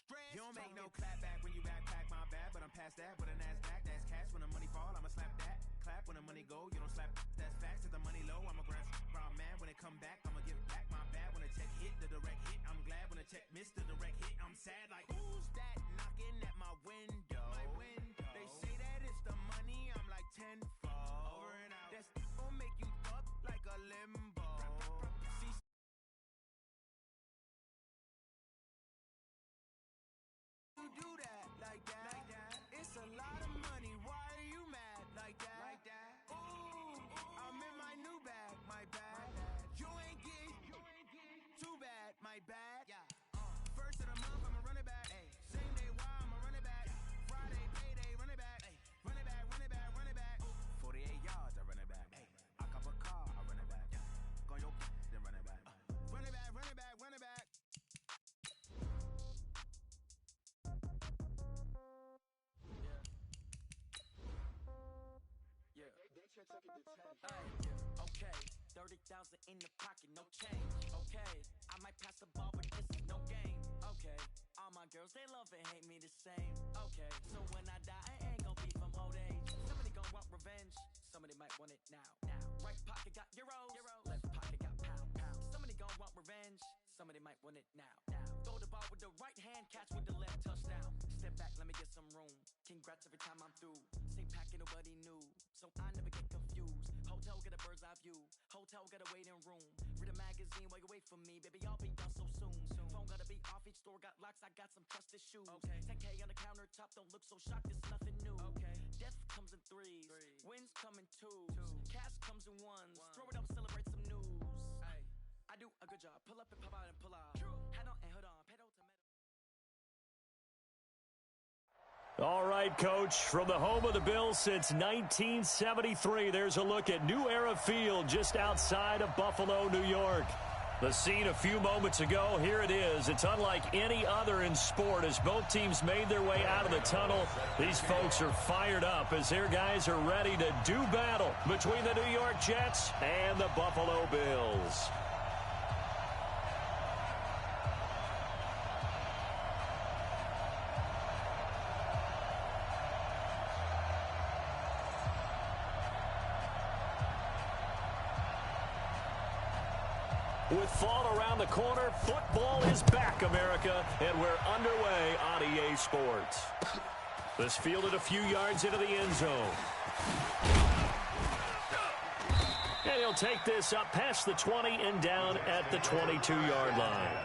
stress. You don't make no clap back when you backpack, my bad, but I'm past that. With a NASDAQ, that's cash. When the money fall, I'ma slap that. Clap when the money go, you don't slap. That's facts. If the money low, I'ma grab brown man. When it come back, I'ma give back my bad. When the check hit, the direct hit, I'm glad. When the check missed the direct hit, I'm sad. Like, who's that knocking at my window? They say that it's the money, I'm like tenfold. Over and out. That's gon' make you up like a limbo. See, you do that like that. It's a lot of money. Why are you mad like that? Ooh, I'm in my new bag, my bad. You ain't getting too bad, my bad. First of the month, I'ma run it back. Same day, why I'ma run it back. Friday, payday, run it back. Run it back, run it back, run it back. 48 yards, I run it back. I cop a car, I run it back. Go on your then run it back. Run it back, run it back, run it back. Okay, 30,000 in the pocket, no change. Okay, I might pass the ball, but this is no game. Okay, all my girls, they love and hate me the same. Okay, so when I die, I ain't gon' be from old age. Somebody gon' want revenge, somebody might want it now. Right pocket got euros, left pocket got pounds. Somebody gon' want revenge, somebody might want it now. Throw the ball with the right hand, catch with the left, touchdown. Step back, let me get some room. Congrats every time I'm through. Same packet, nobody knew, so I never get confused. Hotel got a bird's eye view. Hotel got a waiting room. Read a magazine while you wait for me, baby. I'll be done so soon. Phone gotta be off. Each store got locks. I got some trusted shoes. 10K on the countertop. Don't look so shocked. It's nothing new. Death comes in threes. Wins come in twos. Cash comes in ones. Throw it up, celebrate some news. I do a good job. Pull up and pop out and pull out. Head on and hood on. Pedal to metal. All right, Coach, from the home of the Bills since 1973, there's a look at New Era Field just outside of Buffalo, New York. The scene a few moments ago, here it is. It's unlike any other in sport as both teams made their way out of the tunnel. These folks are fired up as their guys are ready to do battle between the New York Jets and the Buffalo Bills. With fall around the corner, football is back, America, and we're underway on EA Sports. This fielded a few yards into the end zone. And he'll take this up past the 20 and down at the 22-yard line.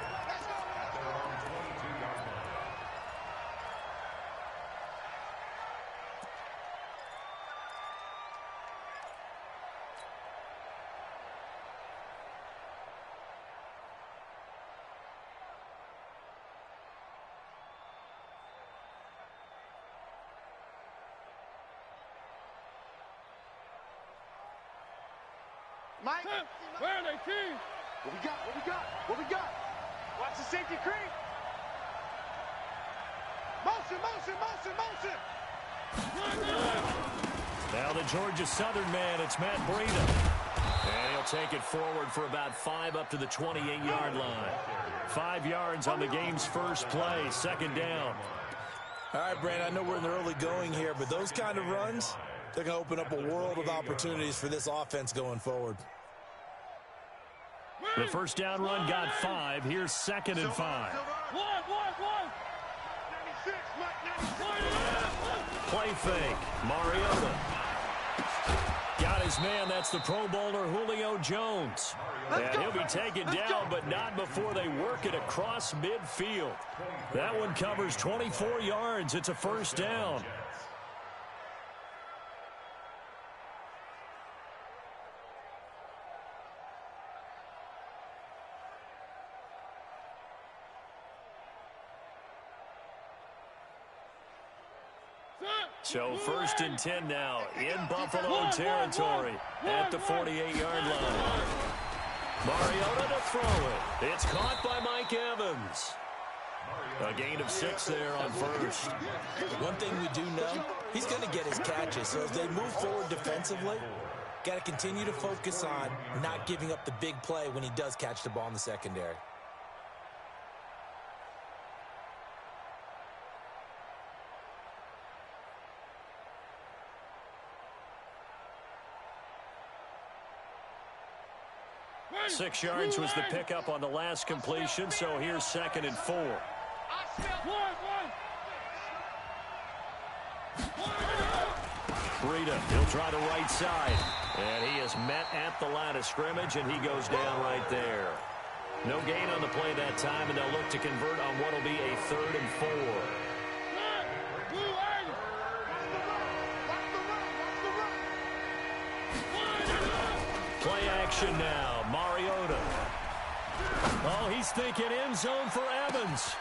Mike, where are they, team? What we got? What we got? What we got? Watch the safety creep. Motion, motion, motion, motion. Now the Georgia Southern man, it's Matt Breida. And he'll take it forward for about 5 up to the 28-yard line. 5 yards on the game's first play, second down. All right, Brandon, I know we're in the early going here, but those kind of runs, they're going to open up a world of opportunities for this offense going forward. The first down run got 5. Here's 2nd and 5. One. 96, Mike, 96. Play fake. Mariota. Got his man. That's the Pro Bowler Julio Jones. And he'll be taken down, but not before they work it across midfield. That one covers 24 yards. It's a first down. So 1st and 10 now in Buffalo territory at the 48-yard line. Mariota to throw it. It's caught by Mike Evans. A gain of 6 there on first. One thing we do know, he's going to get his catches. So as they move forward defensively, got to continue to focus on not giving up the big play when he does catch the ball in the secondary. 6 yards was the pickup on the last completion, so here's 2nd and 4. Breida, he'll try the right side. And he is met at the line of scrimmage, and he goes down right there. No gain on the play that time, and they'll look to convert on what will be a 3rd and 4. Play action now. Mariota. Oh, he's thinking end zone for Evans.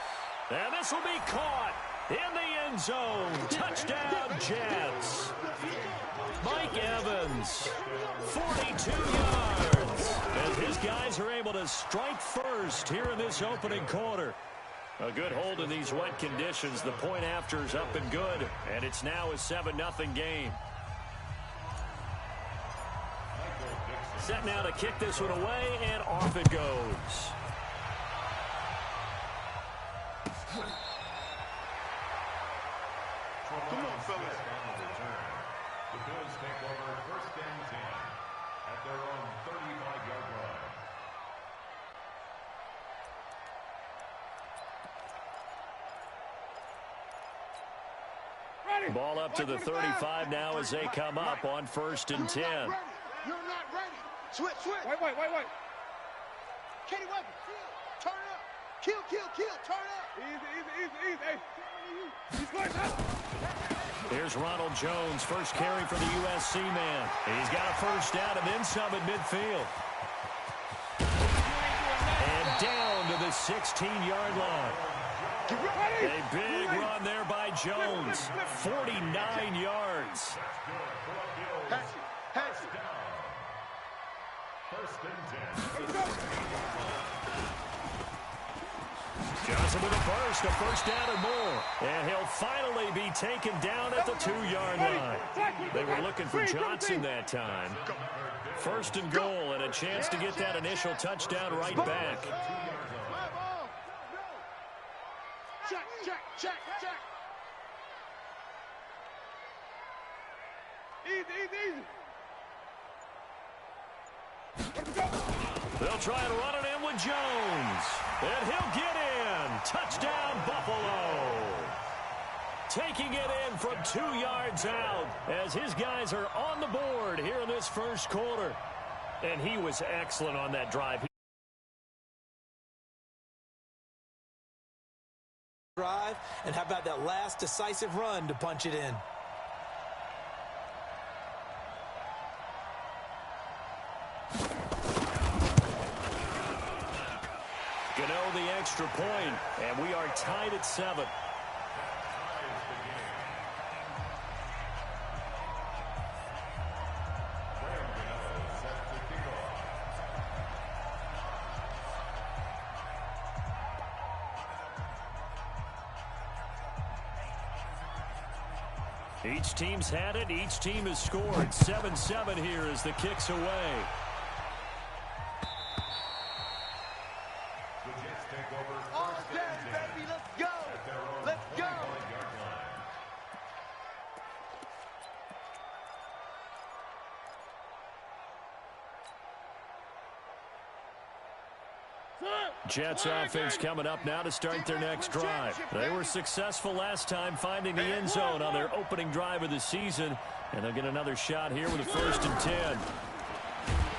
And this will be caught in the end zone. Touchdown, Jets. Mike Evans, 42 yards. As his guys are able to strike first here in this opening quarter. A good hold in these wet conditions. The point after is up and good. And it's now a 7-0 game. Set now to kick this one away, and off it goes. Come on, fellas. The Bills take over 1st and 10 at their own 35-yard line. Ball up to the 35 now as they come up on 1st and 10. You're not ready. Switch. Wait. Kenny Weber, turn up. Kill, turn up. Easy. Here's Ronald Jones, first carry for the USC man. He's got a 1st down and then some at midfield. And down to the 16-yard line. A big run there by Jones. 49 yards. Pass it. 1st and 10. Johnson with a burst, a 1st down and more. And he'll finally be taken down at the 2-yard line. They were looking for Johnson that time. 1st and goal, and a chance to get that initial touchdown right back. Check. Easy. They'll try and run it in with Jones. And he'll get in. Touchdown, Buffalo. Taking it in from 2 yards out as his guys are on the board here in this 1st quarter. And he was excellent on that drive. And how about that last decisive run to punch it in? Gano the extra point, and we are tied at 7. Each team's had it. Each team has scored. 7-7 here as the kick's away. The Jets take over All 1st day, and 10 baby. Let's go. at their own Let's go. 35-yard line. Jets offense coming up now to start their next drive. They were successful last time finding the end zone on their opening drive of the season. And they'll get another shot here with a 1st and 10.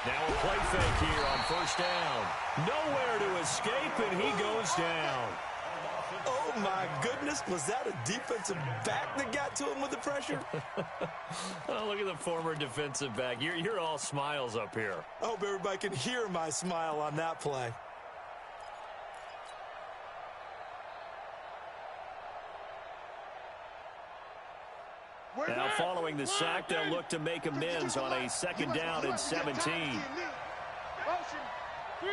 Now a play fake here on 1st down. Nowhere to escape, and he goes down. Oh, my goodness. Was that a defensive back that got to him with the pressure? Oh, look at the former defensive back. You're all smiles up here. I hope everybody can hear my smile on that play. Now following the sack, they'll look to make amends on a 2nd down and 17. Motion. 3.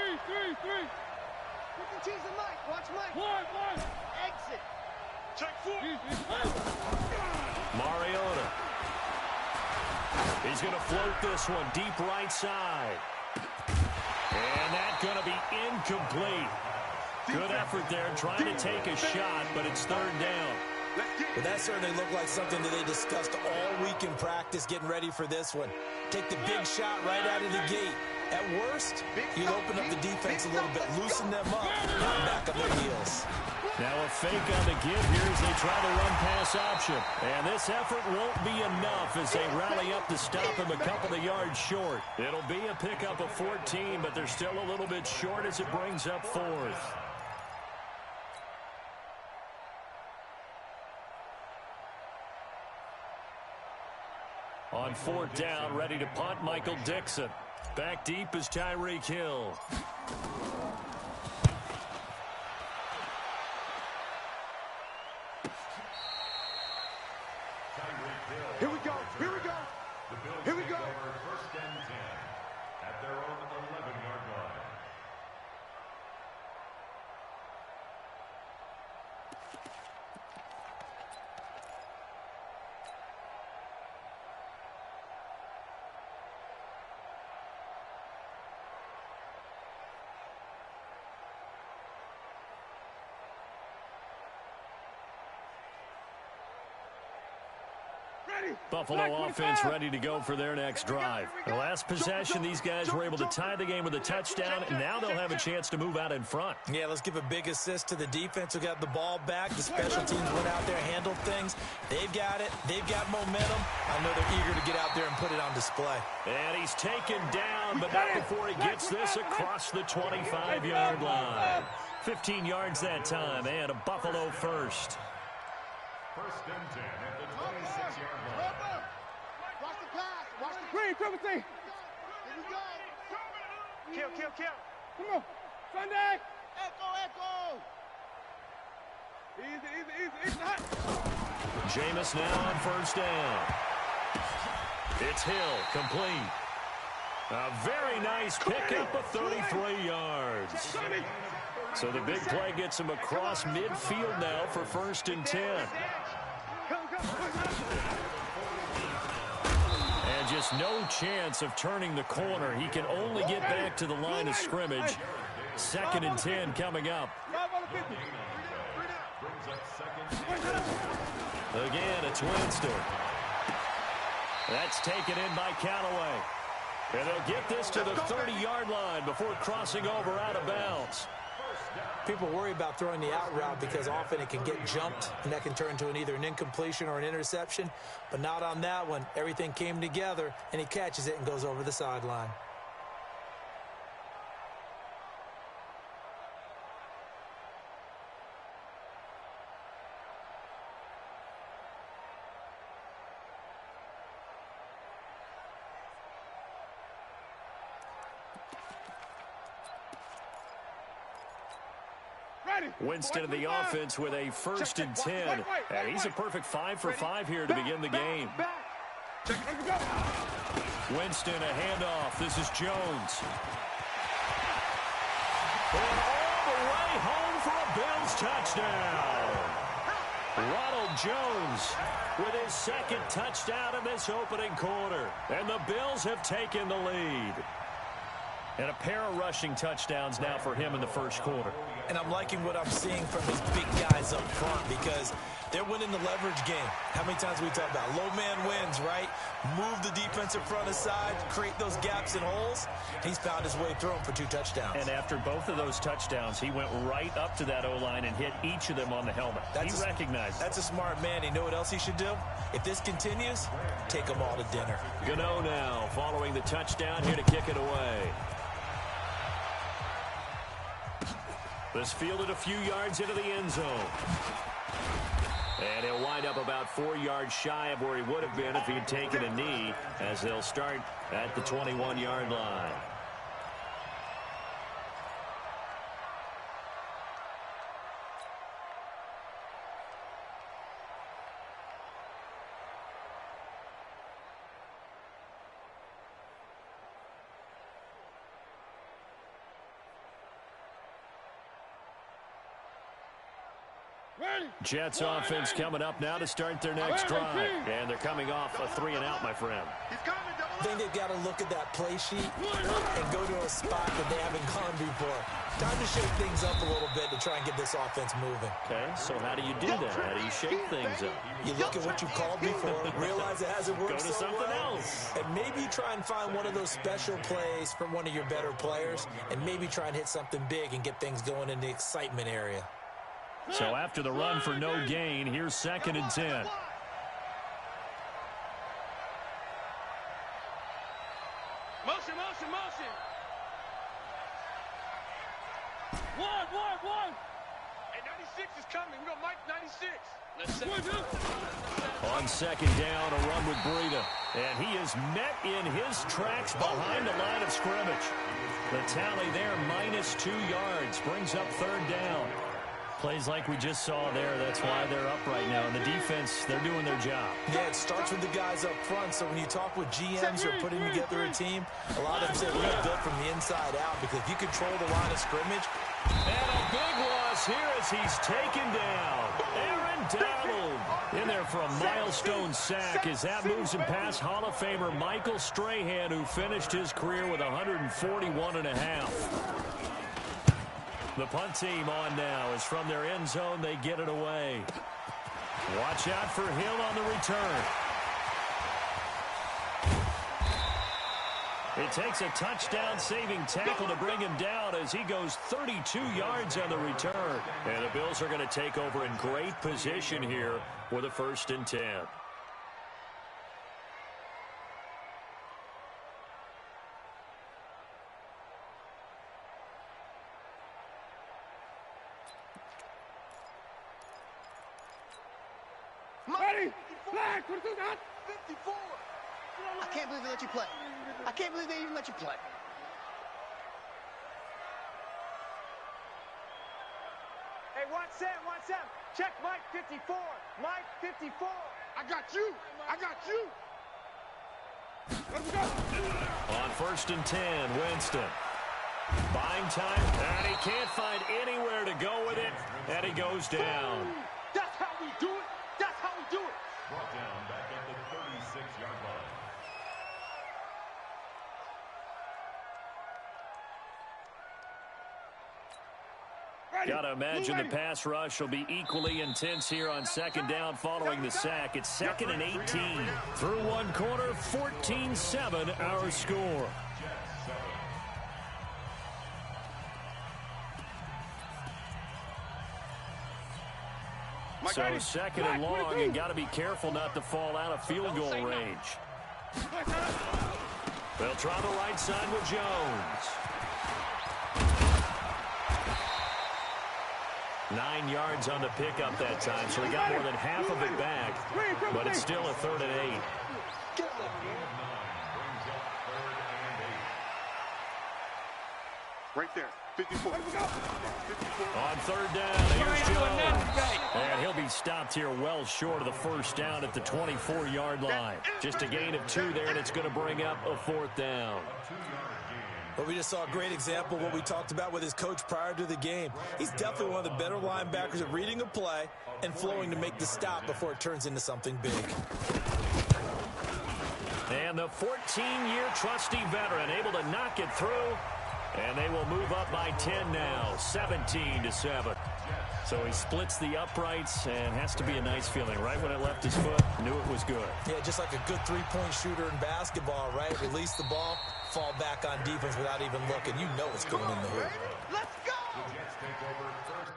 Tease the mic. Watch Mike. One. Exit. Check 4. Mariota. He's going to float this one deep right side. And that's going to be incomplete. Good effort there trying to take a shot, but it's 3rd down. Well, that certainly looked like something that they discussed all week in practice getting ready for this one. Take the big shot right out of the gate. At worst, he'll open up the defense a little bit, loosen them up, and back up their heels. Now a fake on the give here as they try the run-pass option. And this effort won't be enough as they rally up to stop him a couple of yards short. It'll be a pickup of 14, but they're still a little bit short as it brings up fourth. On fourth down, ready to punt, Michael Dixon. Back deep is Tyreek Hill. Here we go. Here we go. Here we go. First and 10 at their own 11-yard line. Buffalo offense ready to go for their next drive. The last possession, these guys were able to tie the game with a touchdown, and now they'll have a chance to move out in front. Yeah, let's give a big assist to the defense who got the ball back. The special teams went out there, handled things. They've got it. They've got momentum. I know they're eager to get out there and put it on display. And he's taken down, but not before he gets this across the 25-yard line. 15 yards that time, and a Buffalo first. First and 10 at the 26-yard line. Watch the pass. Watch the green, triple T. Here we go. Kill. Come on. Sunday. Echo. Easy. Hot. Jameis now on first down. It's Hill, complete. A very nice pickup of 33 yards. So the big play gets him across midfield now for first and 10. And just no chance of turning the corner. He can only get back to the line of scrimmage. Second and 10 coming up. Again, it's Winston. That's taken in by Callaway. And they'll get this to the 30-yard line before crossing over out of bounds. People worry about throwing the out route because often it can get jumped, and that can turn into either an incompletion or an interception. But not on that one. Everything came together, and he catches it and goes over the sideline. Winston in the offense with a first and 10. And he's a perfect 5 for 5 here to begin the game. Winston, a handoff. This is Jones. And all the way home for a Bills touchdown. Ronald Jones with his second touchdown in this opening quarter. And the Bills have taken the lead. And a pair of rushing touchdowns now for him in the first quarter. And I'm liking what I'm seeing from his big guys up front because they're winning the leverage game. How many times we talk about low man wins, right? Move the defensive front aside, create those gaps and holes. He's found his way through them for 2 touchdowns. And after both of those touchdowns, he went right up to that O-line and hit each of them on the helmet. He recognized it. That's a smart man. You know what else he should do? If this continues, take them all to dinner. Gano now following the touchdown here to kick it away. This fielded a few yards into the end zone. And he'll wind up about 4 yards shy of where he would have been if he had taken a knee, as they'll start at the 21-yard line. Jets offense coming up now to start their next drive. And they're coming off a 3-and-out, my friend. I think they've got to look at that play sheet and go to a spot that they haven't gone before. Time to shake things up a little bit to try and get this offense moving. Okay, so how do you do that? How do you shake things up? You look at what you called before, realize it hasn't worked Go to so something well, else. and maybe try and find one of those special plays from one of your better players, and maybe try and hit something big and get things going in the excitement area. So after the run for no gain, here's 2nd and 10. Motion, motion, motion. One. Hey, 96 is coming. We got Mike 96. Let's set On 2nd down, a run with Breida. And he is met in his tracks behind the line of scrimmage. The tally there, -2 yards, brings up 3rd down. Plays like we just saw there. That's why they're up right now. And the defense, they're doing their job. Yeah, it starts with the guys up front. So when you talk with GMs who are putting together a team, a lot of them say we're built from the inside out, because if you control the line of scrimmage. And a big loss here as he's taken down. Aaron Donald in there for a milestone sack as that moves him past Hall of Famer Michael Strahan, who finished his career with 141.5. The punt team on now as from their end zone they get it away. Watch out for Hill on the return. It takes a touchdown-saving tackle to bring him down as he goes 32 yards on the return. And the Bills are going to take over in great position here for the 1st and 10. Ready? Flag! What is that? 54! I can't believe they let you play. I can't believe they even let you play. Hey, 1-7. Check Mike 54. Mike 54. I got you. Let's go. On 1st and 10, Winston. Buying time, and he can't find anywhere to go with it, and he goes down. That's how we do it. Brought down back at the 36-yard line. Got to imagine the pass rush will be equally intense here on 2nd down following the sack. It's 2nd and 18. Through one quarter, 14-7 our score. So 2nd and long, and got to be careful not to fall out of field goal range. They'll try the right side with Jones. 9 yards on the pickup that time, so he got more than half of it back, but it's still a 3rd and 8. Right there. 54. On 3rd down, here's Jones. And he'll be stopped here well short of the 1st down at the 24-yard line. Just a gain of 2 there, and it's going to bring up a 4th down. But we just saw a great example of what we talked about with his coach prior to the game. He's definitely one of the better linebackers at reading a play and flowing to make the stop before it turns into something big. And the 14-year trusty veteran able to knock it through. And they will move up by 10 now, 17-7. So he splits the uprights, and has to be a nice feeling. Right when it left his foot, knew it was good. Yeah, just like a good three-point shooter in basketball, right? Release the ball, fall back on defense without even looking. You know it's going in the hoop. Let's go! The Jets take over first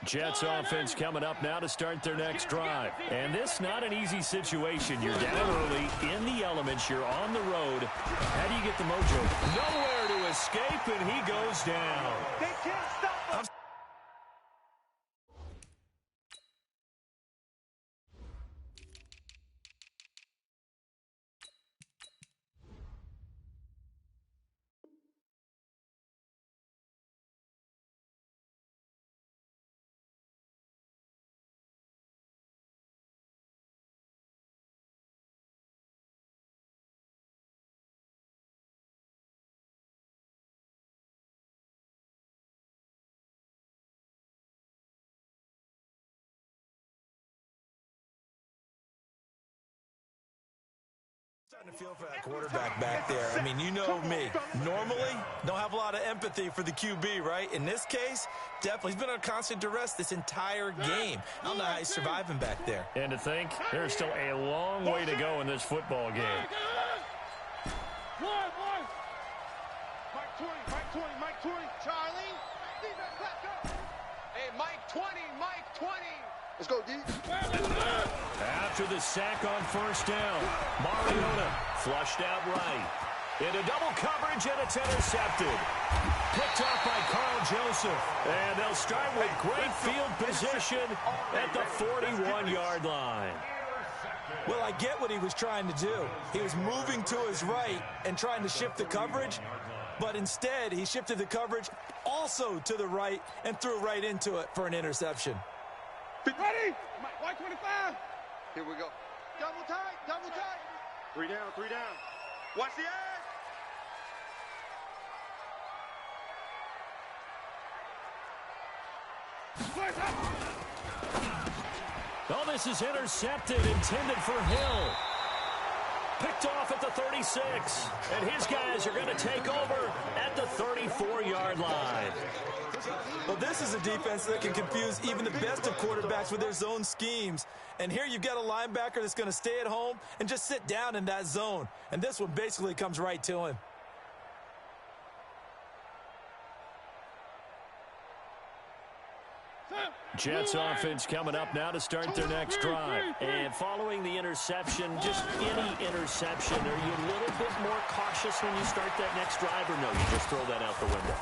Jets offense coming up now to start their next drive. And this not an easy situation. You're down early, in the elements, you're on the road. How do you get the mojo? Nowhere to escape, and he goes down. They can't stop us. Starting to feel for that quarterback back there. I mean, you know me. Normally, don't have a lot of empathy for the QB, right? In this case, definitely. He's been on constant duress this entire game. I don't know how he's surviving back there. And to think, there's still a long way to go in this football game. Mike 20, Mike 20, Mike 20. Charlie. Defense, let's go. Hey, Mike 20, Mike 20. Let's go, D. After the sack on first down, Mariota flushed out right. Into double coverage, and it's intercepted. Picked off by Carl Joseph. And they'll start with great field position at the 41-yard line. Well, I get what he was trying to do. He was moving to his right and trying to shift the coverage, but instead he shifted the coverage also to the right and threw right into it for an interception. Ready? Mike 25. Here we go. Double tight, double tight. 3 down, 3 down. Watch the edge. Oh, this is intercepted, intended for Hill. Picked off at the 36. And his guys are going to take over at the 34-yard line. Well, this is a defense that can confuse even the best of quarterbacks with their zone schemes. And here you've got a linebacker that's going to stay at home and just sit down in that zone. And this one basically comes right to him. Jets offense coming up now to start their next drive. And following the interception, just any interception, are you a little bit more cautious when you start that next drive, or no, you just throw that out the window?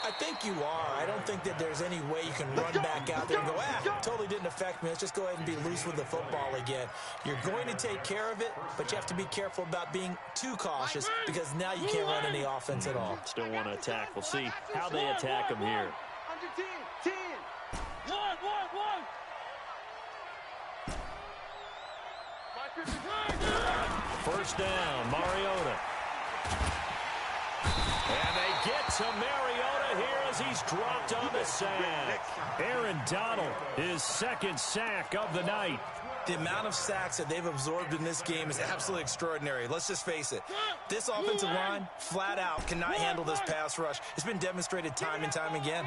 I think you are. I don't think that there's any way you can run back out there and go, totally didn't affect me. Let's just go ahead and be loose with the football again. You're going to take care of it, but you have to be careful about being too cautious because now you can't run any offense at all. Still want to attack. We'll see how they attack them here. 10. 1. First down, Mariota. And they get to Mariota here as he's dropped on the sack. Aaron Donald, his second sack of the night. The amount of sacks that they've absorbed in this game is absolutely extraordinary. Let's just face it. This offensive line, flat out, cannot handle this pass rush. It's been demonstrated time and time again.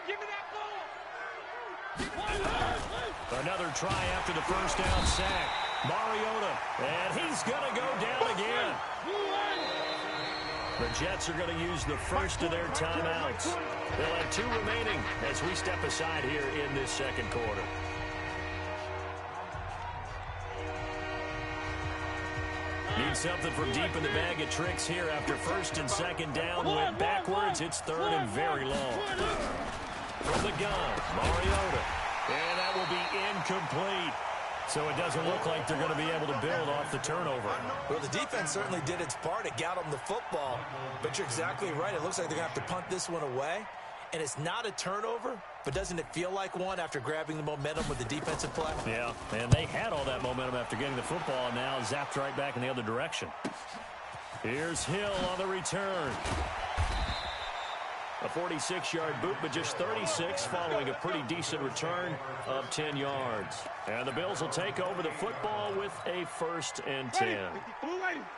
Give me that ball. Another try after the first down sack. Mariota, and he's going to go down again. The Jets are going to use the first of their timeouts. They'll have 2 remaining as we step aside here in this second quarter. Need something from deep in the bag of tricks here after first and second down. Went backwards. It's third and very long. From the gun, Mariota. And that will be incomplete. So it doesn't look like they're going to be able to build off the turnover. Well, the defense certainly did its part. It got them the football. But you're exactly right. It looks like they're going to have to punt this one away. And it's not a turnover, but doesn't it feel like one after grabbing the momentum with the defensive play? Yeah, and they had all that momentum after getting the football, and now zapped right back in the other direction. Here's Hill on the return. A 46-yard boot, but just 36 following a pretty decent return of 10 yards. And the Bills will take over the football with a 1st and 10.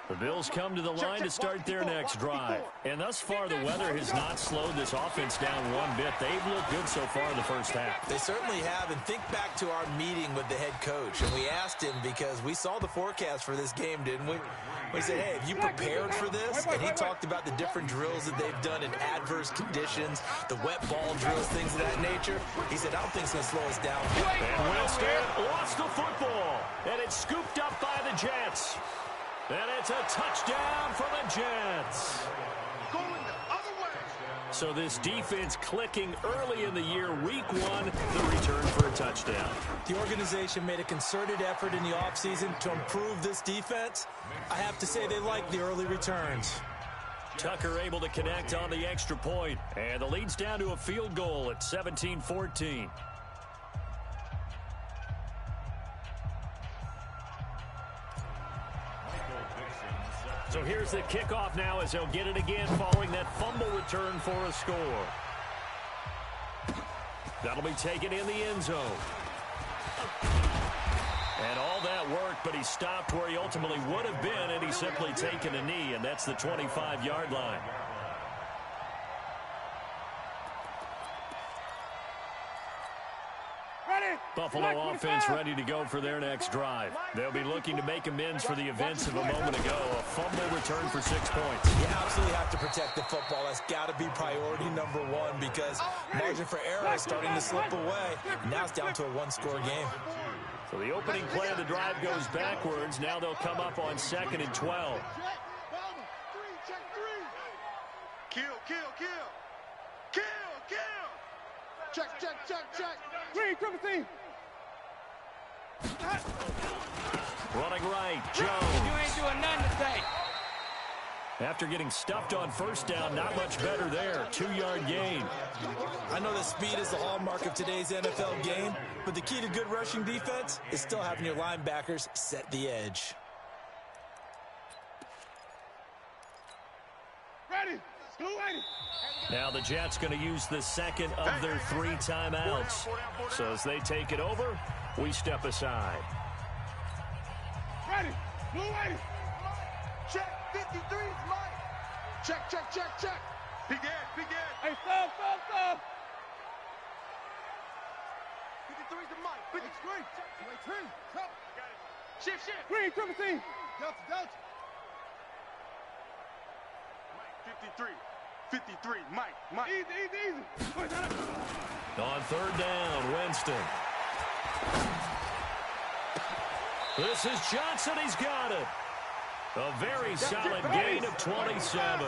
The Bills come to the line to start their next drive. And thus far, the weather has not slowed this offense down one bit. They've looked good so far in the first half. They certainly have. And think back to our meeting with the head coach. And we asked him because we saw the forecast for this game, didn't we? We said, hey, have you prepared for this? And he talked about the different drills that they've done in adverse conditions. conditions, the wet ball drills, things of that nature. He said, I don't think it's going to slow us down. And Winston lost the football, and it's scooped up by the Jets. And it's a touchdown for the Jets. Going the other way. So this defense clicking early in the year, week one, the return for a touchdown. The organization made a concerted effort in the offseason to improve this defense. I have to say they like the early returns. Tucker able to connect on the extra point, and the lead's down to a field goal at 17-14. So here's the kickoff now as they'll get it again following that fumble return for a score. That'll be taken in the end zone. And all that worked, but he stopped where he ultimately would have been, and he's simply taken a knee, and that's the 25-yard line. Buffalo offense ready to go for their next drive. They'll be looking to make amends for the events of a moment ago. A fumble return for 6 points. You absolutely have to protect the football. That's got to be priority number one because margin for error is starting to slip away. Now it's down to a one-score game. So the opening play of the drive goes backwards. Now they'll come up on 2nd and 12. Kill, kill, kill. Kill, kill. Check, check, check, check. Green, triple team. Running right, Jones. You ain't doing nothing today. After getting stuffed on first down, not much better there. 2-yard gain. I know that speed is the hallmark of today's NFL game, but the key to good rushing defense is still having your linebackers set the edge. Ready. Go ready. Now the Jets going to use the second of their 3 timeouts. So as they take it over, we step aside. Ready. Go ready. Check. 53 is mine. Check, check, check, check. Begin. Hey, stop. 53 is mine. 53. Wait, turn. Come. Shift. Green, triple team. Delta. 53, Mike. Easy. On 3rd down, Winston. This is Johnson. He's got it. A very solid gain of 27.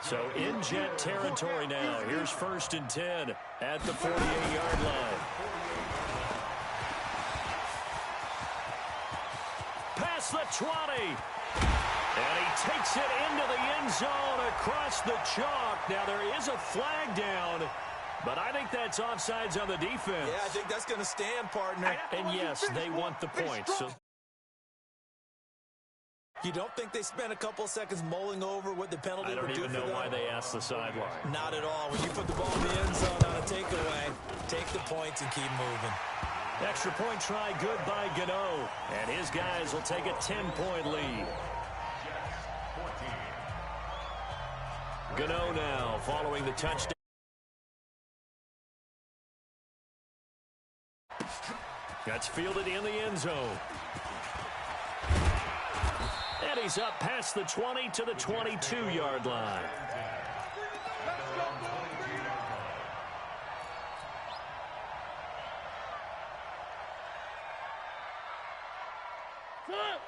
So in Jet territory now. Here's 1st and 10 at the 48-yard line. Past the 20. And he takes it into the end zone across the chalk. Now, there is a flag down, but I think that's offsides on the defense. Yeah, I think that's going to stand, partner. And, yes, they want the points. So you don't think they spent a couple seconds mulling over what the penalty would do for them? I don't even know why they asked the sideline. Not at all. When you put the ball in the end zone on a takeaway, take the points and keep moving. Extra point try good by Gano. And his guys will take a 10-point lead. Gano now following the touchdown. That's fielded in the end zone. And he's up past the 20 to the 22-yard line.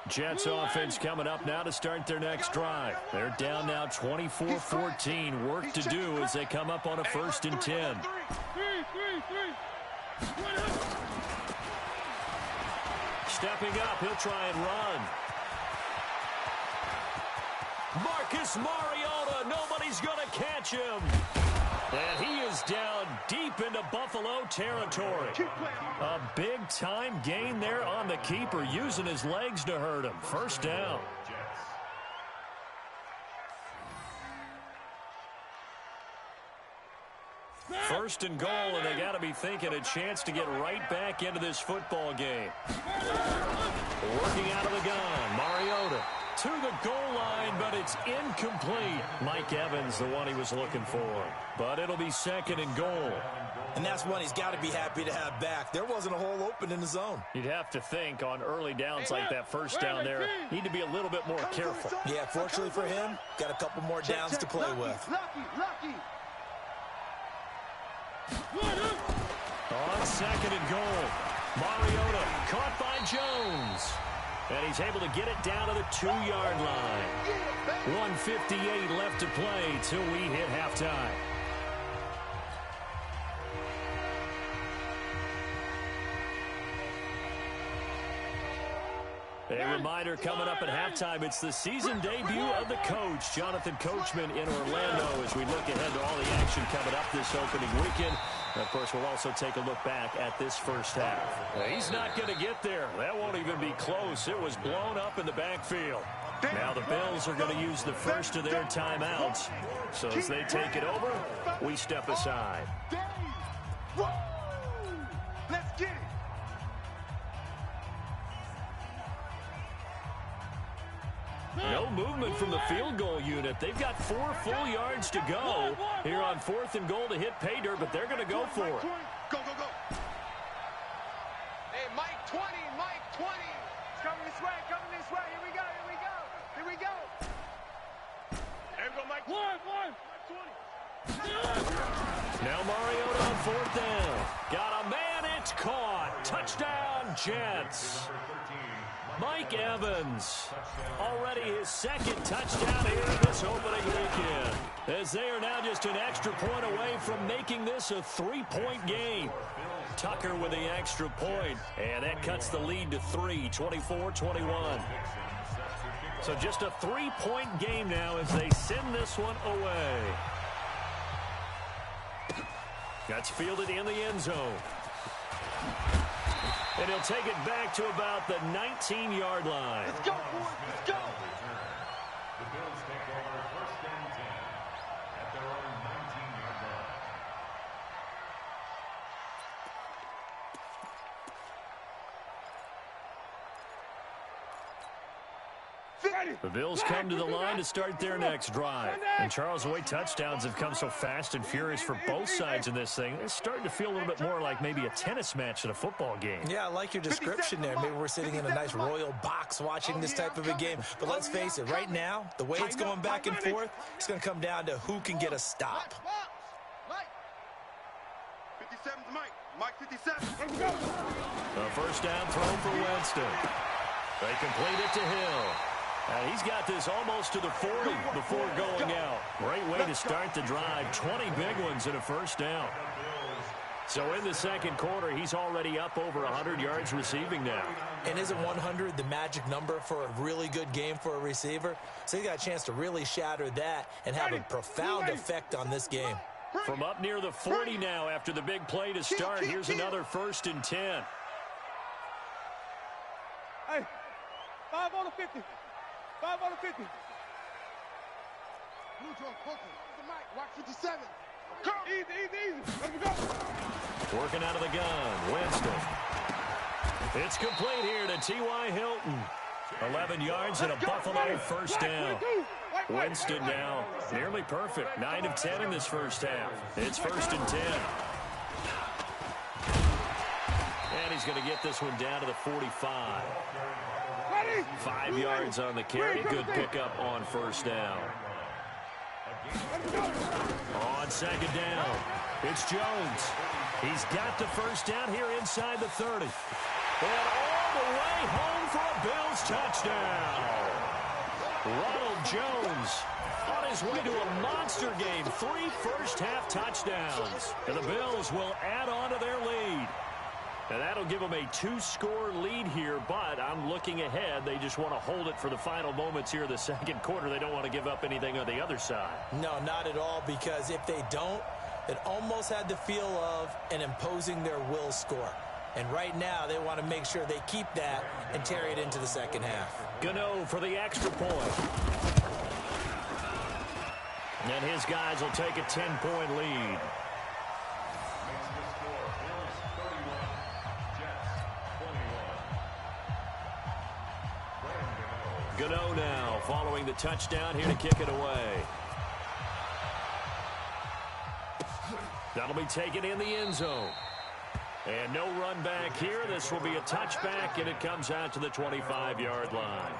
Jets offense coming up now to start their next drive. They're down now 24-14. Work to do as they come up on a 1st and 10. Stepping up, he'll try and run. Marcus Mariota, nobody's going to catch him. And he is down deep into Buffalo territory. A big-time gain there on the keeper, using his legs to hurt him. 1st down. First and goal, and they got to be thinking a chance to get right back into this football game. Working out of the gun, Mariota to the goal line, but it's incomplete. Mike Evans, the one he was looking for. But it'll be second and goal. And that's one he's got to be happy to have back. There wasn't a hole open in the zone. You'd have to think on early downs like that first down there, need to be a little bit more careful. Yeah, fortunately for him, got a couple more downs to play with. On second and goal, Mariota caught by Jones. And he's able to get it down to the 2-yard line. 1:58 left to play till we hit halftime. A reminder coming up at halftime, it's the season debut of the coach, Jonathan Coachman in Orlando, as we look ahead to all the action coming up this opening weekend. And of course, we'll also take a look back at this first half. He's not going to get there. That won't even be close. It was blown up in the backfield. Now the Bills are going to use the first of their timeouts. So as they take it over, we step aside. Let's get it. No movement from the field goal unit. They've got 4 full yards to go here on 4th and goal to hit pay dirt, but they're going to go for it. Go, go, go. Hey, Mike 20, Mike 20. It's coming this way, coming this way. Here we go, here we go, here we go. There we go, Mike. One. Mike 20. Now Mariota on 4th down. Got a man, it's caught. Touchdown, Jets. Mike Evans, already his second touchdown here this opening weekend, as they are now just an extra point away from making this a 3-point game. Tucker with the extra point, and that cuts the lead to 3, 24-21. So just a 3-point game now as they send this one away. That's fielded in the end zone. And he'll take it back to about the 19-yard line. Let's go, boys, let's go. The Bills take over 1st and 10 at their own 19-yard line. The Bills come to the line to start their next drive. And Charles, the way touchdowns have come so fast and furious for both sides in this thing, it's starting to feel a little bit more like maybe a tennis match at a football game. Yeah, I like your description there. Maybe we're sitting in a nice royal box watching this type of a game. But let's face it, right now, the way it's going back and forth, it's going to come down to who can get a stop. Mike. 57's Mike. Mike 57. A first down throw for Winston. They complete it to Hill. And he's got this almost to the 40 before going out. Great way to start the drive. 20 big ones and a first down. So in the second quarter, he's already up over 100 yards receiving now. And isn't 100 the magic number for a really good game for a receiver? So he got a chance to really shatter that and have a profound effect on this game. From up near the 40 now after the big play to start, here's another 1st and 10. Hey, 5 on the 50. 5 on the 50. Blue Joe, focus. The mic, watch 57. Come. Easy. Let me go. Working out of the gun, Winston. It's complete here to T.Y. Hilton. 11 yards and a Buffalo first down. Winston now nearly perfect. 9 of 10 in this first half. It's 1st and 10. And he's going to get this one down to the 45. 5 yards on the carry. Good pickup on first down. On second down, it's Jones. He's got the first down here inside the 30. And all the way home for a Bills touchdown. Ronald Jones on his way to a monster game. 3 first-half touchdowns. And the Bills will add on to their lead. And that'll give them a 2-score lead here, but I'm looking ahead. They just want to hold it for the final moments here of the second quarter. They don't want to give up anything on the other side. No, not at all, because if they don't, it almost had the feel of an imposing their will score. And right now, they want to make sure they keep that and carry it into the second half. Gano for the extra point. And his guys will take a 10-point lead. Gano now following the touchdown here to kick it away. That'll be taken in the end zone. And no run back here. This will be a touchback, and it comes out to the 25-yard line.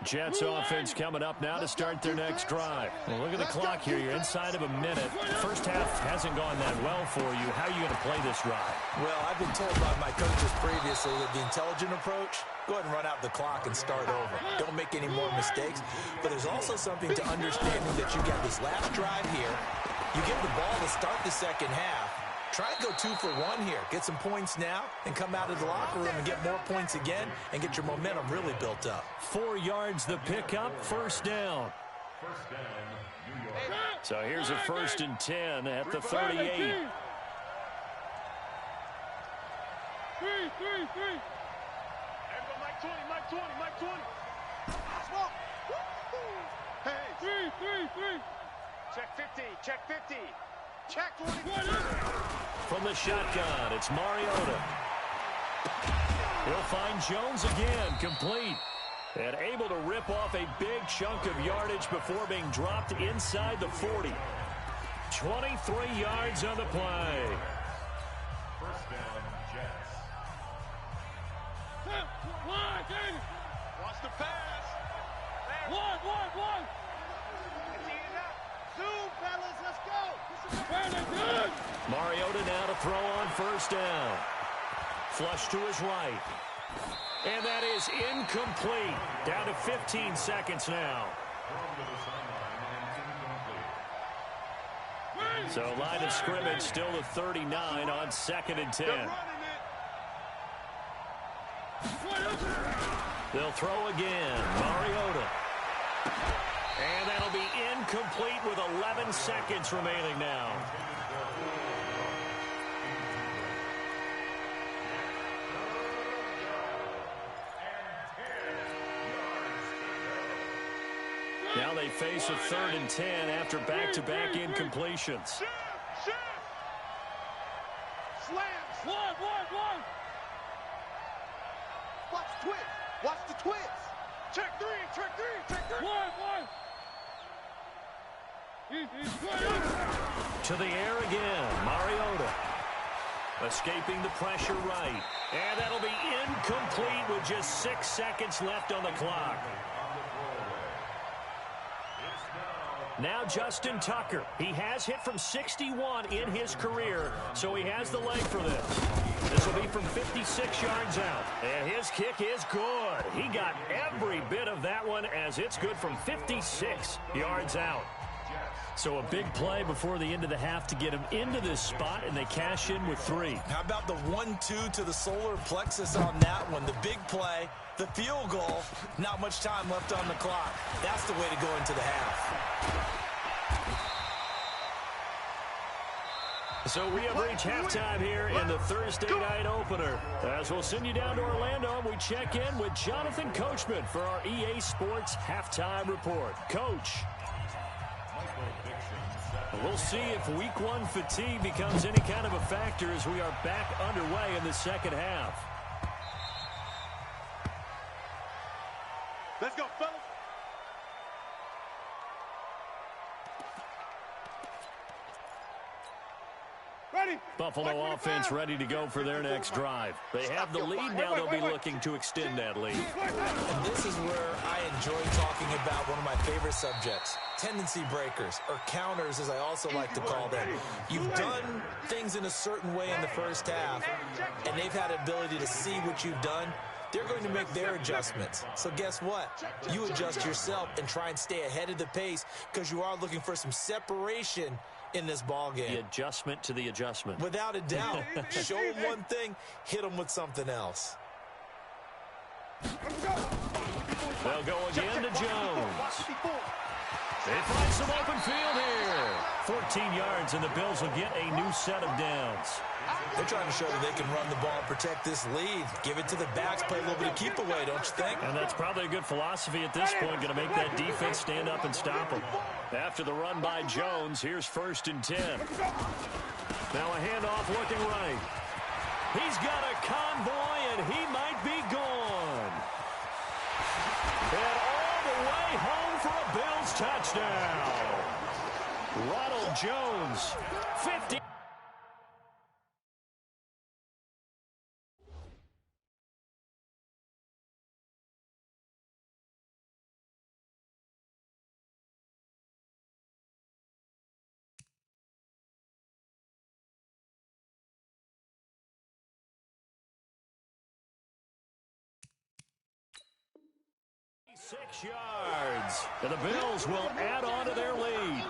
Jets offense coming up now to start their next drive. Well, look at the clock here. You're inside of a minute. First half hasn't gone that well for you. How are you going to play this drive? Well, I've been told by my coaches previously that the intelligent approach, go ahead and run out the clock and start over. Don't make any more mistakes. But there's also something to understanding that you got this last drive here. You get the ball to start the second half. Try and go 2 for 1 here. Get some points now and come out of the locker room and get more points again and get your momentum really built up. 4 yards the pickup, first down. First down, New York. So here's a 1st and 10 at the 38. 3. Mike 20, Mike 20, Mike 20. Smoke. Hey. 3. Check 50, check 50. Check 20. From the shotgun, it's Mariota. He'll find Jones again, complete. And able to rip off a big chunk of yardage before being dropped inside the 40. 23 yards on the play. First down, Jets. Watch the pass. One. Zoom, fellas, let's go. Mariota now to throw on first down. Flush to his right. And that is incomplete. Down to 15 seconds now. So line of scrimmage still to 39 on 2nd and 10. They'll throw again. Mariota. And that'll be incomplete with 11 seconds remaining now. Now they face a 3rd and 10 after back-to-back incompletions. Slams. One. Watch the twist. Watch the twist. Check 3. One. To the air again, Mariota. Escaping the pressure right. And that'll be incomplete with just 6 seconds left on the clock. Now Justin Tucker. He has hit from 61 in his career, so he has the leg for this. This will be from 56 yards out. And his kick is good. He got every bit of that one as it's good from 56 yards out. So a big play before the end of the half to get him into this spot, and they cash in with 3. How about the 1-2 to the solar plexus on that one? The big play, the field goal, not much time left on the clock. That's the way to go into the half. So we have reached halftime here in the Thursday night opener. As we'll send you down to Orlando, and we check in with Jonathan Coachman for our EA Sports Halftime Report. Coach. We'll see if week 1 fatigue becomes any kind of a factor as we are back underway in the second half. Let's go, fellas. Ready. Buffalo offense ready to go for their next drive. They have the lead. Now they'll be looking to extend that lead. And this is where I enjoy talking about one of my favorite subjects, tendency breakers, or counters as I also like to call them. You've done things in a certain way in the first half, and they've had ability to see what you've done. They're going to make their adjustments. So guess what? You adjust yourself and try and stay ahead of the pace because you are looking for some separation in this ball game. The adjustment to the adjustment. Without a doubt. Show them one thing, hit them with something else. They'll go again to Jones. They find some open field here. 14 yards, and the Bills will get a new set of downs. They're trying to show that they can run the ball and protect this lead. Give it to the backs, play a little bit of keep away, don't you think? And that's probably a good philosophy at this point. Going to make that defense stand up and stop them. After the run by Jones, here's 1st and 10. Now a handoff looking right. He's got a convoy, and he might be gone. And all the way home for a Bills touchdown. Ronald Jones, 50. Six yards. And the Bills will add on to their lead.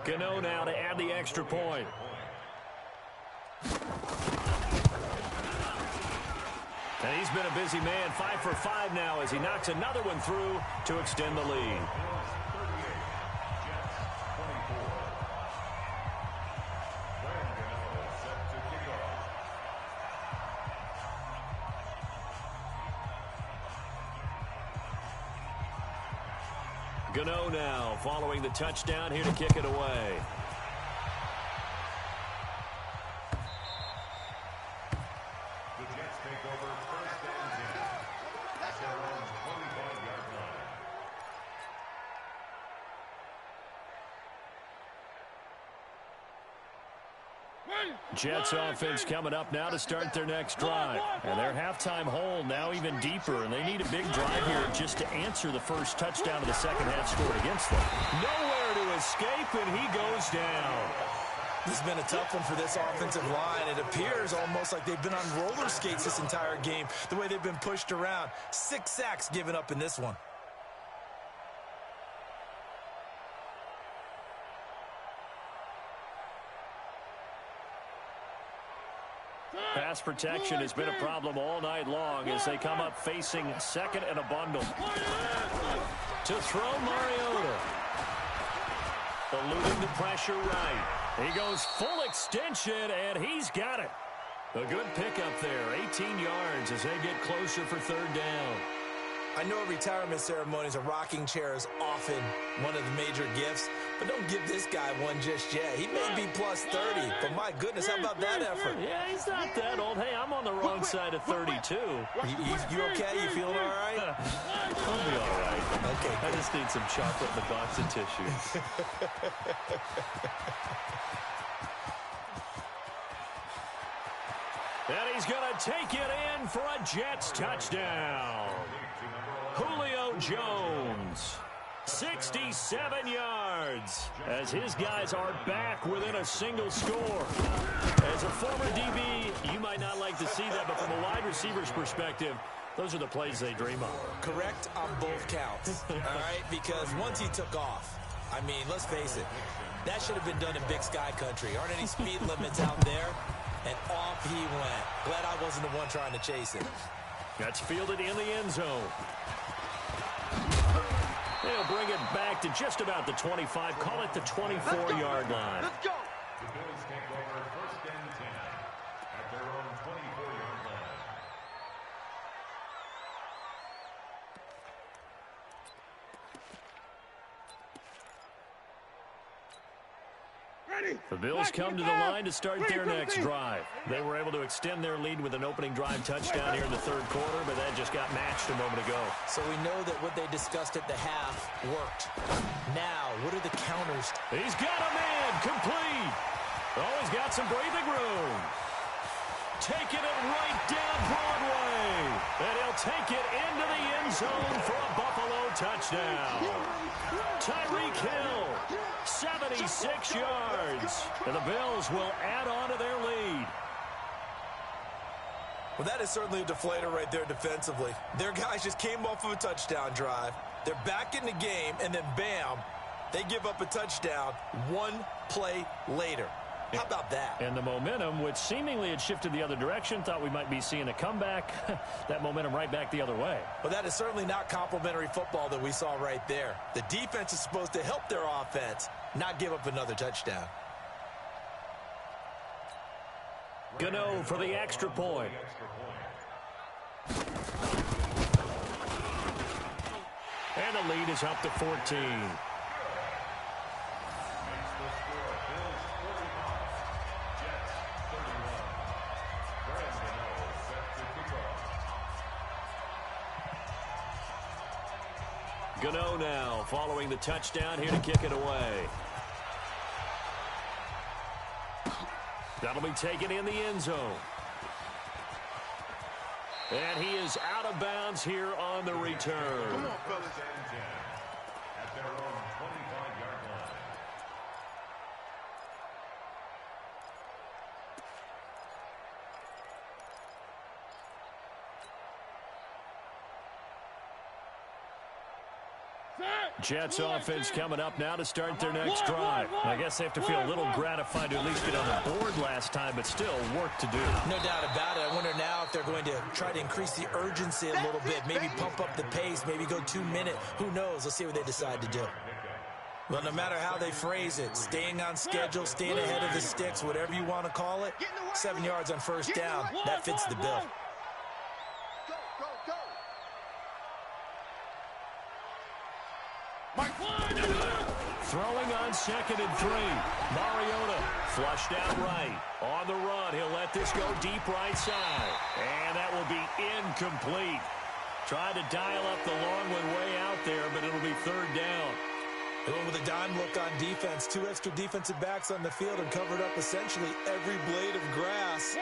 Gano now to add the extra point. And he's been a busy man, 5 for 5 now as he knocks another one through to extend the lead. Gano now following the touchdown here to kick it away. Jets offense coming up now to start their next drive. And their halftime hole now even deeper, and they need a big drive here just to answer the first touchdown of the second half scored against them. Nowhere to escape, and he goes down. This has been a tough one for this offensive line. It appears almost like they've been on roller skates this entire game, the way they've been pushed around. 6 sacks given up in this one. Pass protection has been a problem all night long as they come up facing second and a bundle. To throw Mariota. Eluding the pressure right. He goes full extension, and he's got it. A good pickup there, 18 yards as they get closer for 3rd down. I know at retirement ceremonies, a rocking chair is often one of the major gifts, but don't give this guy one just yet. He may be plus 30, but my goodness, how about that effort? Yeah, he's not that old. Hey, I'm on the wrong side of 32. You okay? You feeling all right? I'll be all right. Okay, I just need some chocolate in a box of tissues. And he's going to take it in for a Jets touchdown. Julio Jones, 67 yards, as his guys are back within a single score. As a former DB, you might not like to see that, but from a wide receiver's perspective, those are the plays they dream of. Correct on both counts, all right? Because once he took off, I mean, let's face it, that should have been done in Big Sky Country. Aren't any speed limits out there? And off he went. Glad I wasn't the one trying to chase it. That's fielded in the end zone. They'll bring it back to just about the 25. Call it the 24-yard line. Let's go. The Bills take over 1st and 10 at their own 24-yard line. The Bills come to the line to start their next drive. They were able to extend their lead with an opening drive touchdown here in the 3rd quarter, but that just got matched a moment ago. So we know that what they discussed at the half worked. Now, what are the counters? He's got a man complete. Oh, he's got some breathing room. Taking it right down Broadway. And he'll take it into the end zone for a Buffalo touchdown. Tyreek Hill, 76 yards. And the Bills will add on to their lead. Well, that is certainly a deflator right there defensively. Their guys just came off of a touchdown drive. They're back in the game, and then bam, they give up a touchdown 1 play later. How about that? And the momentum, which seemingly had shifted the other direction, thought we might be seeing a comeback. That momentum right back the other way. Well, that is certainly not complimentary football that we saw right there. The defense is supposed to help their offense, not give up another touchdown. Gano for the extra point. And the lead is up to 14. Gano now following the touchdown here to kick it away. That'll be taken in the end zone. And he is out of bounds here on the return. Come on, fellas. At their own 25-yard line. Jets offense coming up now to start their next drive. I guess they have to feel a little gratified to at least get on the board last time, but still work to do. No doubt about it. I wonder now if they're going to try to increase the urgency a little bit, maybe pump up the pace, maybe go 2 minute. Who knows? Let's see what they decide to do. Well, no matter how they phrase it, staying on schedule, staying ahead of the sticks, whatever you want to call it, 7 yards on first down, that fits the bill. Throwing on 2nd and 3. Mariota flushed out right. On the run, he'll let this go deep right side. And that will be incomplete. Tried to dial up the long one way out there, but it'll be 3rd down. They went with a dime look on defense. 2 extra defensive backs on the field and covered up essentially every blade of grass.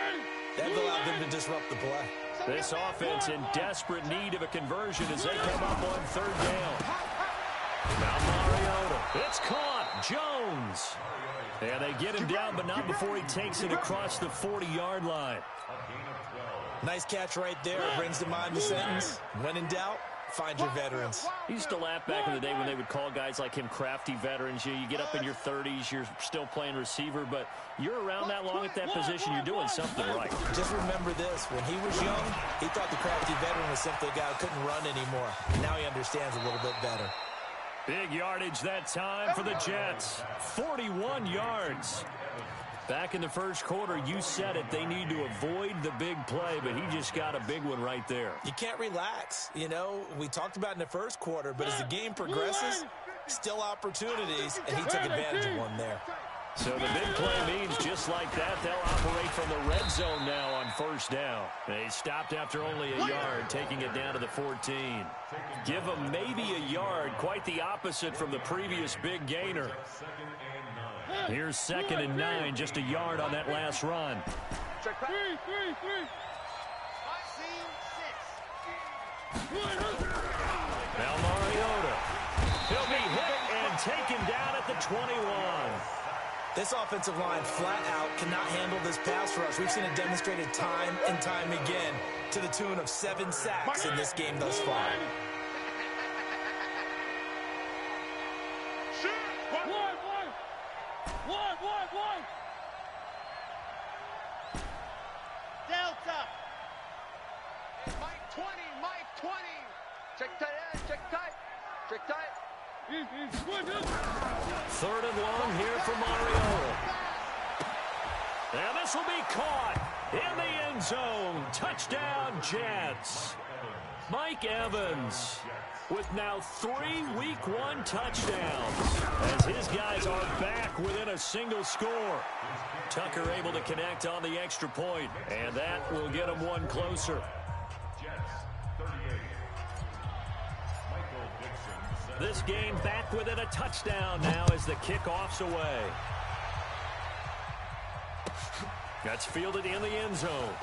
That allowed them to disrupt the play. This offense in desperate need of a conversion as they come up on 3rd down. Now Mariota. It's caught. Jones. And they get him down, but not before he takes it across the 40-yard line. Nice catch right there. Brings to mind the sentence. When in doubt, find your veterans. He used to laugh back in the day when they would call guys like him crafty veterans. You get up in your 30s, you're still playing receiver, but you're around that long at that position, you're doing something right. Just remember this. When he was young, he thought the crafty veteran was simply a guy who couldn't run anymore. Now he understands a little bit better. Big yardage that time for the Jets. 41 yards. Back in the first quarter, you said it. They need to avoid the big play, but he just got a big one right there. You can't relax. You know, we talked about in the first quarter, but as the game progresses, still opportunities, and he took advantage of one there. So the big play means just like that, they'll operate from the red zone now on 1st down. They stopped after only a yard, taking it down to the 14. Give them maybe a yard, quite the opposite from the previous big gainer. Here's 2nd and 9, just a yard on that last run. Now Mariota. He'll be hit and taken down at the 21. This offensive line flat out cannot handle this pass rush. We've seen it demonstrated time and time again to the tune of 7 sacks in this game thus far. Delta. Mike 20, Mike 20. Check tight end, check tight. Check tight. 3rd and long here for Mariota. And this will be caught in the end zone. Touchdown, Jets. Mike Evans with now 3 Week 1 touchdowns as his guys are back within a single score. Tucker able to connect on the extra point, and that will get him one closer. This game back within a touchdown now as the kickoff's away. That's fielded in the end zone.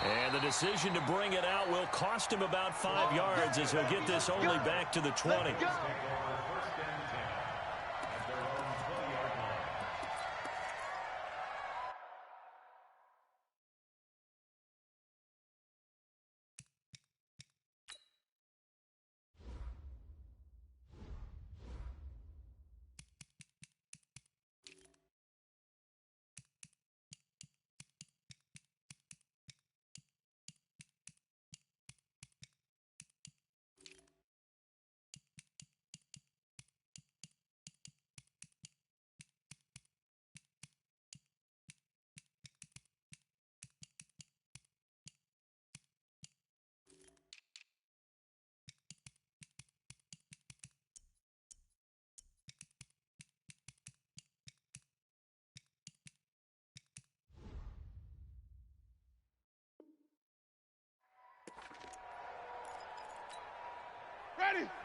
And the decision to bring it out will cost him about 5 yards as he'll get this only back to the 20.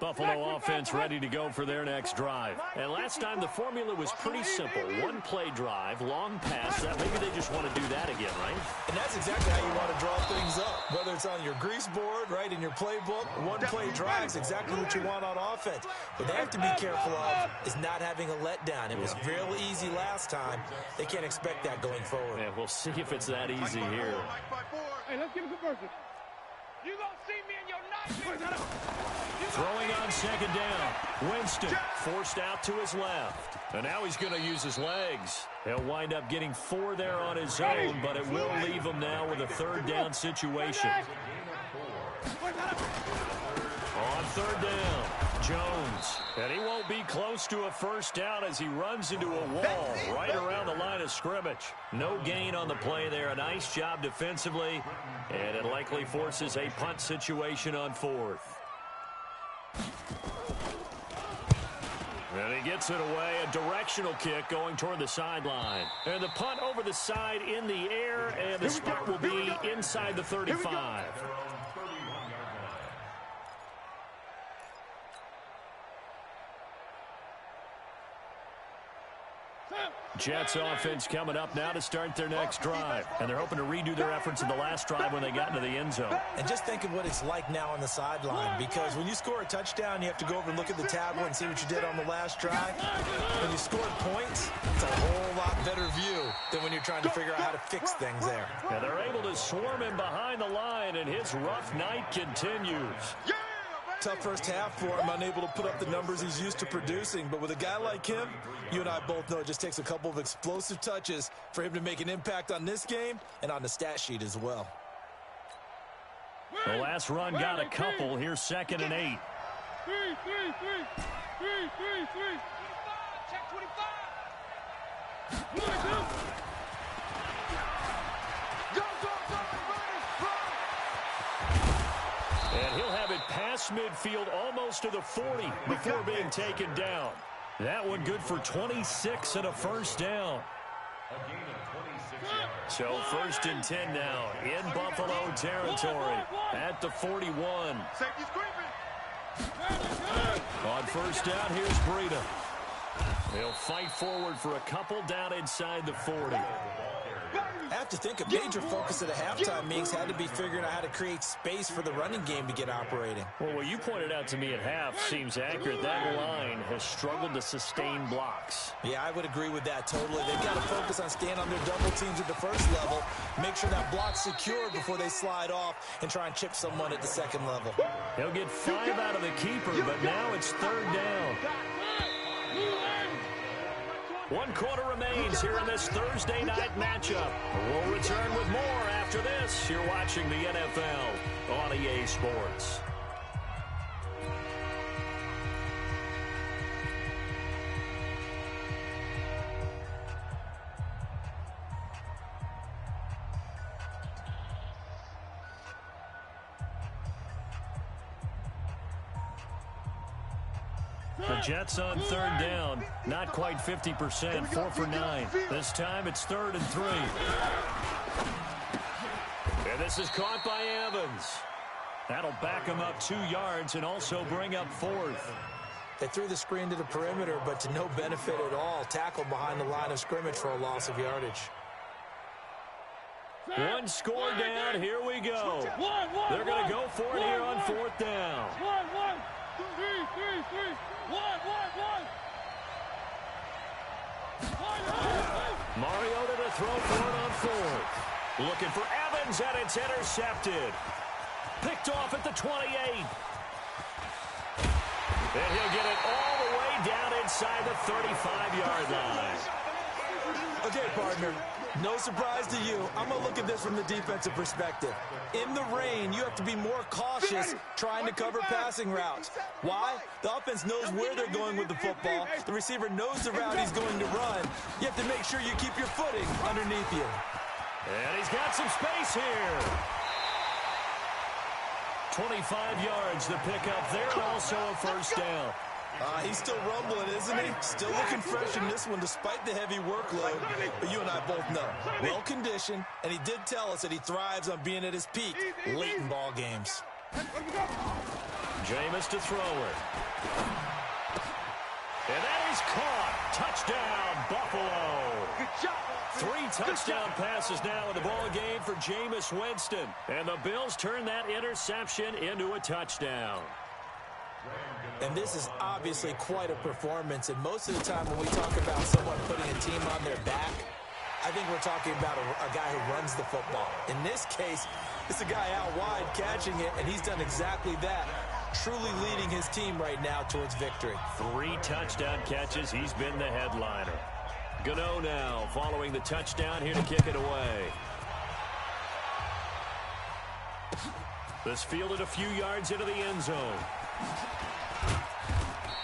Buffalo offense ready to go for their next drive. And last time the formula was pretty simple. One play drive, long pass. Maybe they just want to do that again, right? And that's exactly how you want to draw things up. Whether it's on your grease board, right, in your playbook, one play drive is exactly what you want on offense. What they have to be careful of is not having a letdown. It was real easy last time. They can't expect that going forward. Yeah, we'll see if it's that easy here. Hey, let's give it conversion. You gonna see me in your nightmare. Throwing on second down. Winston forced out to his left. And now he's going to use his legs. He'll wind up getting 4 there on his own, but it will leave him now with a third down situation. On third down, Jones. And he won't be close to a first down as he runs into a wall right around the line of scrimmage. No gain on the play there. A nice job defensively. And it likely forces a punt situation on fourth. And he gets it away. A directional kick going toward the sideline. And the punt over the side in the air. And the spot will be inside the 35. Jets offense coming up now to start their next drive. And they're hoping to redo their efforts in the last drive when they got into the end zone. And just think of what it's like now on the sideline, because when you score a touchdown, you have to go over and look at the tablet and see what you did on the last drive. When you scored points, it's a whole lot better view than when you're trying to figure out how to fix things there. And they're able to swarm him behind the line, and his rough night continues. Tough first half for him, unable to put up the numbers he's used to producing. But with a guy like him, you and I both know it just takes a couple of explosive touches for him to make an impact on this game and on the stat sheet as well. The last run got a couple. Here's 2nd and 8. 3. Check 25. And he'll have it past midfield almost to the 40 before being taken down. That one good for 26 and a first down. So 1st and 10 now in Buffalo territory at the 41. On first down, here's Breida. They'll fight forward for a couple down inside the 40. I have to think a major focus at the halftime meetings had to be figuring out how to create space for the running game to get operating. Well, what you pointed out to me at half seems accurate. That line has struggled to sustain blocks. Yeah, I would agree with that totally. They've got to focus on staying on their double teams at the first level, make sure that block's secured before they slide off and try and chip someone at the second level. He'll get 5 out of the keeper, but now it's 3rd down. 1 quarter remains here in this Thursday night matchup. We'll return with more after this. You're watching the NFL on EA Sports. The Jets on 3rd down, not quite 50%, 4 for 9. This time it's 3rd and 3. And this is caught by Evans. That'll back him up 2 yards and also bring up 4th. They threw the screen to the perimeter, but to no benefit at all. Tackled behind the line of scrimmage for a loss of yardage. 1 score down, here we go. They're going to go for it here on 4th down. 3. Mariota to throw for it on 4th. Looking for Evans, and it's intercepted. Picked off at the 28. And he'll get it all the way down inside the 35-yard line. Okay, partner, no surprise to you. I'm going to look at this from the defensive perspective. In the rain, you have to be more cautious trying to cover passing routes. Why? The offense knows where they're going with the football. The receiver knows the route he's going to run. You have to make sure you keep your footing underneath you. And he's got some space here. 25 yards the pickup there, and also a first down. He's still rumbling, isn't he? Still looking fresh in this one despite the heavy workload. But you and I both know, well-conditioned, and he did tell us that he thrives on being at his peak late in ball games. Jameis to throw it. And that is caught. Touchdown, Buffalo. Good job. 3 touchdown passes now in the ball game for Jameis Winston. And the Bills turn that interception into a touchdown. And this is obviously quite a performance. And most of the time when we talk about someone putting a team on their back, I think we're talking about a guy who runs the football. In this case, it's a guy out wide catching it, and he's done exactly that. Truly leading his team right now towards victory. 3 touchdown catches. He's been the headliner. Gano now following the touchdown here to kick it away. This fielded a few yards into the end zone.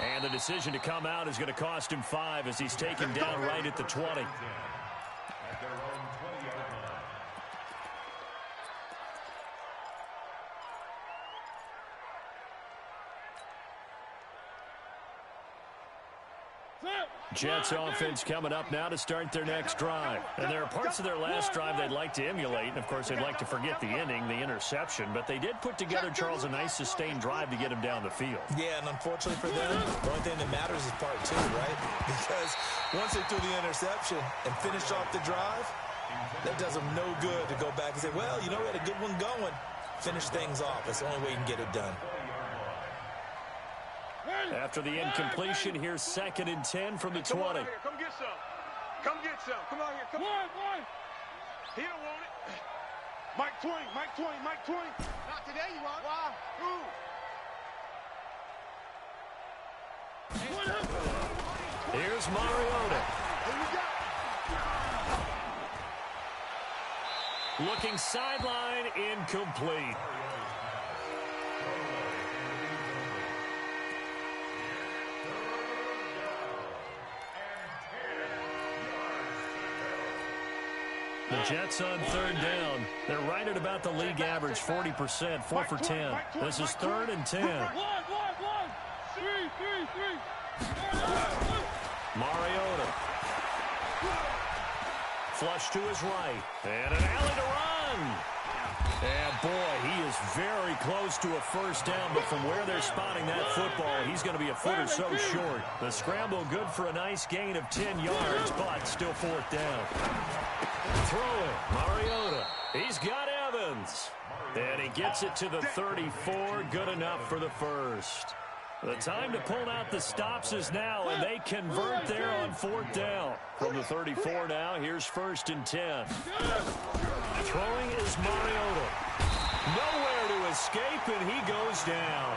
And the decision to come out is going to cost him 5 as he's taken down right at the 20. At their own 20-yard line. Jets offense coming up now to start their next drive. And there are parts of their last drive they'd like to emulate. And, of course, they'd like to forget the ending, the interception. But they did put together, Charles, a nice sustained drive to get him down the field. Yeah, and unfortunately for them, the only thing that matters is part 2, right? Because once they threw the interception and finished off the drive, that does them no good to go back and say, well, you know, we had a good one going. Finish things off. That's the only way you can get it done. After the incompletion, here's 2nd and 10 from the 20. Come get some. Come get some. Come on here. Come on. He don't want it. Mike 20. Mike 20. Mike 20. Not today, you want. Why? Who? Here's Mariota. Here we go. Looking sideline, incomplete. The Jets on 3rd down. They're right at about the league average, 40%, 4 for 10. This is 3rd and 10. Mariota. Flush to his right. And an alley to run. And, boy, he is very close to a first down, but from where they're spotting that football, he's going to be a foot or so short. The scramble good for a nice gain of 10 yards, but still 4th down. Throwing, Mariota. He's got Evans. And he gets it to the 34, good enough for the first. The time to pull out the stops is now, and they convert there on 4th down. From the 34 now, here's 1st and 10. Throwing is Mariota. Nowhere to escape, and he goes down.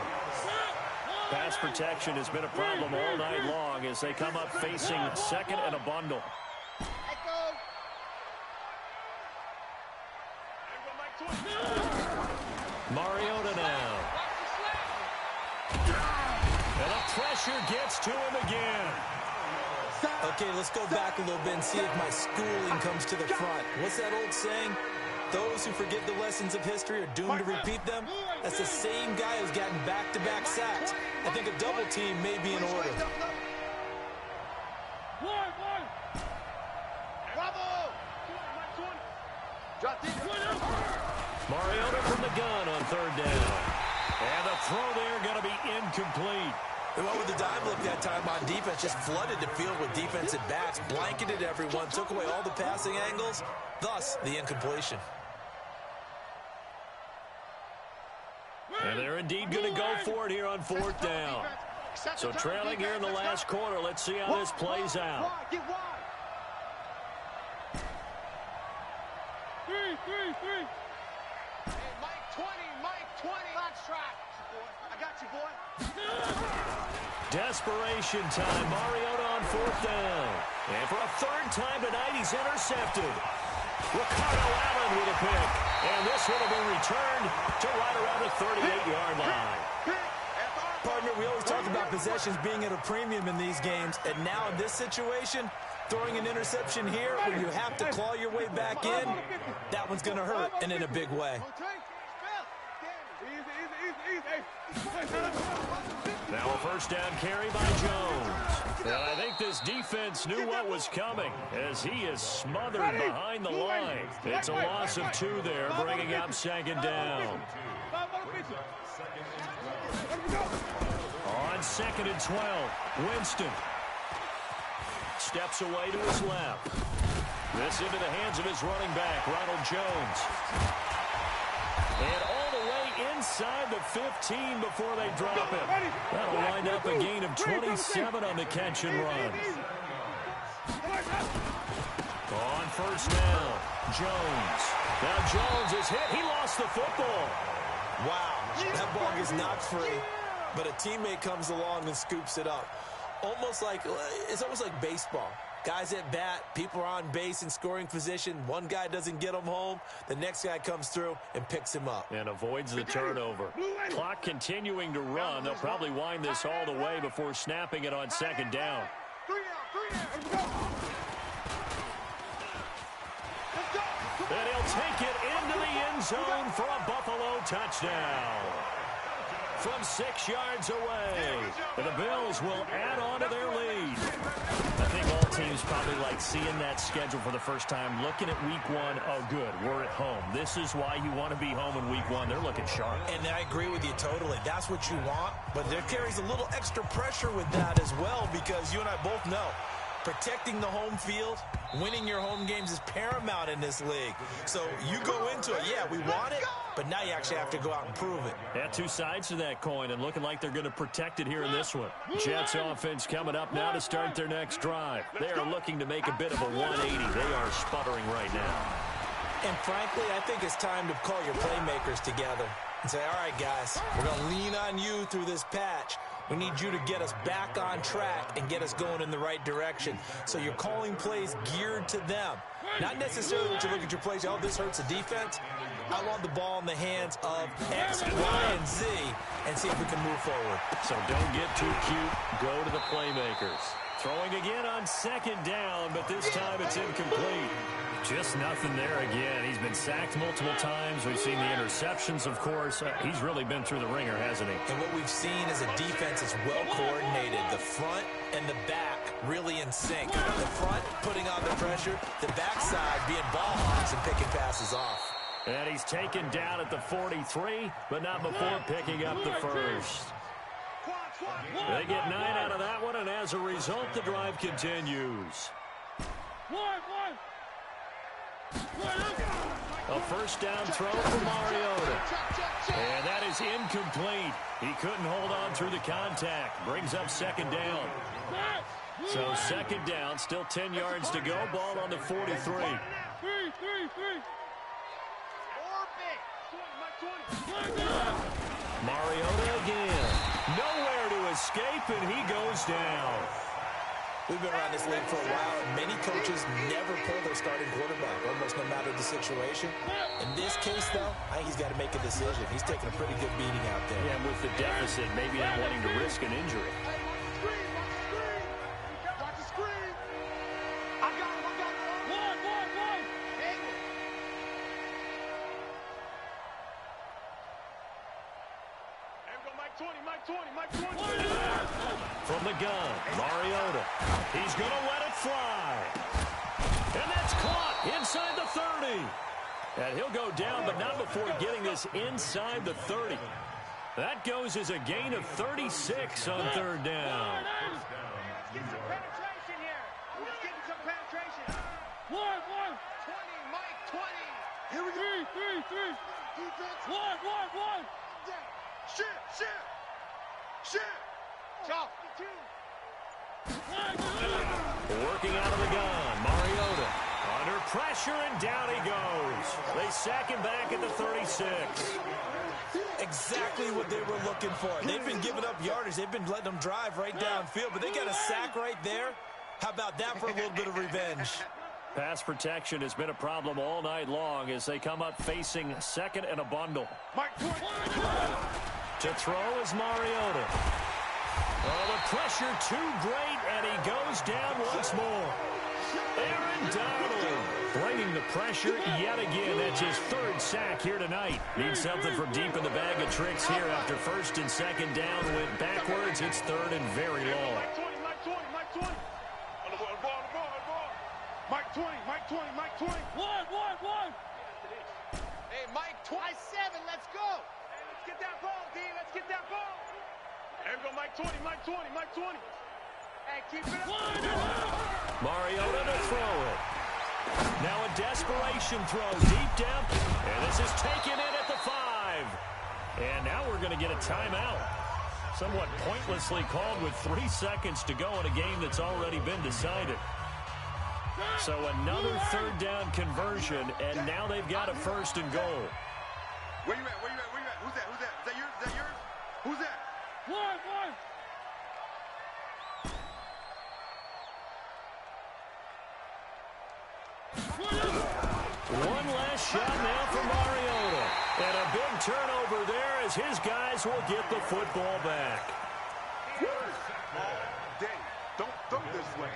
Pass protection has been a problem all night long as they come up facing 2nd and a bundle. Mariota now. And the pressure gets to him again. Okay, let's go back a little bit and see if my schooling comes to the front. What's that old saying? Those who forget the lessons of history are doomed to repeat them. That's the same guy who's gotten back-to-back sacks. I think a double team may be in order. Mariota from the gun on 3rd down. And the throw there going to be incomplete. And what with the dive look that time on defense, just flooded the field with defensive backs, blanketed everyone, took away all the passing angles, thus the incompletion. And they're indeed going to go for it here on 4th down. So trailing here in the last quarter, let's see how this plays out. Three. Hey, Mike 20. Box track. I got you, boy. Desperation time. Mariota on 4th down. And for a 3rd time tonight, he's intercepted. Ricardo Allen with a pick. And this one will be returned to right around the 38-yard line. Partner, we always talk about possessions being at a premium in these games. And now in this situation, throwing an interception here when you have to claw your way back in, that one's going to hurt, and in a big way. Now a first down carry by Jones. And I think this defense knew what was coming as he is smothered behind the line. It's a loss of 2 there, bringing up second down. On 2nd and 12, Winston steps away to his left. This into the hands of his running back, Ronald Jones. And all the way inside the 15 before they drop him. That'll wind up a gain of 27 on the catch and run. On first down, Jones. Now Jones is hit. He lost the football. Wow, that ball gets knocked free, but a teammate comes along and scoops it up. It's almost like baseball. Guys at bat, people are on base in scoring position. One guy doesn't get him home. The next guy comes through and picks him up. And avoids the turnover. Clock continuing to run. They'll probably wind this all the way before snapping it on second down. And he'll take it into the end zone for a Buffalo touchdown. From 6 yards away. And the Bills will add on to their lead. I think all teams probably like seeing that schedule for the first time, looking at week 1. Oh, good, we're at home. This is why you want to be home in week 1. They're looking sharp. And I agree with you totally. That's what you want. But there carries a little extra pressure with that as well, because you and I both know protecting the home field, winning your home games is paramount in this league. So you go into it, yeah, we want it, but now you actually have to go out and prove it. Yeah, 2 sides to that coin, and looking like they're going to protect it here in this one. Jets offense coming up now to start their next drive. They are looking to make a bit of a 180. They are sputtering right now. And frankly, I think it's time to call your playmakers together and say, all right, guys, we're going to lean on you through this patch. We need you to get us back on track and get us going in the right direction. So you're calling plays geared to them. Not necessarily that you look at your plays, oh, this hurts the defense. I want the ball in the hands of X, Y, and Z and see if we can move forward. So don't get too cute. Go to the playmakers. Throwing again on second down, but this time it's incomplete. Just nothing there again. He's been sacked multiple times. We've seen the interceptions, of course. He's really been through the ringer, hasn't he? And what we've seen is a defense that's well coordinated. The front and the back really in sync. The front putting on the pressure. The backside being ball hawks and picking passes off. And he's taken down at the 43, but not before picking up the first. They get 9 out of that one, and as a result, the drive continues. A first down throw for Mariota. And that is incomplete. He couldn't hold on through the contact. Brings up second down. So second down, still 10 yards to go. Ball on the 43. Mariota again. Nowhere to escape, and he goes down. We've been around this league for a while, and many coaches never pull their starting quarterback, almost no matter the situation. In this case, though, I think he's got to make a decision. He's taking a pretty good beating out there. Yeah, with the deficit, maybe not wanting to risk an injury. Watch the screen. I got him. One. There we go, Mike 20. From the gun, Mariota. He's going to let it fly. And that's caught inside the 30. And he'll go down, but not before getting this inside the 30. That goes as a gain of 36 on third down. Get some penetration here. Let's get some penetration. 1. 20, Mike 20. Here we go. 3. Defense. 1. Shit. Chop. Working out of the gun, Mariota. Under pressure, and down he goes. They sack him back at the 36. Exactly what they were looking for. They've been giving up yardage. They've been letting them drive right downfield, but they got a sack right there. How about that for a little bit of revenge? Pass protection has been a problem all night long as they come up facing second and a bundle. To throw is Mariota. Oh, the pressure too great, and he goes down once more. Aaron Donald bringing the pressure yet again. That's his third sack here tonight. Needs something from deep in the bag of tricks here after first and second down went backwards. It's third and very long. Mike 20, Mike 20, Mike 20. On the ball. Mike 20, Mike 20, Mike 20. One. Hey, Mike 27, let's go. Hey, let's get that ball, D. Let's get that ball. There we go, Mike 20, Mike 20, Mike 20. Hey, keep it up. Mariota to throw it. Now a desperation throw deep down. And this is taken in at the 5. And now we're going to get a timeout. Somewhat pointlessly called with 3 seconds to go in a game that's already been decided. So another third down conversion, and now they've got a first and goal. Where you at? Who's that? Is that yours? Who's that? One. One last shot now for Mariota. And a big turnover there as his guys will get the football back. All day. Don't throw this way.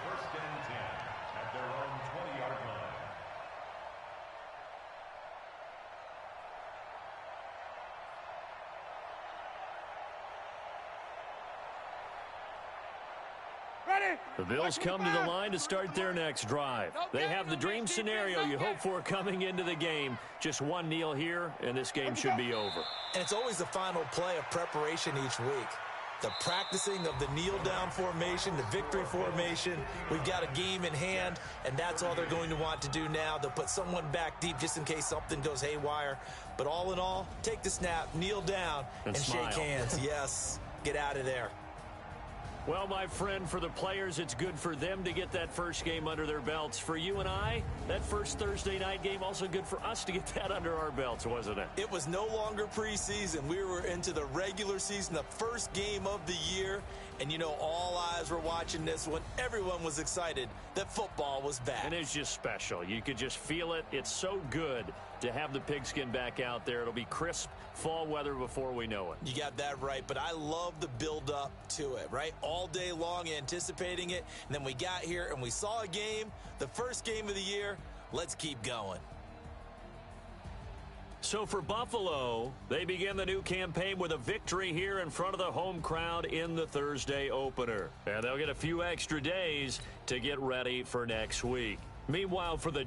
First and 10 at their own 20-yard line. The Bills come to the line to start their next drive. They have the dream scenario you hope for coming into the game. Just one kneel here, and this game should be over. And it's always the final play of preparation each week. The practicing of the kneel-down formation, the victory formation. We've got a game in hand, and that's all they're going to want to do now. They'll put someone back deep just in case something goes haywire. But all in all, take the snap, kneel down, and shake hands. Yes, get out of there. Well, my friend, for the players, it's good for them to get that first game under their belts. For you and I, that first Thursday night game, also good for us to get that under our belts, wasn't it? It was no longer preseason. We were into the regular season, the first game of the year. And, you know, all eyes were watching this when everyone was excited that football was back. And it's just special. You could just feel it. It's so good to have the pigskin back out there. It'll be crisp fall weather before we know it. You got that right, but I love the build-up to it, right? All day long anticipating it, and then we got here and we saw a game, the first game of the year. Let's keep going. So for Buffalo, they begin the new campaign with a victory here in front of the home crowd in the Thursday opener. And they'll get a few extra days to get ready for next week. Meanwhile, for the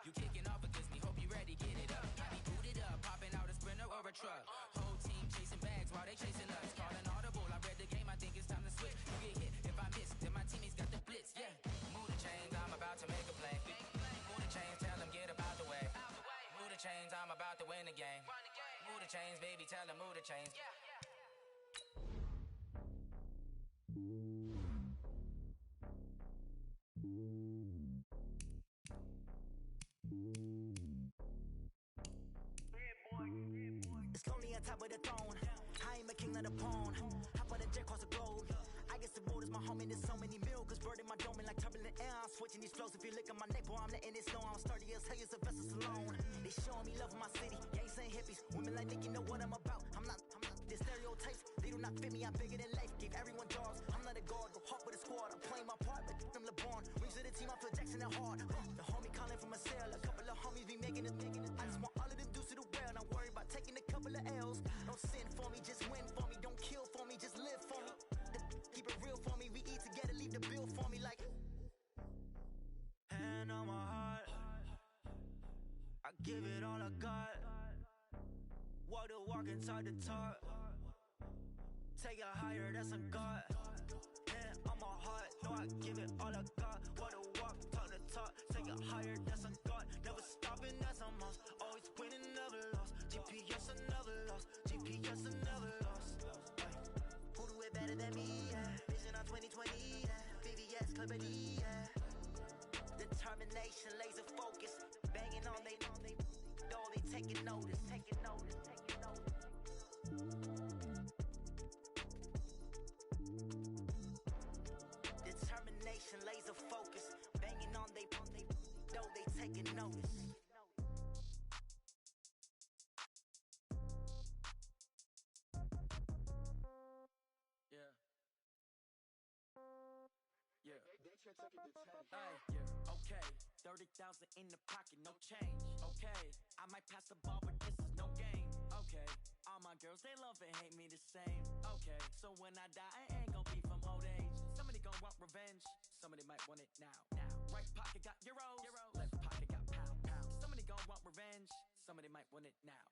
You kicking off against me, hope you ready, get it up. I be booted up, popping out a Sprinter or a truck. Whole team chasing bags while they chasing us. Calling audible, I read the game, I think it's time to switch. You get hit if I miss, then my teammates got the blitz, yeah. Move the chains, I'm about to make a play. Move the chains, tell them get up out the way. Move the chains, I'm about to win the game. Move the chains, baby, tell them move the chains. It's lonely on top of the throne. I am a king of the pawn. Hop on the jet across the globe. I guess the world is my home and there's so many miracles bird in my dome and like turbulent air. switching these flows. If you look at my neck, boy, I'm letting it slow. I'm sturdy as hell, it's a vessel alone. They showing me love in my city. Gangs and hippies, women like Nick, you know what I'm about. I'm not the stereotypes, they do not fit me. I'm bigger than life, gave everyone jobs. I'm not a guard, go hard with a squad. I'm playing my part, but I'm LeBron. Rings to the team, I feel Jackson and hard. The homie calling from a cell, a couple of homies be making it. I just want all of them dudes to the well. Not worry about taking a couple of L's. Don't sin for me, just win for me. Don't kill for me, just live for me. Keep it real for me, we eat together, leave the bill for me like. Hand on my heart, I give it all I got. Walk the walk and talk the talk. Take it higher, that's a God. Hand on my heart, no, I give it all I got. Walk the walk, talk the talk. Take it higher, that's a God. Never stopping, that's a must. Always winning, never lost. GPS, I never lost. GPS, I never lost. Who do it better than me? Yeah. Vision on 2020. Yeah. VVS, Clippity. Yeah. Determination, laser focus. Banging on they though they taking notice. Determination, laser focus. Banging on they though they taking notice. Okay, 30,000 in the pocket, no change. Okay, I might pass the ball, but this is no game. Okay, all my girls, they love and hate me the same. Okay, so when I die, I ain't gon' be from old age. Somebody gon' want revenge, somebody might want it now. Right pocket got euros, left pocket got pound. Somebody gon' want revenge, somebody might want it now.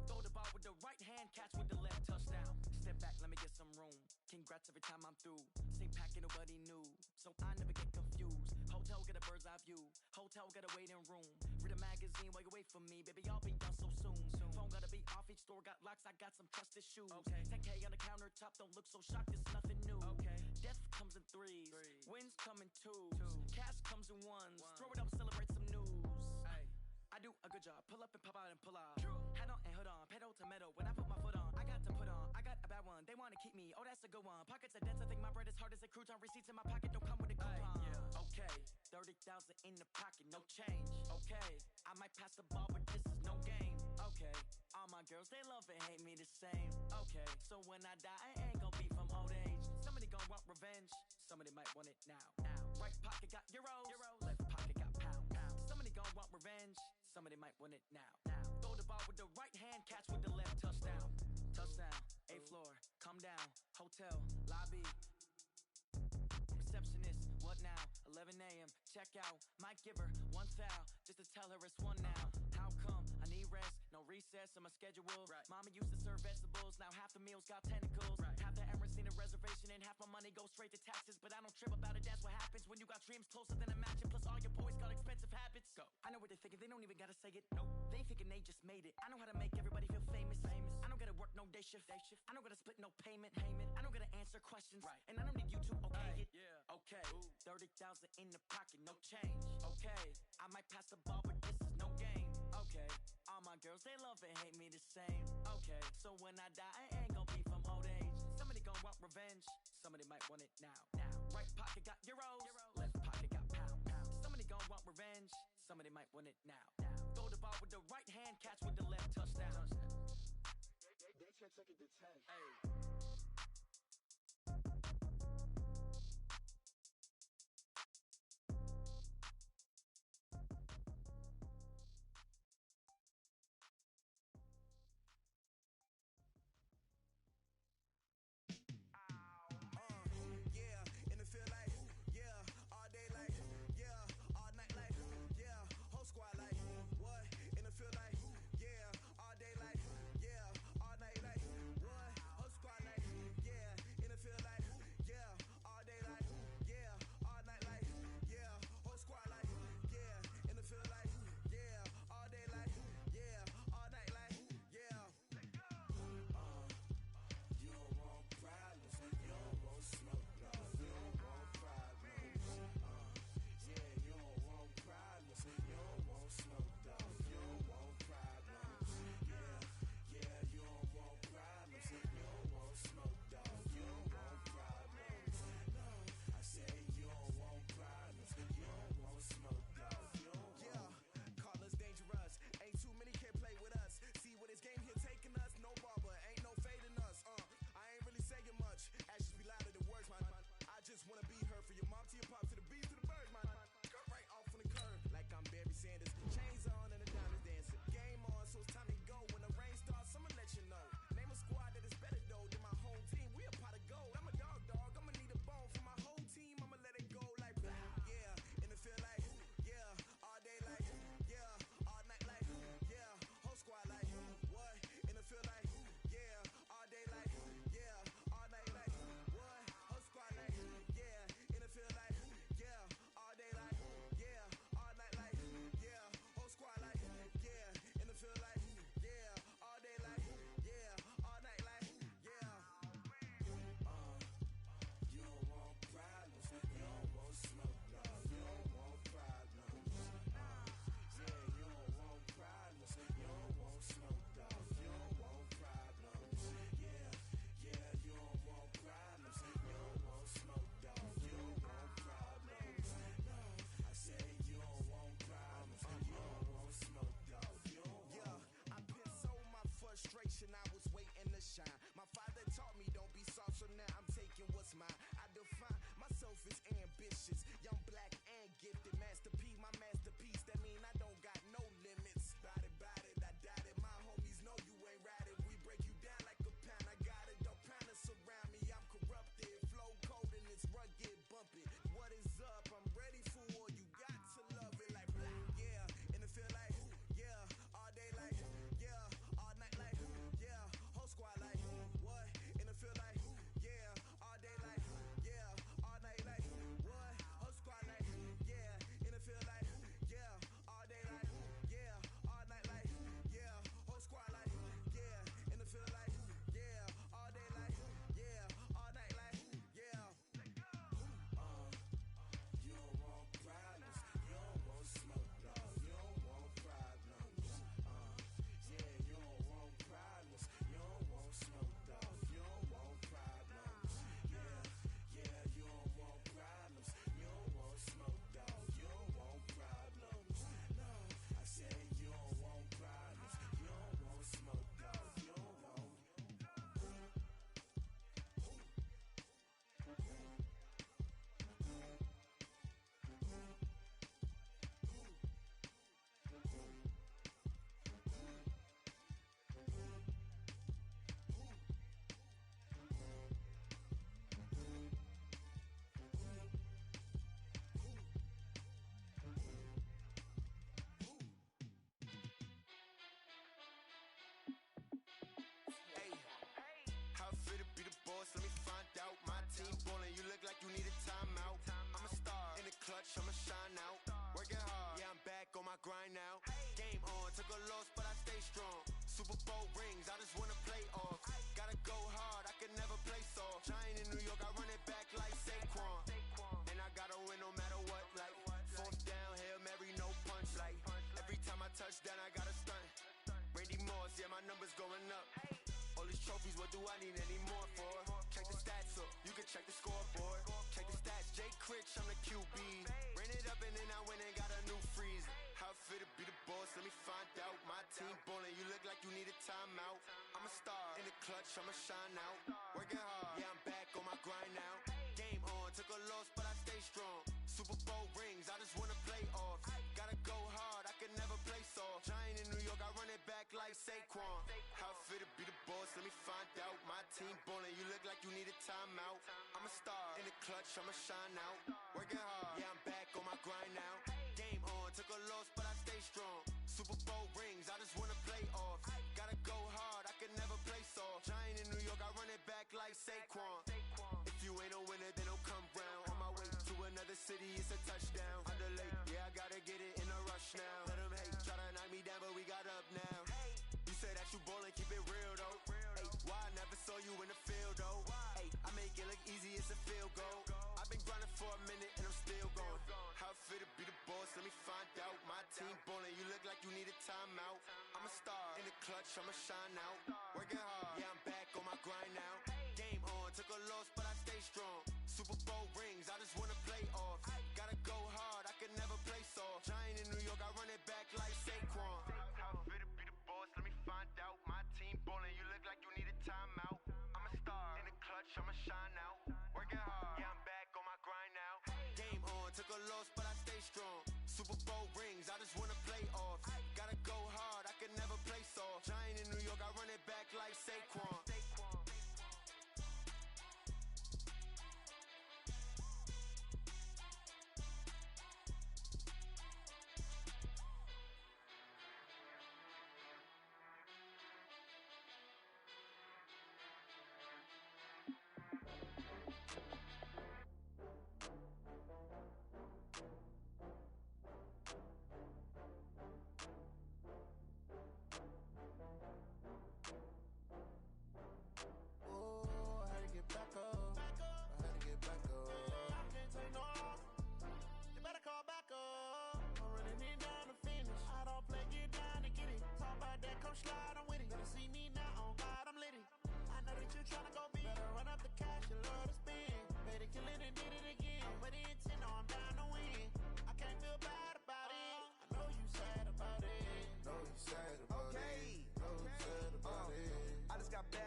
Throw the ball with the right hand, catch with the left, touchdown. Step back, let me get some room. Congrats every time I'm through. Same packet, nobody knew, so I never get confused. Hotel get a bird's eye view. Hotel got a waiting room. Read a magazine while you wait for me, baby. I'll be done so soon. Phone gotta be off. Each store got locks. I got some trusted shoes. Okay. 10K on the countertop. Don't look so shocked. It's nothing new. Okay. Death comes in threes. Wins come in twos. Cash comes in ones. Throw it up, celebrate some news. I do a good job. Pull up and pop out and pull out. Head on and hood on. Pedal to metal. When I put my foot on, I got to put on. I got a bad one. They wanna keep me. Oh, that's a good one. Pockets are dense. I think my bread is hard as a crouton. Receipts in my pocket don't come with a coupon. Okay, 30,000 in the pocket, no change. Okay, I might pass the ball, but this is no game. Okay, all my girls, they love and hate me the same. Okay, so when I die, I ain't gon' be from old age. Somebody gon' want revenge, somebody might want it now. Right pocket got euros, left pocket got pound. Somebody gon' want revenge, somebody might want it now. Throw the ball with the right hand, catch with the left, touchdown. Touchdown, 8th floor, come down, hotel, lobby. Receptionist, what now? 11 a.m. Check out. Might give her one foul just to tell her it's one now. How come? I need rest, no recess in my schedule. Right. Mama used to serve vegetables, now half the meals got tentacles. Right. Half the Emirates need a reservation and half my money goes straight to taxes. But I don't trip about it, that's what happens when you got dreams closer than a matching. Plus all your boys got expensive habits. Go. I know what they're thinking, they don't even gotta say it. Nope. They thinking they just made it. I know how to make everybody feel famous. I don't gotta work no day shift. I don't gotta split no payment. I don't gotta answer questions. Right. And I don't need you to okay it. Yeah. Okay. 30,000 in the pocket, no change. Okay, I might pass the ball, but this is no game. Okay, all my girls, they love and hate me the same. Okay, so when I die, I ain't gon' be from old age. Somebody gon' want revenge, somebody might want it now. Right pocket got euros, left pocket got pound. Somebody gon' want revenge, somebody might want it now. Throw the ball with the right hand, catch with the left, touchdown. They can't take it to 10. Hey. team ballin', you look like you need a timeout. I'm a star, in the clutch, I'ma shine out. Working hard, yeah, I'm back on my grind now. Game on, took a loss, but I stay strong. Super Bowl rings, I just wanna play off. Gotta go hard, I can never play soft. Giant in New York, I run it back like Saquon. And I gotta win no matter what, like fourth down, Hail Mary, no punch. Like every time I touch down, I gotta stunt. Randy Moss, yeah, my numbers going up. All these trophies, what do I need any more for? Check the stats up, you can check the scoreboard. Check the stats, Jake Critch, I'm the QB. Ran it up and then I went and got a new freeze. How it fit to be the boss, let me find out. My team ballin', you look like you need a timeout. I'm a star, in the clutch, I'ma shine out. Working hard, yeah, I'm back on my grind now. Game on, took a loss, but I stay strong. Super Bowl rings, I just wanna play off. Gotta go hard, I can never play soft. Giant in New York, I run it back like Saquon. How it fit to be the boss, let me find out. My team ballin', you look like you need a timeout. I'm a star, in the clutch, I'ma shine out. Working hard, yeah, I'm back on my grind now. Game on, took a loss, but I stay strong. Super Bowl rings, I just wanna play off. Gotta go hard, I can never play soft. Giant in New York, I run it back like Saquon. If you ain't a winner, then don't come round. On my way to another city, it's a touchdown. I'm delayed, yeah, I gotta get it in a rush now. Let them hate, try to knock me down, but we got up now. You say that you ballin', keep it real though. Hey, why I never saw you in the field though? Hey, I make it look easy, it's a field goal. I've been grinding for a minute and I'm still going. How it fit to be the boss, let me find out. My team ballin', you look like you need a timeout. I'm a star, in the clutch, I'ma shine out. Working hard, yeah, I'm back on my grind now. Game on, took a loss, but I stay strong. Super Bowl rings, I just wanna play off. Gotta go hard, I can never play soft. Giant in New York, I run it back like Saquon. How it fit to be the boss, let me find out. My team ballin', you look like you need a timeout. I'm a star, in the clutch, I'ma shine out. Working hard, yeah, I'm back on my grind now. Game on, took a loss, but I stay strong. Super Bowl rings, I just wanna play off. Gotta go hard, I can never play soft. Giant in New York, I run it back like Saquon.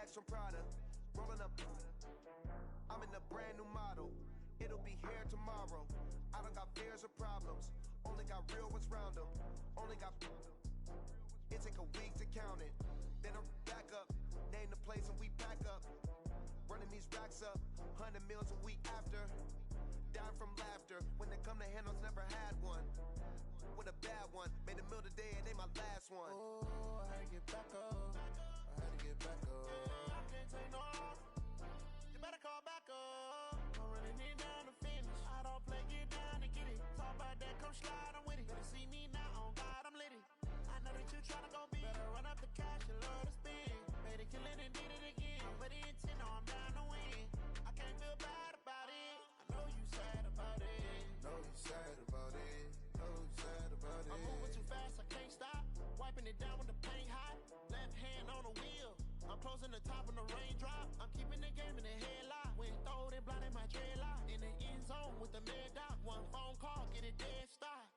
From Prada, rolling up. I'm in a brand new model. It'll be here tomorrow. I don't got fears or problems. Only got real ones round them. Only got. It take a week to count it. Then I'm back up. Name the place and we back up. Running these racks up. 100 meals a week after. Down from laughter. When they come to handles, never had one. With a bad one. Made a meal today and they my last one. Oh, I had to get back up. I had to get back up. Take no off. You better call back up. I'm running it down to finish. I don't play, get down and get it. Talk about that, come slide, I'm with it. Better see me now, on God, I'm litty. I know that you tryna go big. Better run up the cash, you love to spin. Made a killing and did it again. But the intent, no, I'm down to win. I can't feel bad about it. I know you sad about it. Know you sad about it. Know you sad about it. I'm moving too fast, I can't stop. Wiping it down with the paint hot. Left hand on the wheel. I'm closing the top when the raindrop. I'm keeping the game in the headlock. When throwed it blind in my dreadlock. In the end zone with the mad dot. One phone call, get it dead stop.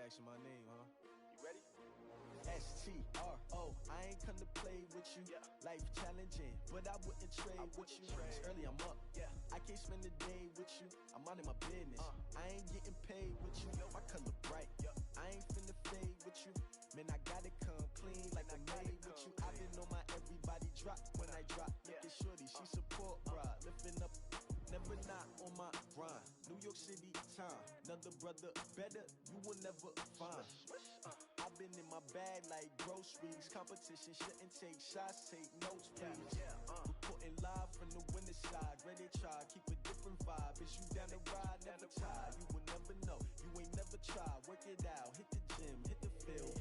asking my name, huh? You ready? STRO, I ain't come to play with you. Life challenging, but I wouldn't trade with you. It's early, I'm up. I can't spend the day with you. I'm minding my business. I ain't getting paid with you. My color bright. I ain't finna fade with you. Man, I gotta come clean like I made with you. I've been on my everybody drop when I drop. Look at shorty, she support ride. Lifting up, never not on my grind. New York City time, another brother better, you will never find. I've been in my bag like groceries. Competition shouldn't take shots, take notes, please. Reporting live from the winter side. Ready to try, keep a different vibe. Is you down the ride, never tired. You will never know, you ain't never tried. Work it out, hit the gym, hit the field.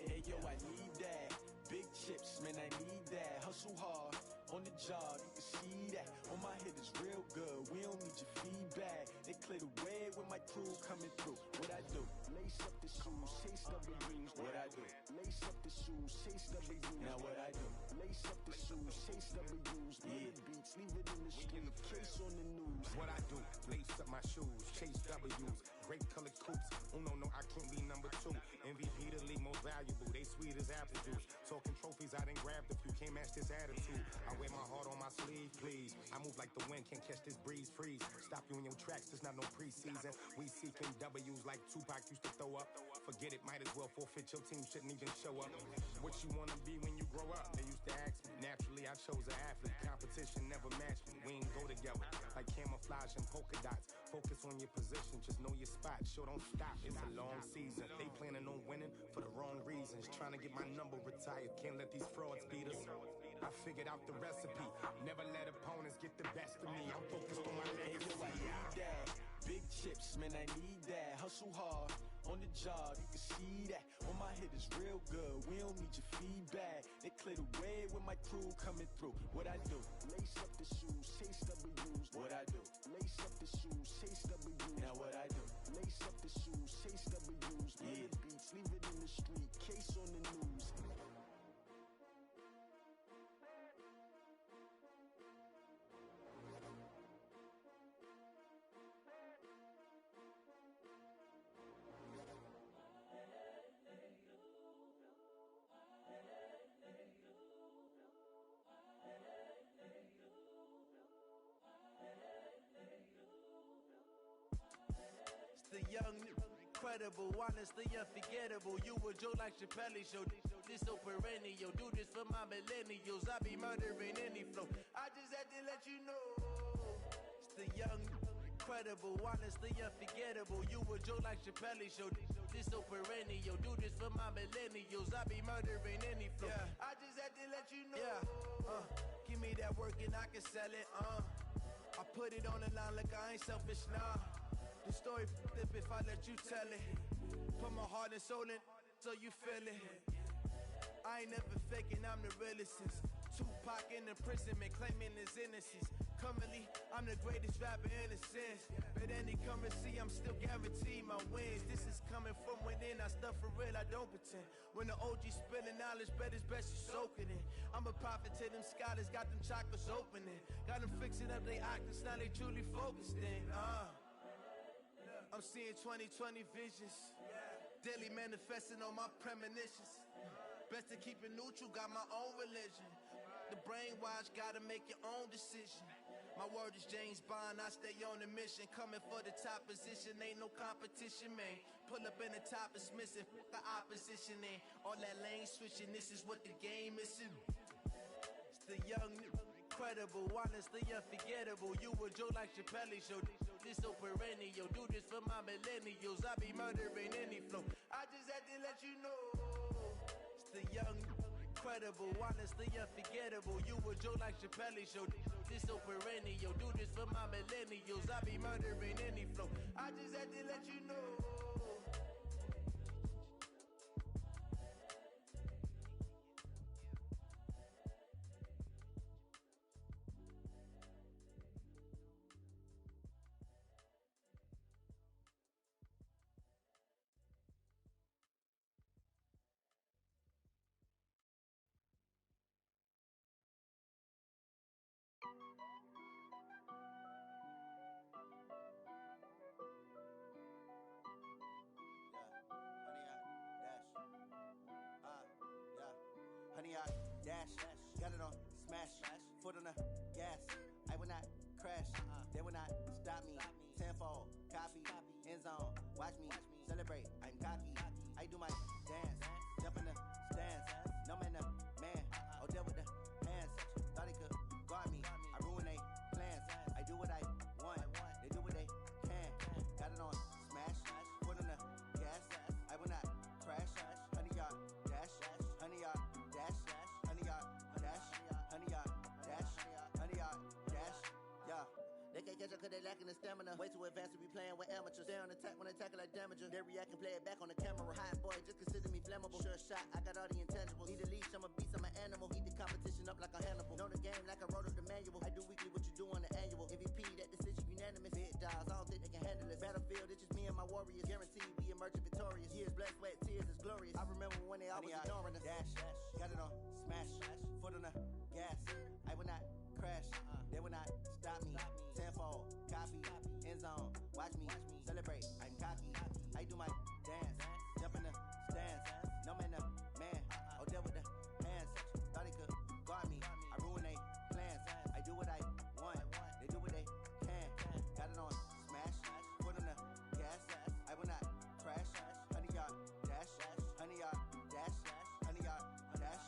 Hey yo, I need that. Big chips, man, I need that. Hustle hard, on the job, you can see that. On my head is real good, we don't need your feedback. They clear the way with my crew coming through. What I do? Lace up the shoes, chase W's. What I do? Lace up the shoes, chase W's. Now what I do? Lace up the shoes, chase W's. Yeah. Beats, leave it in the street, case on the news. What I do? Lace up my shoes, chase W's. Great colored coops. Oh no, I can't be number 2. MVP the league, most valuable. They sweet as apple juice. Talking trophies, I done grabbed a few. Can't match this attitude. I wear my heart on my sleeve, please. I move like the wind, can't catch this breeze, freeze. Stop you in your tracks, there's not no preseason. We seeking W's like Tupac used to throw up. Forget it, might as well forfeit. Your team shouldn't even show up. What you wanna be when you grow up? They used to ask me. Naturally, I chose an athlete. Competition never matched me. We ain't go together like camouflage and polka dots. Focus on your position, just know your spot. Show don't stop, it's a long season. They planning on winning for the wrong reasons. Trying to get my number retired, can't let these frauds beat us. I figured out the recipe. Never let opponents get the best of me. I'm focused on my legacy. I need that. Big chips, man, I need that. Hustle hard, on the job, you can see that. On my head is real good, we don't need your feedback. They clear the way with my crew coming through. What I do? Lace up the shoes, chase W's. What I do? Lace up the shoes, chase W's. Now what I do? Lace up the shoes, chase W's. Yeah. Beats, leave it in the street, case on the news. The young, incredible, honestly unforgettable. You a Joe like Chappelle show. This so perennial. Do this for my millennials. I be murdering any flow. I just had to let you know. It's the young, incredible, honestly unforgettable. You a Joe like Chappelle show. This so perennial. Do this for my millennials. I be murdering any flow. I just had to let you know. Give me that work and I can sell it. I put it on the line like I ain't selfish, nah. The story flip if I let you tell it. Put my heart and soul in so you feel it. I ain't never faking, I'm the realest since Tupac in imprisonment, claiming his innocence. Currently, I'm the greatest rapper in a sense. But any currency, I'm still guaranteed my wins. This is coming from within, I stuff for real, I don't pretend. When the OG spilling knowledge, bet it's best you soak it in. I'm a prophet to them scholars, got them chakras opening. Got them fixing up they octaves, now they truly focused in. I'm seeing 2020 visions. Daily manifesting on my premonitions. Best to keep it neutral, got my own religion. The brainwash, gotta make your own decision. My word is James Bond, I stay on the mission. Coming for the top position, ain't no competition, man. Pull up in the top, it's missing, the opposition in. All that lane switching, this is what the game is. It's the young, incredible, honestly unforgettable. You a Joe like Chappelle show. This so perennial. Do this for my millennials. I be murdering any flow. I just had to let you know. It's the young, incredible, honestly unforgettable. You a Joe like Chappelle show. This so perennial. Do this for my millennials. I be murdering any flow. I just had to let you know. dash. Got it on smash. Foot on the gas. I will not crash. They will not stop me. Tenfold, copy, end zone. Watch me celebrate. I'm cocky. I do my dance. Jump in the stands. No man, the man. Oh, deal with the hands. Thought he could guard me. I ruin they plans. I do what I want. They do what they can. Got it on smash. Foot on the gas. I will not crash. 100-yard dash. 100-yard dash. 100-yard dash. 100-yard dash. 100-yard dash. Yeah. They can't catch up cause they lacking the stamina. Way too advanced to be playing with amateurs. Stay on attack when they tackle like damager. They react and play it back on the camera. Hot boy, just consider me flammable. Sure shot, I got all the intangibles. Need a leash, I'm a beast, I'm an animal. Heat the competition up like a Hannibal. Know the game like I wrote up the manual. I do weekly what you do on the annual. MVP, that decision unanimous. Big dials, I don't think they can handle it. Battlefield, it's just me and my warriors. Guaranteed we emerging victorious. Years, blood, sweat, tears is glorious. I remember when they always ignoring us. Dash, got it on smash. Foot on the gas. I will not crash. They will not stop me. Tenfold, copy, end zone. Watch me celebrate. I'm cocky. I do my dance. Jump in the stands. No man, the man. Oh, deal with the hands. Thought he could guard me. I ruin they plans. I do what I want. They do what they can. Got it on smash. Foot on the gas. I will not crash. 100-yard dash. 100-yard dash. 100-yard dash.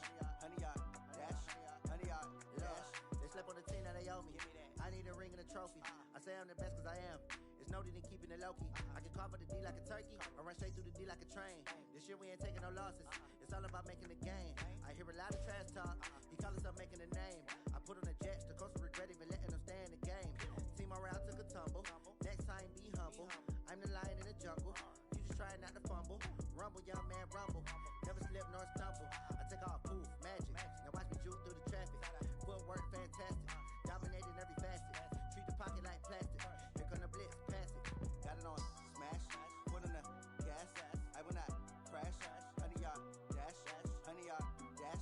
100-yard dash. 100-yard dash. They slept on the team that they owe me. I need a ring and a trophy. I say I'm the best cause I am. It's noted in keeping it low-key. I can carve the D like a turkey or run straight through the D like a train. This year we ain't taking no losses. It's all about making the game. I hear a lot of trash talk. He call himself making a name. I put on the Jets. The coach will regret even letting them stay in the game. Team around took a tumble. Next time be humble. I'm the lion in the jungle. You just try not to fumble. Rumble, young man, rumble. Never slip nor stumble. I take off poof, magic. Now watch me juke through the traffic. Footwork fantastic. Dominating every facet. Treat the pocket like plastic. Here come the blitz, pass it. Got it on smash. Foot on the gas. I will not crash. 100-yard dash. 100-yard dash.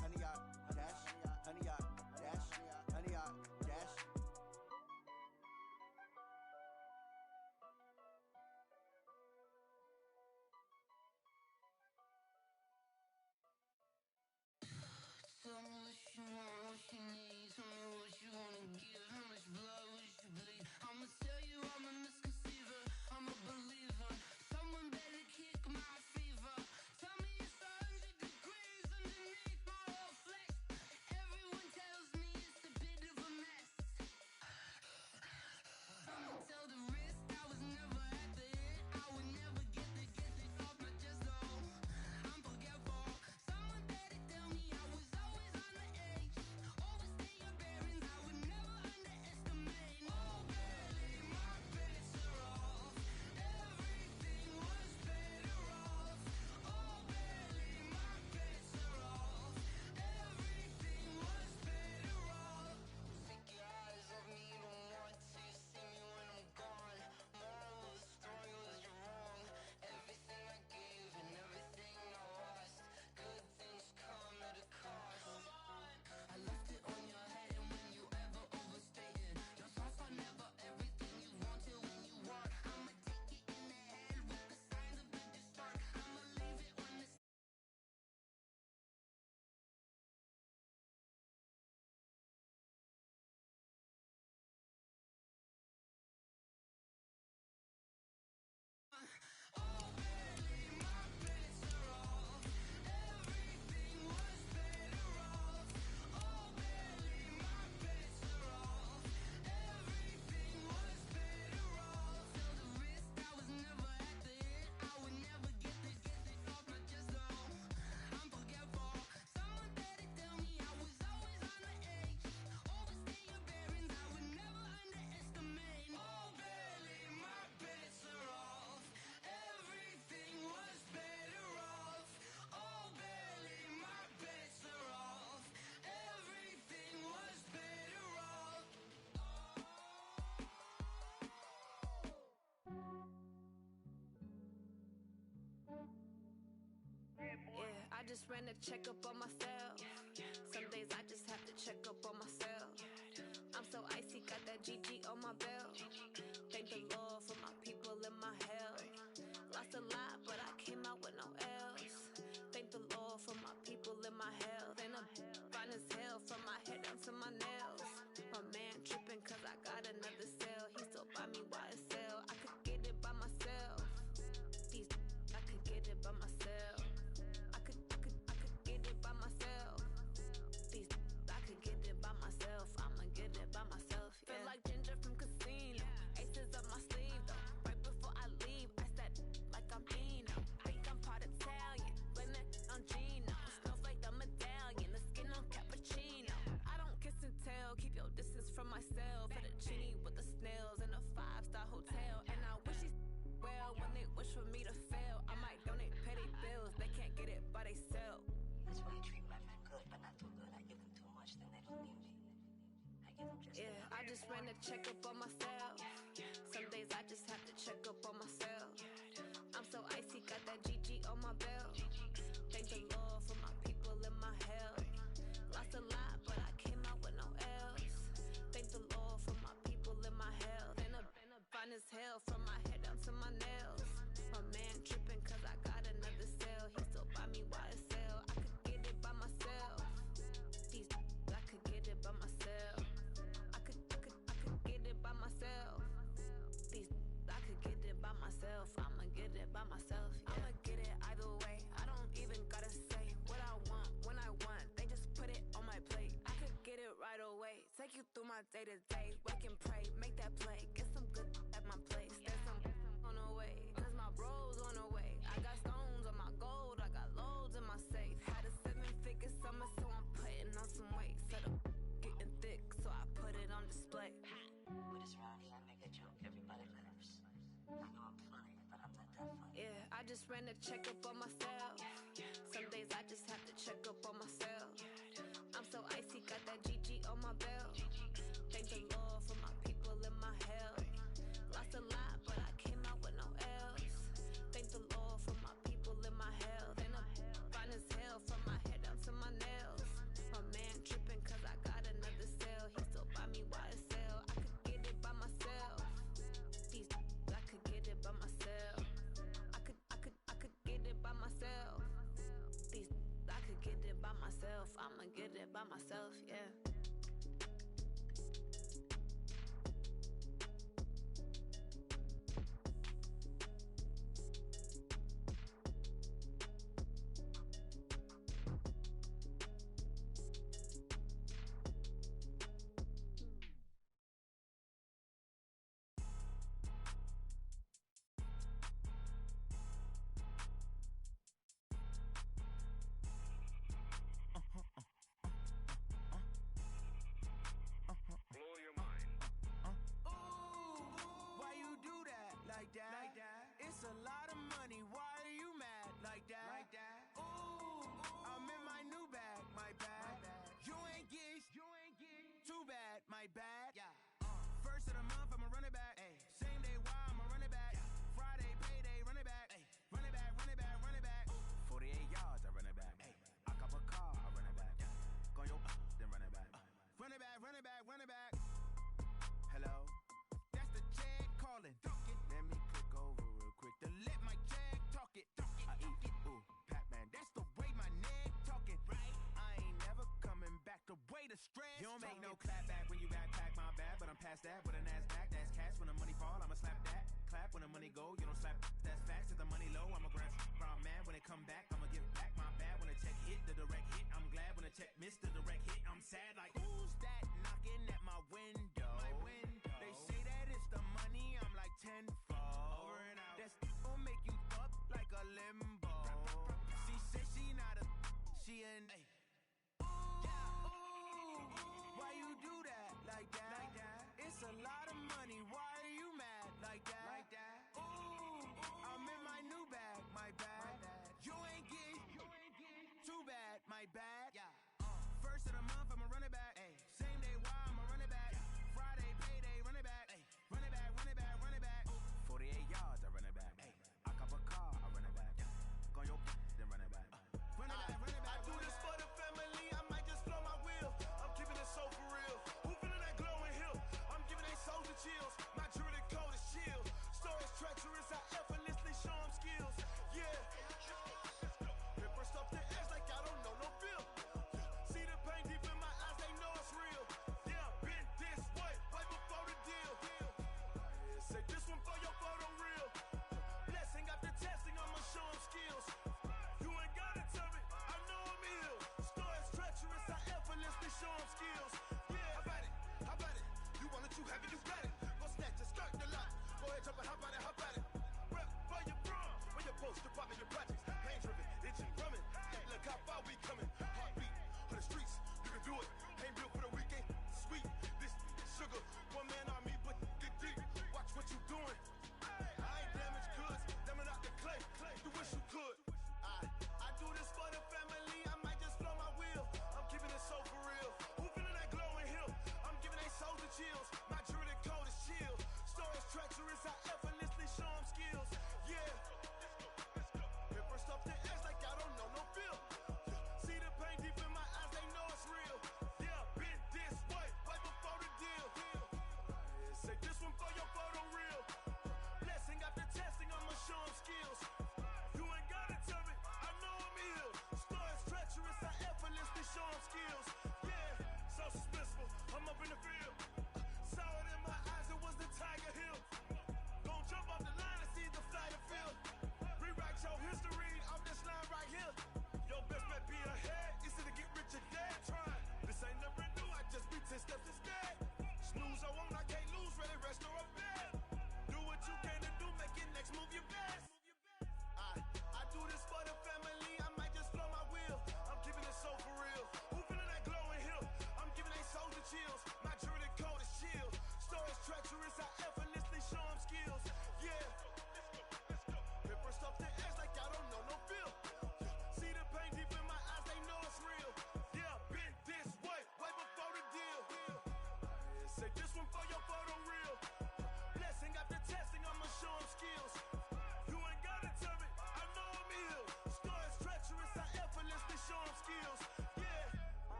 100-yard dash. 100-yard dash. 100-yard dash. Tell me what you want, what you need. Tell me what you wanna give. How much blood would you bleed? I'ma tell you I'm a misconceiver. I'm a believer. Someone better kick my fever. Tell me it's 100 degrees underneath my whole flesh. Everyone tells me it's a bit of a mess. I'ma tell the risk I was never at the hit. I would never get this off my chest though. I'm forgetful. Someone better tell me I was always on the edge. Overstay your bearings, I would never underestimate. Oh barely, my bets are off. Everything was better off. Oh barely, my bets are off. Everything was better off. Take your eyes off me, don't want to see me when I'm gone. Moral of the story was you're wrong. Everything I gave and everything I lost. Good things come at a cost. I left it on your head, and when you ever overstay it, your thoughts are never everything you wanted when you want. I'ma take it in the head with the signs of the distort. I'ma leave it when the oh barely, my bets are off. Everything was better off. Oh barely, my bets are off. Everything was better off. Tell the risk I was never at the hit. I would never get this off my chest though. I'm forgetful. Someone better tell me I was always on the edge. Overstay your bearings, I would never underestimate. Oh barely, my bets are off. Everything was better off. Oh barely, my bets are off. Everything was better off. Yeah, I just ran a checkup on myself. Some days I just have to check up on myself. I'm so icy, got that GG on my belt. Thank the Lord for my people and my health. Lost a lot, but I came out with no L's. Thank the Lord for my people and my health. And a check up on myself. Some days I just have to check up on myself. I'm so icy, got that GG on my belt. Thank the Lord for my people in my health. Lost a lot, but I came out with no L's. Thank the Lord for my people in my health. And a fine as hell from my head down to my nails. My man tripping cause I got another cell. He still buy me YSL. I could get it by myself. I could get it by myself. I could get it by myself. I could get it by myself. I'ma get it by myself. Yeah. I'ma get it either way. I don't even gotta say what I want when I want. They just put it on my plate. I could get it right away. Take you through my day to day. Wake and pray, make that play. Get some good at my place. There's some on the way. Cause my bros on the way. I got stones on my gold. I got loads in my safe. Had a 7-figure summer, so I'm putting on some weight. Set up getting thick, so I put it on display. With this round here, I make a joke. Everybody laughs. I know I'm funny, but I'm not that funny. Yeah, I just ran a check up on myself. Some days I just have to check up on myself. I'm so icy, got that GG on my belt. Thank the Lord for my people in my health. Lost a lot, but I came out with no L's. Thank the Lord for my people in my health. And I'm fine as hell from my head down to my nails. My man tripping cause I got another cell. He still buy me YSL. I could get it by myself. I could get it by myself. I could get it by myself. I could get it by myself. I'ma get it by myself, yeah. Why you do that like that? It's a lot of money. Why are you mad like that? Ooh, I'm in my new bag, my bad. You ain't get too bad, my bad. First of the month, I'ma run it back. Same day, why I'ma run it back. Friday, payday, run it back. Run it back, run it back, run it back. 48 yards, I run it back. I cop a car, I run it back. Go your then run it back. Run it back, run it back, run it back. Hello? That's the check calling. Let me click over real quick to let my check talk it. I eat it, ooh, Pac-Man. That's the way my neck talking. Right? I ain't never coming back. The way the stress. You don't make no clap back when you backpack my bad, but I'm past that with a NASDAQ. That's cash. When the money fall, I'ma slap that. Clap when the money go. You don't slap. That's facts. If the money low, I'ma grab. Brown man when it come back, I'ma give back my bad. When the check hit, the direct hit. I'm glad when the check missed the direct hit. I'm sad like who's that knocking at my window? They say that it's the money. I'm like tenfold. Over and out. That's gon' make you up like a limbo. She said she not a. She an. Why you do that like that? It's a lot of money. Why are you mad like that? Ooh, I'm in my new bag, my bad. You ain't get too bad, my bad. First of the month, I'ma run it back. Same day, why I'ma run it back. Friday, payday, run it back. Run it back, run it back, run it back. 48 yards, I run it back. I cop a car, I run it back. Go your then run it back. Run it back, run it back. I do this for the family, I might just blow my wheel. I'm keeping it so for real. Who feeling that glowing hill? I'm giving they soldier chills. My jewelry cold as chill. Stories treacherous, I effortlessly show them skills. Yeah. Paper stuff the edge like I don't know no feel. See the pain deep in my eyes, they know it's real. Yeah, been this way, right before the deal. Say this one for your photo reel. Blessing after testing, I'ma show them skills. You ain't gotta tell me, I know I'm ill. Stories treacherous, I effortlessly show them skills. Yeah, how about it? How about it? You want it, you have it, you got it. Go snatch it, skirt the lot. Go ahead, jump it, how about it? How about it? Rep where you from? Where you poster, popping your projects. Pain driven, itching, drumming. Look how far we coming. Heartbeat for the streets, you can do it. Ain't built for the weekend. Sweet, this sugar. One man army, but get deep. Watch what you doing. I ain't damaged goods, them it out the clay. You wish you could. I do this for the family, I might just blow my wheel. I'm keeping it so for real. Who feeling that glowing hill? I'm giving they soldier chills. My jewelry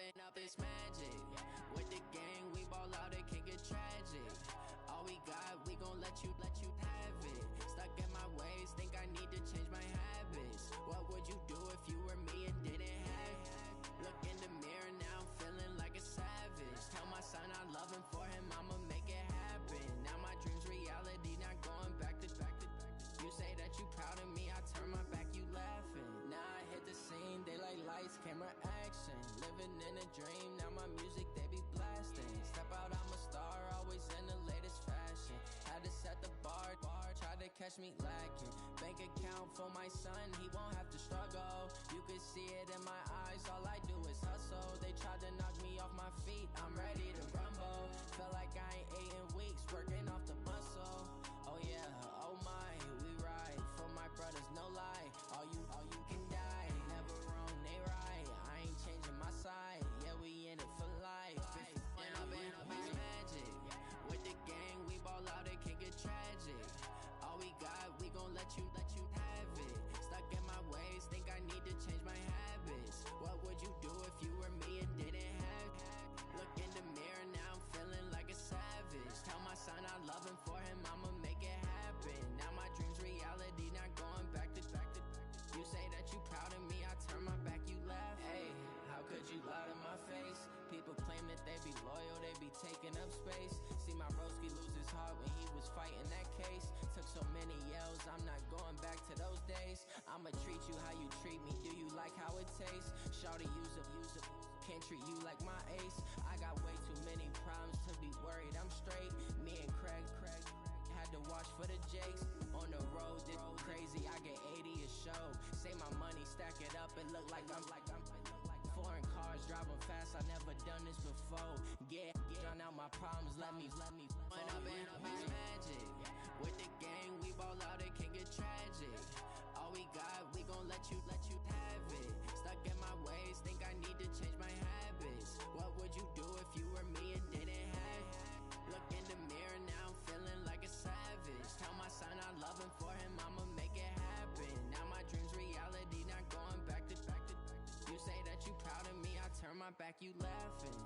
up, it's magic. With the gang, we ball out, it can get tragic. All we got, we gon' let you have it. Stuck in my ways, think I need to change my habits. What would you do if you were me and didn't have it? Look in the mirror, now I'm feeling like a savage. Tell my son I love him, for him I'ma make it happen. Now my dream's reality, not going back to. You say that you proud of me, I turn my back, you laughing. Now I hit the scene, they like lights, camera, action. Living in a dream, now my music they be blasting. Step out, I'm a star, always in the latest fashion. Had to set the bar, try to catch me lacking. Bank account for my son, he won't have to struggle. You can see it in my eyes, all I do is hustle. They tried to knock me off my feet, I'm ready to rumble. Felt like I ain't ate in weeks, working off the muscle. Oh yeah, oh my, we ride for my brothers, no lie. All you can die, never wrong, they right. I ain't changing my side, yeah, we in it for life. Been up, it's magic. With the gang, we ball out, it can get tragic. All we got, we gon' let you have it. Stuck in my ways, think I need to change my habits. What would you do if you were me and didn't have it? Look in the mirror, now I'm feeling like a savage. Tell my son I love him, for him I'ma make it happen. Now my dream's reality, not going back to. You say that you proud of me, I turn my back, you laugh. Hey, how could you lie to my face? People claim that they be loyal, they be taking up space. See my broski lose his heart when he was fighting that case. Took so many yells, I'm not going back to those days. I'ma treat you how you treat me, do you like how it tastes? Shawty, use up, can't treat you like my ace. I got way too many problems to be worried, I'm straight. Me and Craig had to watch for the Jakes. On the road, this crazy, I get 80 a show. Say my money, stack it up, it look like I'm foreign cars, driving fast, I never done this before. Yeah, drown out my problems, let me Went up, it's magic. With the gang, we ball out, it can get tragic. All we got, we gon' let you have it. Stuck in my ways, think I need to change my habits. What would you do if you were me and didn't have it? Look in the mirror, now I'm feeling like a savage. Tell my son I love him, for him I'ma make it happen. Now my dream's reality, not going back to. You say that you proud of me, I turn my back, you laughing.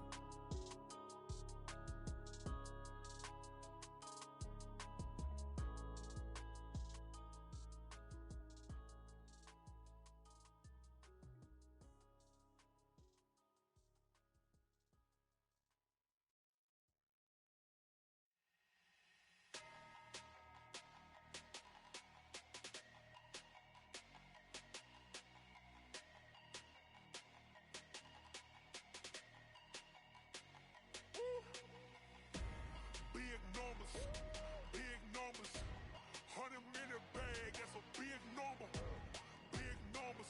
Big numbers, 100 minute bag, that's a big number. Big numbers,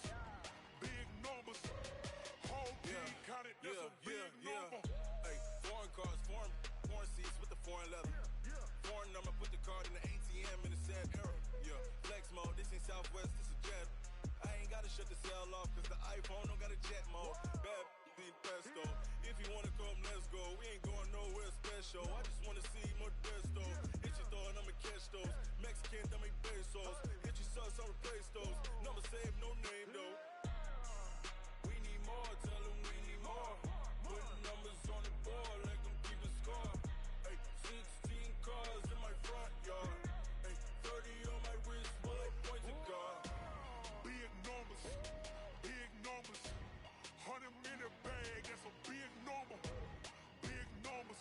whole team counted, that's a big number. Hey, foreign cars, foreign seats with the foreign leather. Foreign number, put the card in the ATM in a sad era. Yeah, flex mode, this ain't Southwest, this is Jet. I ain't gotta shut the cell off, cause the iPhone don't got a jet mode. Bad need pesto. If you wanna come, let's go. We ain't going nowhere special. I just wanna see more desto. Hit your thought, I'ma catch those. Mexican, dame pesos. Hit your sus, I'll replace those. Number save, no name though. We need more, tell them we need more. Putting numbers on the board, let them keep a score. Hey, 16 cars in my front yard. Hey, 30 on my wrist, bullet point to God. Big numbers, 100 minute bag, that's a big number. Big numbers,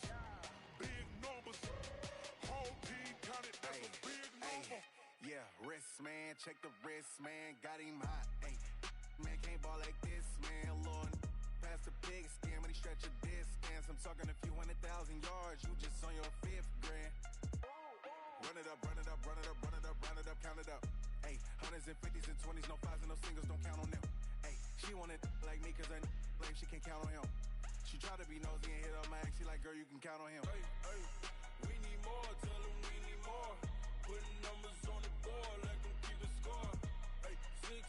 whole team counted, that's a big number. Yeah, wrist man, check the wrist man, got him hot. Ay, man can't ball like this, man. Lord, pass the pig skin when he stretch a distance. I'm talking a few 100,000 yards, you just on your 5th grand. Run it up, count it up. Ay, hundreds and 50s and 20s, no 5s and no singles, don't count on them. Ay, she want it like me, cause her lame, she can't count on him. She try to be nosy and hit up my ex, she like, girl, you can count on him. Hey, we need more, tell them we need more. Putting numbers on the board, let them keep a score. Hey, 16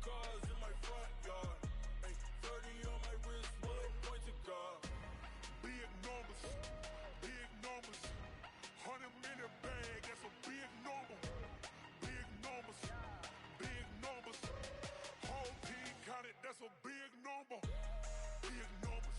cars in my front yard. Hey, 30 on my wrist, bullet point to God. Big numbers, 100 minute bag, that's a big number. Big numbers, whole team counted, that's a big number. Big numbers,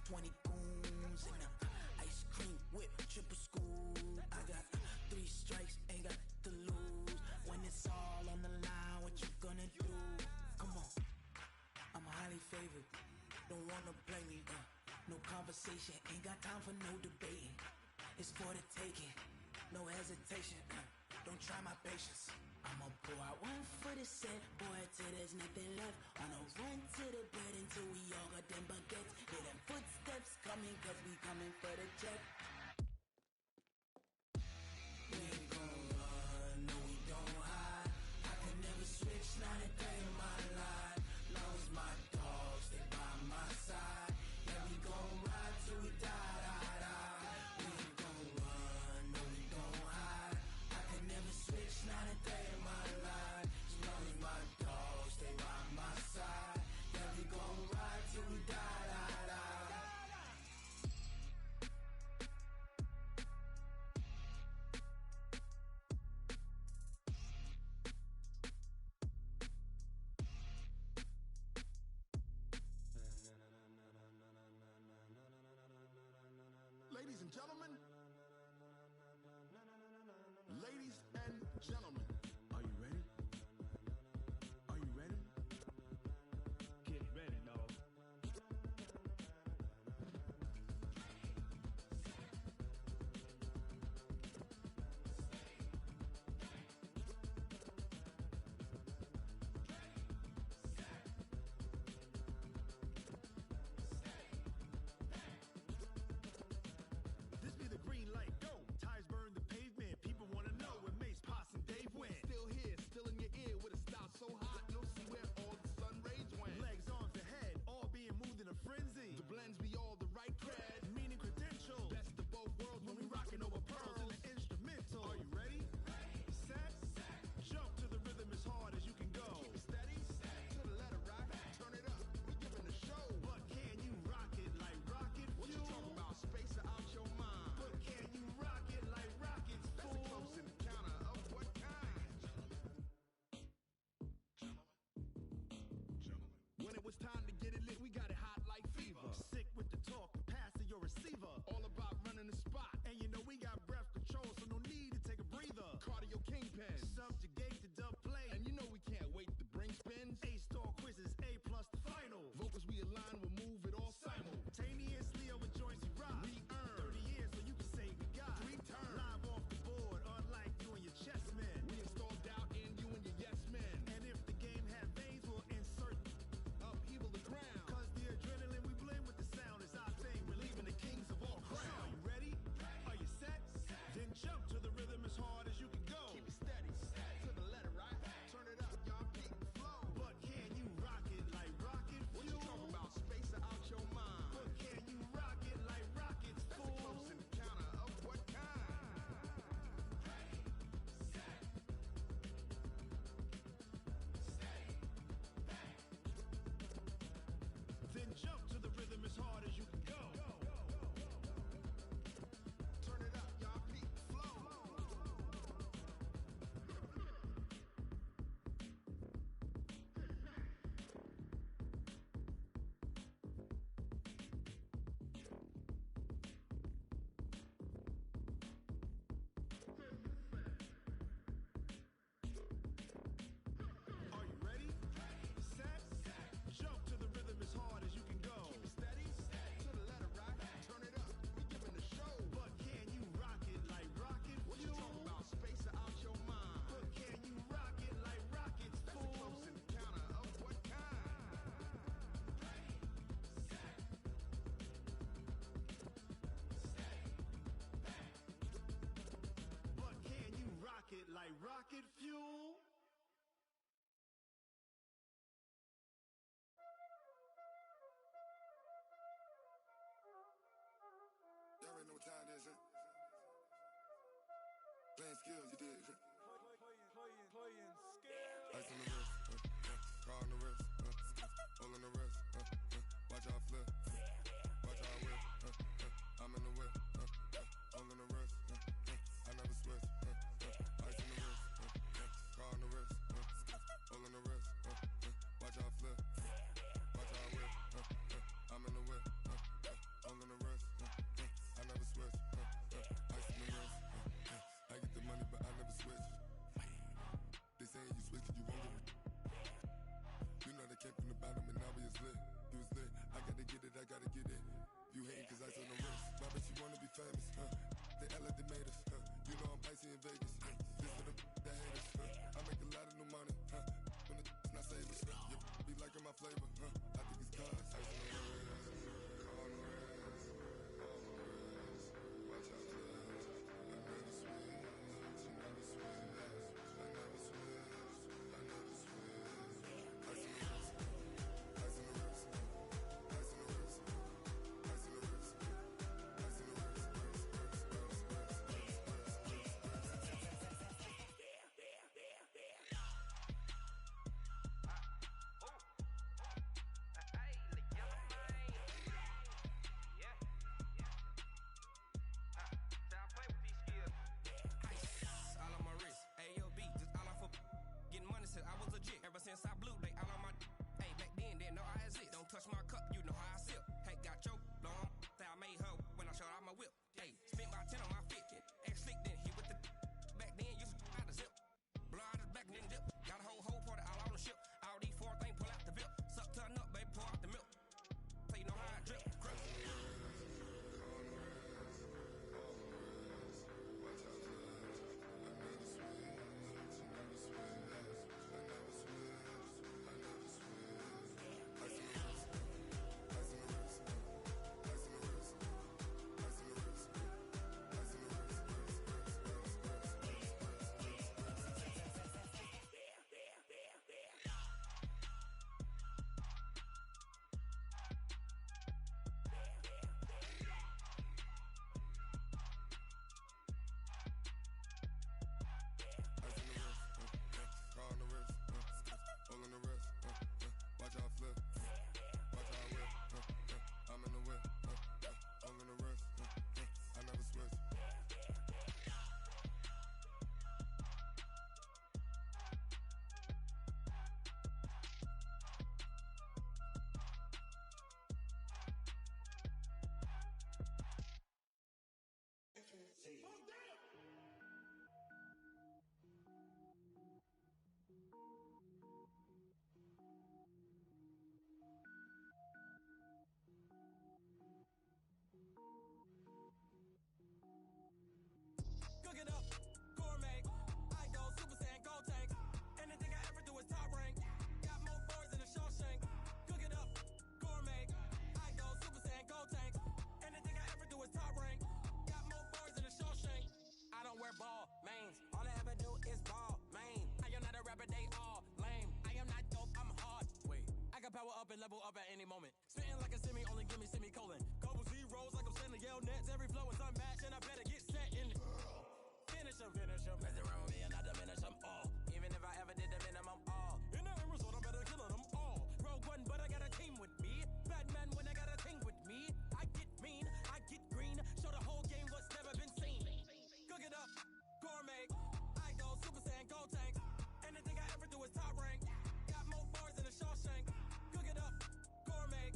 20 goons in the ice cream whip, triple scoop. I got 3 strikes, ain't got to lose. When it's all on the line, what you gonna do? Come on, I'm highly favored. Don't wanna play me, no conversation, ain't got time for no debating. It's for the taking, no hesitation, don't try my patience. I'ma pour out one for the set, boy, till there's nothing left. On a run to the bed until we all got them baguettes. Hear them footsteps coming, cause we coming for the check. We ain't gon' run, no we don't hide. I can never switch, not a day in my life. Long as my dogs stay by my side. Yeah, we gon' ride till we die, die, die. We ain't gon' run, no we don't hide. I can never switch, not a day in my life. As long as my dogs stay by my side. Yeah, we gon' ride till we die, die, die. Ladies and gentlemen, ladies and gentlemen, are you ready? Are you ready? Get ready, dog. This be the green light, go. Ties burn the pavement. People wanna know where Mace, Potts, and Dave went. Still here, still in your ear with a style so hot, you'll see where all the sun rays went. Legs, arms, the head, all being moved in a frenzy. The blends be all the right cred, meaning credentials. Best of both worlds when we rockin' over pearls in the instrumental. Are you ready? Set, jump to the rhythm as hard as you can go. Keep it steady, to the letter right. Turn it up, we giving the show. But can you rock it like rocket fuel? What you talking about? Space out your mind. But can you rock it like rockets, fool? That's a close encounter of what kind? When it was time to get it lit, we got it hot like fever. Sick with the talk, pass to your receiver. All about running the spot. And you know we got breath control, so no need to take a breather. Cardio kingpin, subjugate the dub play. And you know we can't wait to bring spins. A-star quizzes, A plus the final. Vocals we align, we'll move it all simultaneously over joints we rock. We earn 30 years so you can say we got 3 turns. Live off the board, unlike you and your chess men. We installed doubt in you and your yes men. And if the game had veins, we'll insert upheaval the ground. Cause the adrenaline we blend with the sound is our thing. We're leaving the kings of all crowns. Are you ready? Are you set? Then jump to the rhythm as hard as you can go. Keep it steady, to the letter right. Turn it up, y'all peak the flow. But can you rock it like rocket fuel? What you talking about? Space out your mind. But can you rock it like rockets, fool? That's a close encounter of what kind? Then jump to the rhythm as hard as you can go. Turn it up, y'all peak the flow. Are you ready? Set, jump to the rhythm as hard as you can go. Keep it steady, to the letter right. Turn it up, we giving the show. But can you rock it like rocket fuel? What you talking about? Space out your mind. But can you rock it like rockets, fool? That's a close encounter of what kind? But can you rock it like rocket fuel? Y'all already know what time it is, huh? Playing skills, you did. Playing skills. Ice on the wrist, car on the wrist, hole in the wrist, watch out flip, watch out whip, I'm in the whip, hole in the wrist, I never switch, ice on the wrist, car on the wrist, hole in the wrist, watch out flip, watch out whip, I'm in the whip, on him and now we is lit. You was lit. I gotta get it, I gotta get it. You hating cause ice on the wrist. My bitch, you wanna be famous, huh? They act like they made us, huh? You know I'm icy in Vegas, huh? This for the that hate us, huh? I make a lot of new money, huh? When the not savers, you be liking my flavor, huh? I think it's cause ice on the wrist, on the wrist, on the wrist. Watch out, cuz I never switch, you never switch, I never switch, I never switch. Ice on the wrist, ice on the wrist, ice on the wrist, ice on the wrist, ice on the wrist. All on my wrist, AOB, just all off of getting money since I was legit. Ever since I blew, they all on my. Hey, back then, didn't know I exist. Don't touch my cup, you know how I sip. Hey, got your long, that I made her when I showed out my whip. Hey, spent about 10 on my fit, ex-slick, then hit with the. Back then, used to out the zip. Blow out the back, then dip. Got a whole party all on the ship. All these four things pull out the VIP. Suck, turn up, baby, pour out the milk. So you know how I drip. Crip. Cook it up, gourmet. I go Super Saiyan, go tank. Anything I ever do is top rank. Got more boys than a Shawshank. Cook it up, gourmet. I go Super Saiyan, go tank. Anything I ever do is top rank. Got more boys than a Shawshank. I don't wear ball mains. All I ever do is ball main. I am not a rapper, they all lame. I am not dope, I'm hard. Wait, I can power up and level up at any moment. Spitting like a semi, only give me semicolon. Couple zeros like I'm sending yell nets. Every flow is unmatched and I better get set in. Finish them. Mess around with me and I diminish them all. Even if I ever did the minimum all. In the end result, I'm better killing them all. Rogue One, but I got a team with me. Batman when I got a team with me. I get mean, I get green. Show the whole game what's never been seen. Cook it up, gourmet. I go Super Saiyan, go tank. Anything I ever do is top rank. Got more bars than a Shawshank. Cook it up, gourmet.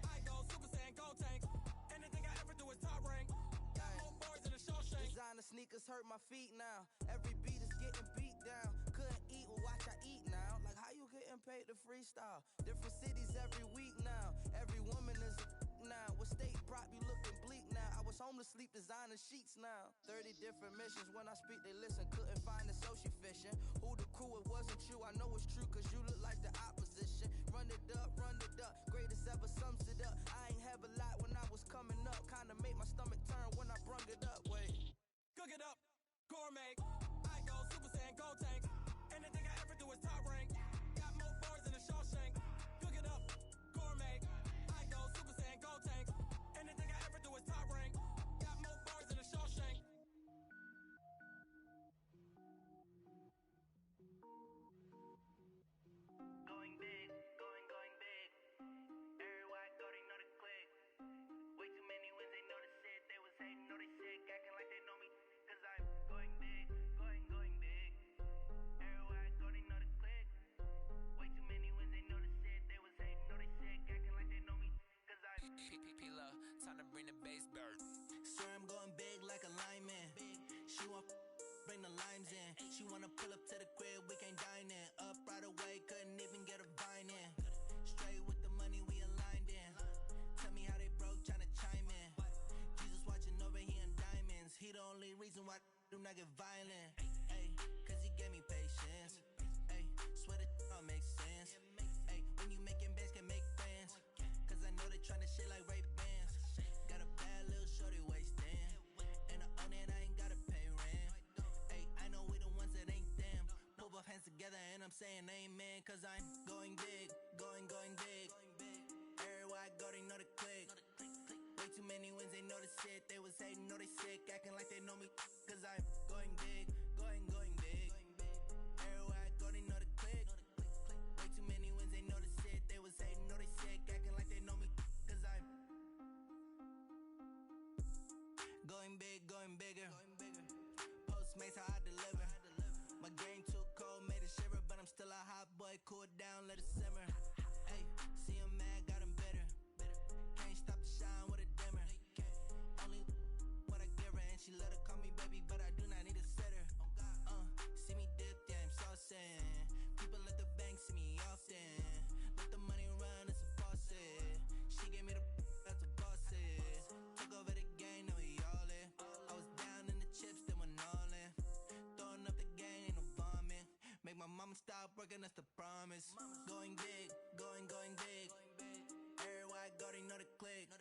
I go Super Saiyan, go tank. Anything I ever do is top rank. Got more bars than a Shawshank. Designer sneakers hurt my feet now. Every beat is getting beat down. Couldn't eat, well watch I eat now. Like how you getting paid to freestyle? Different cities every week now. Every woman is a now. What state prop you looking bleak now? I was homeless, sleep designer sheets now. 30 different missions. When I speak they listen. Couldn't find the social fishing. Who the crew, it wasn't you. I know it's true cause you look like the opposition. Run it up, greatest ever sums it up. I ain't have a lot when I was coming up. Kinda made my stomach turn when I brung it up. Wait. Cook it up, gourmet. I go Super Saiyan, go tank. Anything I ever do is top rank. Got more bars than a Shawshank. Cook it up, gourmet. I go Super Saiyan, go tank. Anything I ever do is top rank. Got more bars than a Shawshank. Going big, going big. Everywhere I go, they know the click. Way too many wins, they know the shit. They was hating, know they sick, acting like they know me. Cause I'm going big, going big. Everywhere I go, they know the click. Way too many wins, they know the shit. They was hating, know they sick, acting like they know me. Cause I'm P-P-P-P-P-L, time to bring the bass bird. Swear I'm going big like a lineman. She want bring the limes in. She wanna pull up to the crib, we can't dine in. Up right away, couldn't even get a vine in. Straight with the money we aligned in. Tell me how they broke, tryna chime in. Jesus watching over, he in diamonds. He the only reason why do not get violent. Ay, cause he gave me patience. Ay, swear that all makes sense. Ay, when you making bands, can make friends. Cause I know they tryna shit like Ray-Bans. Got a bad little shorty wasting. And I own it, I ain't gotta pay rent. Ay, I know we the ones that ain't them. Pull both hands together and I'm saying amen. Cause I'm going big, going big. Everywhere I go, they know the click. Way too many wins, they know the shit. They was hating, know they sick, acting like they know me. Cause I'm going big, going big. Everywhere I go, they know the click. Way too many wins, they know the shit. They was hating, know they sick, acting like they know me. Cause I'm going big, going bigger. Postmates, how I deliver. My game too cold, made it shiver. But I'm still a hot boy, cool it down, let it simmer. Hey, see him mad, got him bitter. Can't stop the shine with a dimmer. Only what I give her, and she let her call me baby, but I do not need a sitter. See me dip, yeah, I'm saucing. People at the bank see me often. Let the money run, it's a faucet. She gave me the that's a bosses. Took over the game, now we all in. I was down in the chips, then went all in. Throwing up the game, ain't no bombing. Make my mama stop working, that's the promise. Going big, going big. Everywhere I go, they know the click.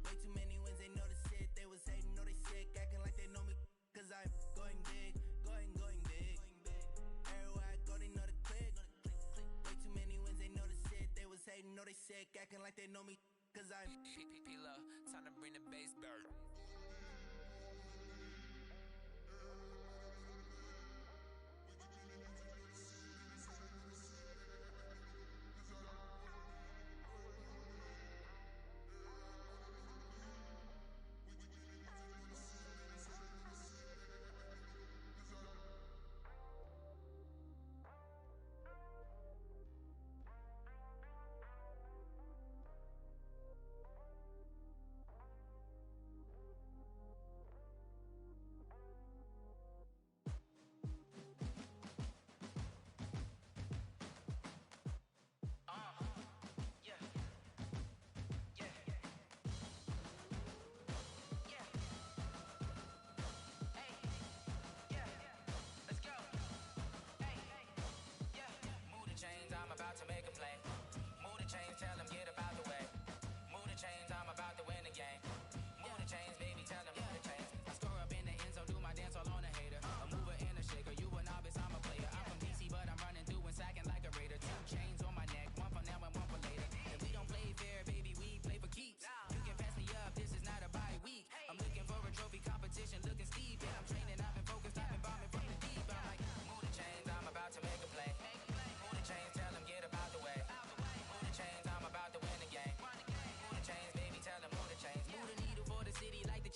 Way too many wins, they know the shit. They was hating, know they sick, acting like they know me. Cause I'm going big, going big. Everywhere I go, they know the click. Way too many wins, they know the shit. They was hating, know they sick, acting like they know me. Cause I'm P-P-P-Love, time to bring the bass back.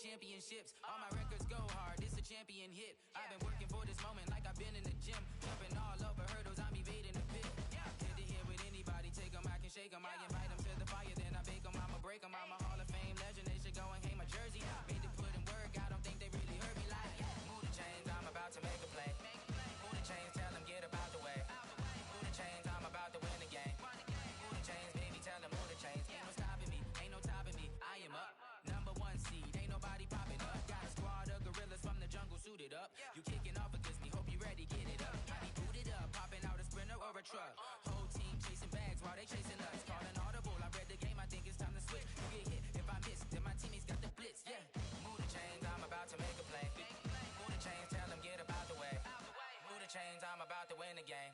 Championships, all my records go hard, this a champion hit. I've been working for this moment like I've been in the gym. Jumping all over hurdles, I'm evading the pit. Head to head with anybody, take them, I can shake them. I invite them to the fire, then I bake them, I'ma break them. I'm a Hall of Fame legend, they should go and hang my jersey. Made to put in work, I don't think they really heard me like. Move the chains, I'm about to make a play. Move the chains, tell them get about the way. Move the chains, I'm about to win the game. Move the chains, baby, tell them move the chains. Ain't no stopping me, ain't no topping me, I am up. Number one seed, ain't nobody popping up. Got a squad of gorillas from the jungle suited up. You kicking off against me, hope you ready, get it up. I be booted up, popping out a Sprinter or a truck. Whole team chasing bags while they chasing us. Calling audible, I read the game, I think it's time to switch. You get hit, if I miss, then my teammates got the blitz, yeah. Move the chains, I'm about to make a play. Move the chains, tell them get about the way. Move the chains, I'm about to win the game.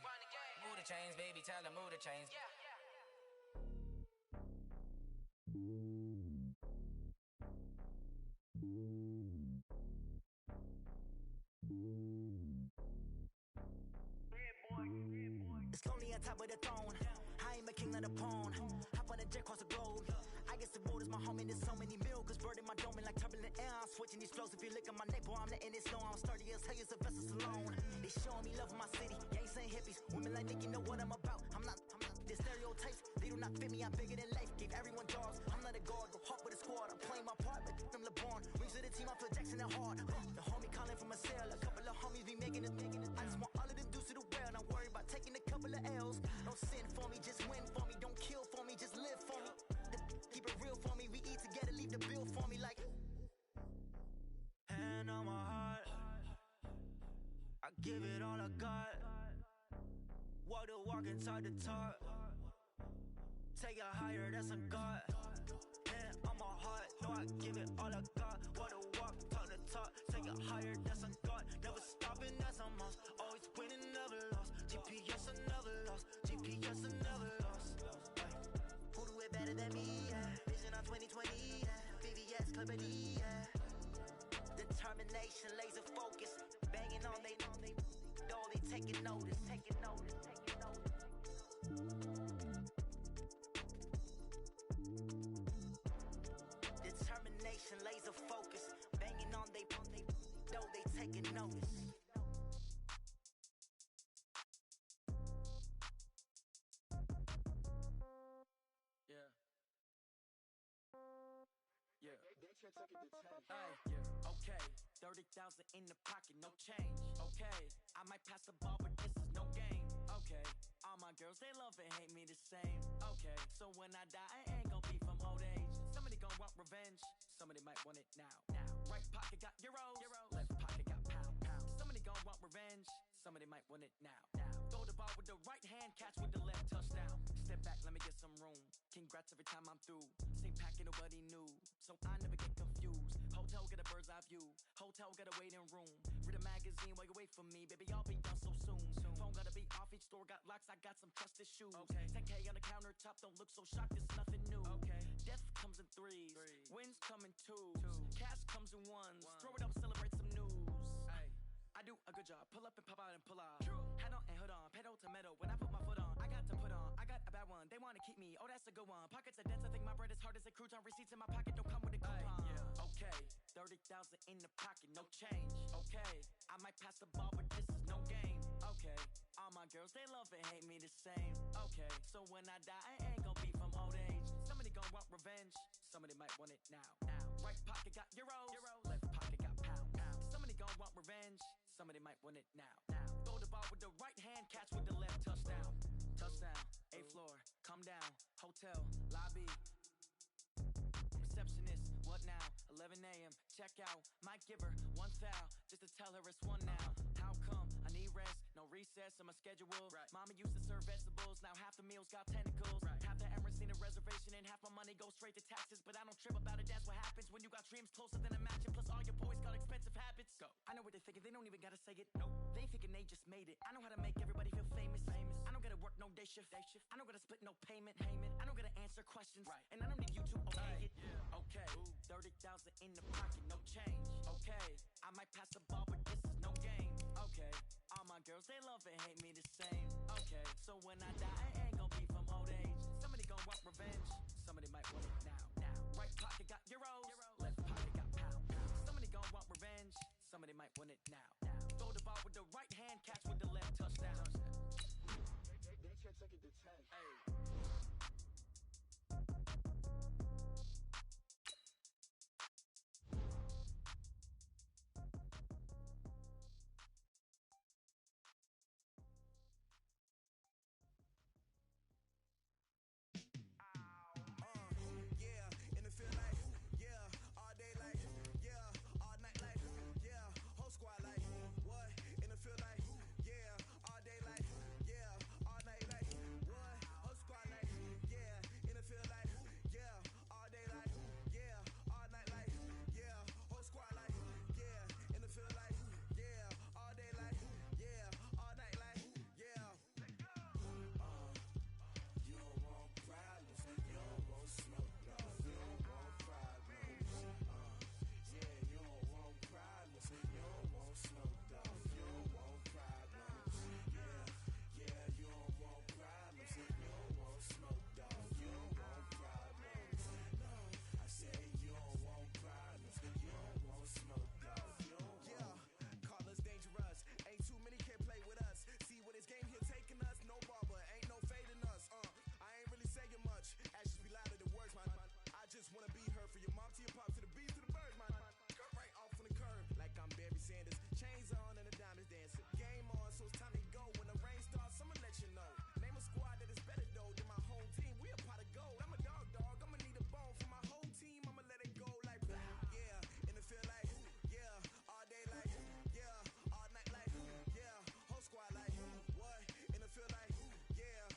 Move the chains, baby, tell them move the chains. It's lonely on top of the throne. I am a king of the pawn. Hop on a jet across the globe. I guess the road is my home and there's so many milkers bird in my dome and like turbulent air. I'm switching these flows. If you look at my neck, boy, I'm letting it snow. I'm sturdy as hell as a vessel alone. They showing me love in my city. Gangs and hippies. Women like Nick, you know what I'm about. I'm not the stereotypes. They do not fit me. I'm bigger than life. Gave everyone jobs. I'm not a guard. Go hard with a squad. I'm playing my part, but I'm LeBron. Rings of the team. I feel Jackson and hard. The homie calling from a cell. A couple of homies be making it. I just want all of them dudes to the well. Not worry about taking a couple of L's. Don't sin for me, just win for me. Don't kill it's hard to talk. Take it higher, that's a God. Hand on my heart, know I give it all I got. Wanna walk, talk the talk. Take it higher, that's a God. Never stopping, that's a must. Always winning, never lost. GPS, I never lost. GPS, I never lost. Who do it better than me? Yeah. Vision on 2020. Yeah. VVS, Clippity. Yeah. Determination, laser focus. Banging on they know they taking notice. Taking notice. Taking notice. Determination, laser focus. Banging on they know they taking notice. Yeah. Yeah. Yeah. Okay. 30,000 in the pocket, no change. Okay. I might pass the ball, but this is no game. Okay. All my girls, they love and hate me the same. Okay. So when I die, I ain't gon' be from old age. Somebody gon' want revenge. Somebody might want it now. Right pocket got euros. Left pocket got pound. Somebody gon' want revenge. Somebody might want it now. Throw the ball with the right hand, catch with the left, touchdown. Step back, let me get some room. Congrats every time I'm through. Same packet, nobody knew, so I never get confused. Hotel get a bird's eye view. Hotel got a waiting room. Read a magazine while you wait for me, baby. I'll be done so soon. Phone gotta be off. Each store got locks. I got some trusted shoes. Okay. 10K on the countertop. Don't look so shocked. It's nothing new. Okay. Death comes in threes. Wins come in twos. Cash comes in ones. Throw it up, celebrate some news. Ay. I do a good job. Pull up and pop out and pull off. Head on and hood on. Pedal to metal. When I put my foot on, I got to put on. I got a bad one. They wanna keep me. Oh, that's a good one. Pockets are dense. I think my bread is hard as a crouton. Receipts in my pocket don't come with a coupon. Yeah. Okay. 30,000 in the pocket, no change. Okay. I might pass the ball, but this is no game. Okay. All my girls, they love and hate me the same. Okay. So when I die, I ain't gon' be from old age. Somebody gon' want revenge. Somebody might want it now. Right pocket got euros. Left pocket got pound. Somebody gon' want revenge. Somebody might want it now. Throw the ball with the right hand, catch with the left, touchdown. Touchdown, 8th floor, come down, hotel, lobby. Receptionist, what now? 11 a.m., check out. Might give her one foul, just to tell her it's one now. How come? I need rest, no recess in my schedule. Right. Mama used to serve vegetables, now half the meals got tentacles. Right. Half the Emirates need a reservation and half my money goes straight to taxes. But I don't trip about it, that's what happens when you got dreams closer than a mansion. Plus all your boys got expensive habits. Go. I know what they're thinking, they don't even gotta say it. Nope. They thinking they just made it. I know how to make everybody feel famous. I don't gotta work no day shift. I don't gotta split no payment. I don't gotta answer questions. Right. And I don't need you to okay it. Yeah. Okay. 30,000 in the pocket, no change. Okay. I might pass the ball, but this is no game. Okay. All my girls, they love and hate me the same. Okay. So when I die, I ain't gon' be from old age. Somebody gon' want revenge. Somebody might want it now. Right pocket got euros. Left pocket got pound. Somebody gon' want revenge. Somebody might want it now. Throw the ball with the right hand, catch with the left, touchdown. They can't take it to 10. Hey. Yeah, in the field like, yeah, all day like, yeah, all night like, yeah, whole squad like, what? In the field like, yeah, all day like, yeah, all night like, what? Whole squad like, yeah, in the field like, yeah, all day like, yeah, all night like, yeah, whole squad like, yeah, in the field like, yeah, all day like, yeah, all night like, yeah. You don't want problems, you don't want smoke, dog. You don't want problems. Yeah, you don't want problems, you don't want smoke, dog. You don't want problems. Yeah, you don't want problems, you don't want smoke, dog. You don't want problems. No, I said you don't want problems, you don't want smoke, dog. You don't want. Yeah, call us dangerous. Ain't too many can play with us. See what this game here taking us. No barber, ain't no fading us. I ain't really saying much. Actions be louder than words, man. I just wanna be heard for your mom to your pop to the bees to the birds, man. Cut right off on the curb like I'm Barry Sanders. Chains on and the diamonds dancing. Game on, so it's time to go. When the rain starts, I'ma let you know. Name a squad that is better though than my home team. We a pot of gold. I'm a dog. I'ma need a bone for my whole team. I'ma let it go like yeah, in the field like yeah, all day like yeah, all night like yeah, whole squad like what? In the field like yeah,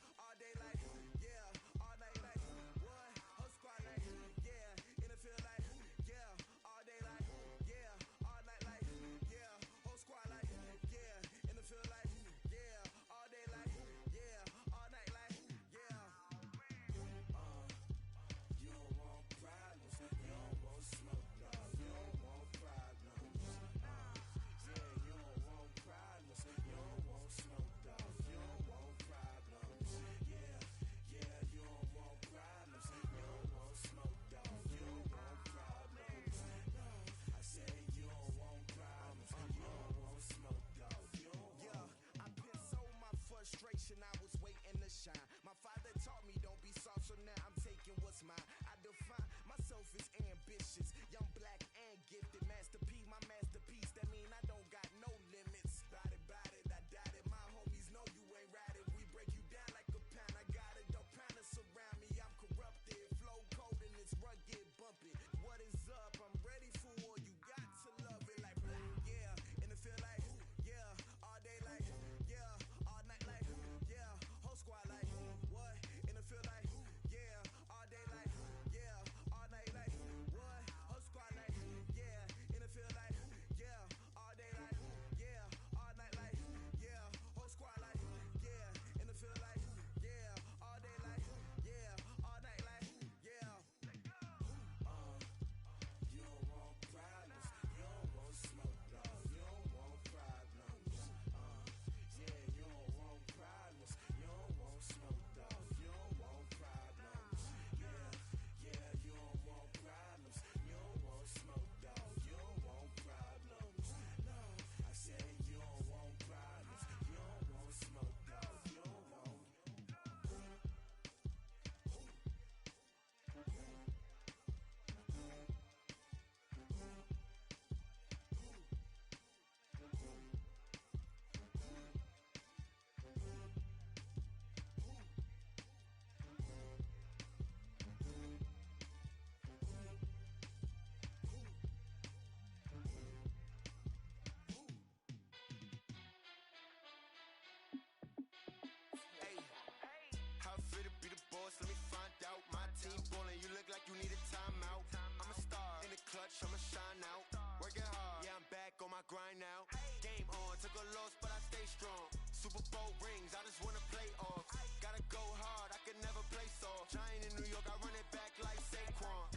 team ballin', you look like you need a timeout. I'm a star in the clutch, I'ma shine out. Working hard, yeah, I'm back on my grind now. Game on, took a loss, but I stay strong. Super Bowl rings, I just wanna play off. Gotta go hard, I can never play soft. Giant in New York, I run it back like Saquon.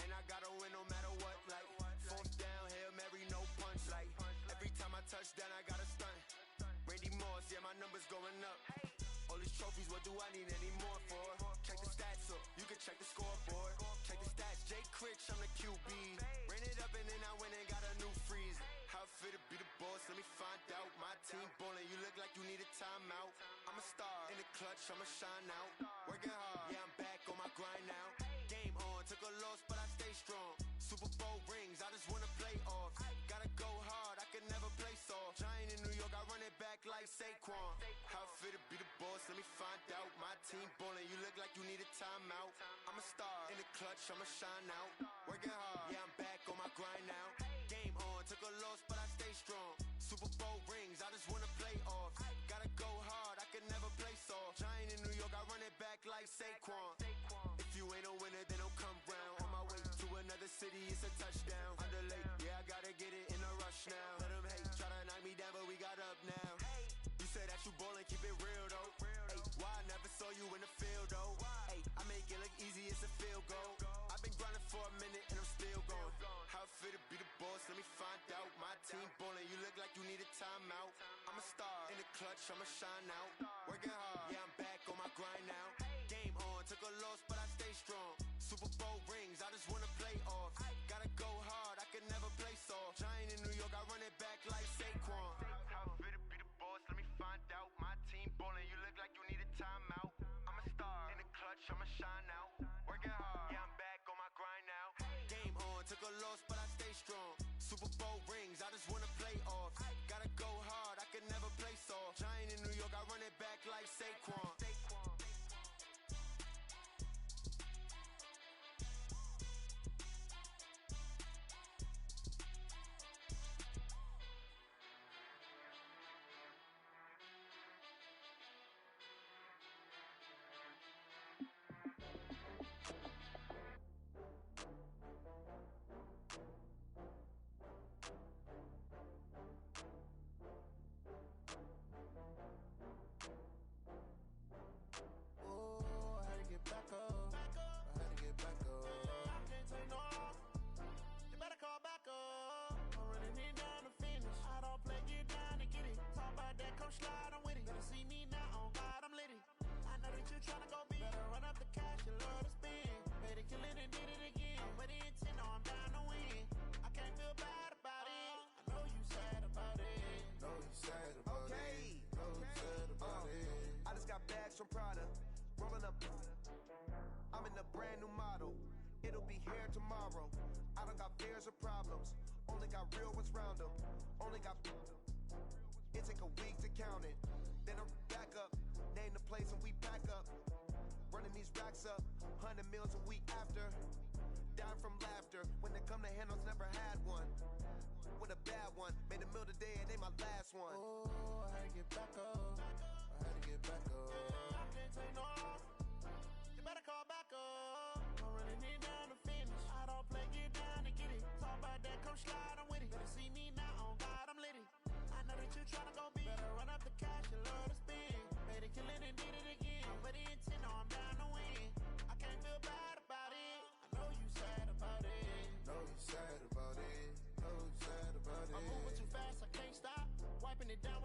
And I gotta win no matter what, like fourth down, Hail Mary, no punch. Like every time I touch down, I gotta stunt. Randy Moss, yeah, my numbers going up. All these trophies, what do I need any more for? Check the stats up, you can check the scoreboard. Check the stats, Jake Critch, I'm the QB. Ran it up and then I went and got a new freeze. How fit to be the boss, let me find out. My team ballin', you look like you need a timeout. I'm a star in the clutch, I'ma shine out. Working hard, yeah, I'm back on my grind now. Game on, took a loss, but I stay strong. Super Bowl rings, I just wanna play off. Gotta go hard, I can never play soft. Giant in New York, I run it back like Saquon. How fit to be the boss, let me find out. My team ballin', you look like you need a timeout. I'm a star in the clutch, I'ma shine out. Working hard, yeah, I'm back on my grind now. Game on, took a loss, but I stay strong. Super Bowl rings, I just wanna play off. Gotta go hard, I can never play soft. Giant in New York, I run it back like Saquon. If you ain't a winner, then don't come round. On my way to another city, it's a touchdown. Underlay, yeah, I gotta get it in a rush now. Let them hate, try to knock me down, but we got up now. You say that you ballin', keep it real though. Hey, why I never saw you in the field though? Hey, I make it look easy, it's a field goal. I've been grinding for a minute and I'm still going. How fit to be the boss, let me find out. My team ballin', you look like you need a timeout. I'm a star in the clutch, I'ma shine out. Working hard, yeah, I'm back on my grind now. Game on, took a loss, but I stay strong. Super Bowl rings, I just wanna play off. Gotta go hard, I can never play soft. Giant in New York, I run it back like Saquon. How fit to be the boss, let me find out. My team ballin', you look like you need a timeout. I'm a star in the clutch, I'ma shine out. Working hard, yeah, I'm back on my grind now. Game on, took a loss, but I stay strong. Super Bowl rings, I just wanna play off. Gotta go hard, I can never play soft. Giant in New York, I run it back like Saquon. From Prada, rolling up. I'm in a brand new model. It'll be here tomorrow. I don't got fears or problems. Only got real ones round them. Only got. It take a week to count it. Then I'm back up. Name the place and we pack up. Running these racks up. 100 meals a week after. Dying from laughter. When they come to handles, never had one. With a bad one. Made a meal today and they my last one. Oh, I had to get back up. I had to get back up. I can't take no loss. You better call back up. I'm running it down to finish. I don't play, get down to get it. Talk about that, come slide, I'm with it. Better see me now, on God, I'm litty. I know that you tryna go big. Better run up the cash, you love to spend. Made it, kill it, and did it again. With the intent, no, I'm down to win. I can't feel bad about it. I know you sad about it. Know you sad about it. Know you sad about it. I'm moving too fast, I can't stop. Wiping it down.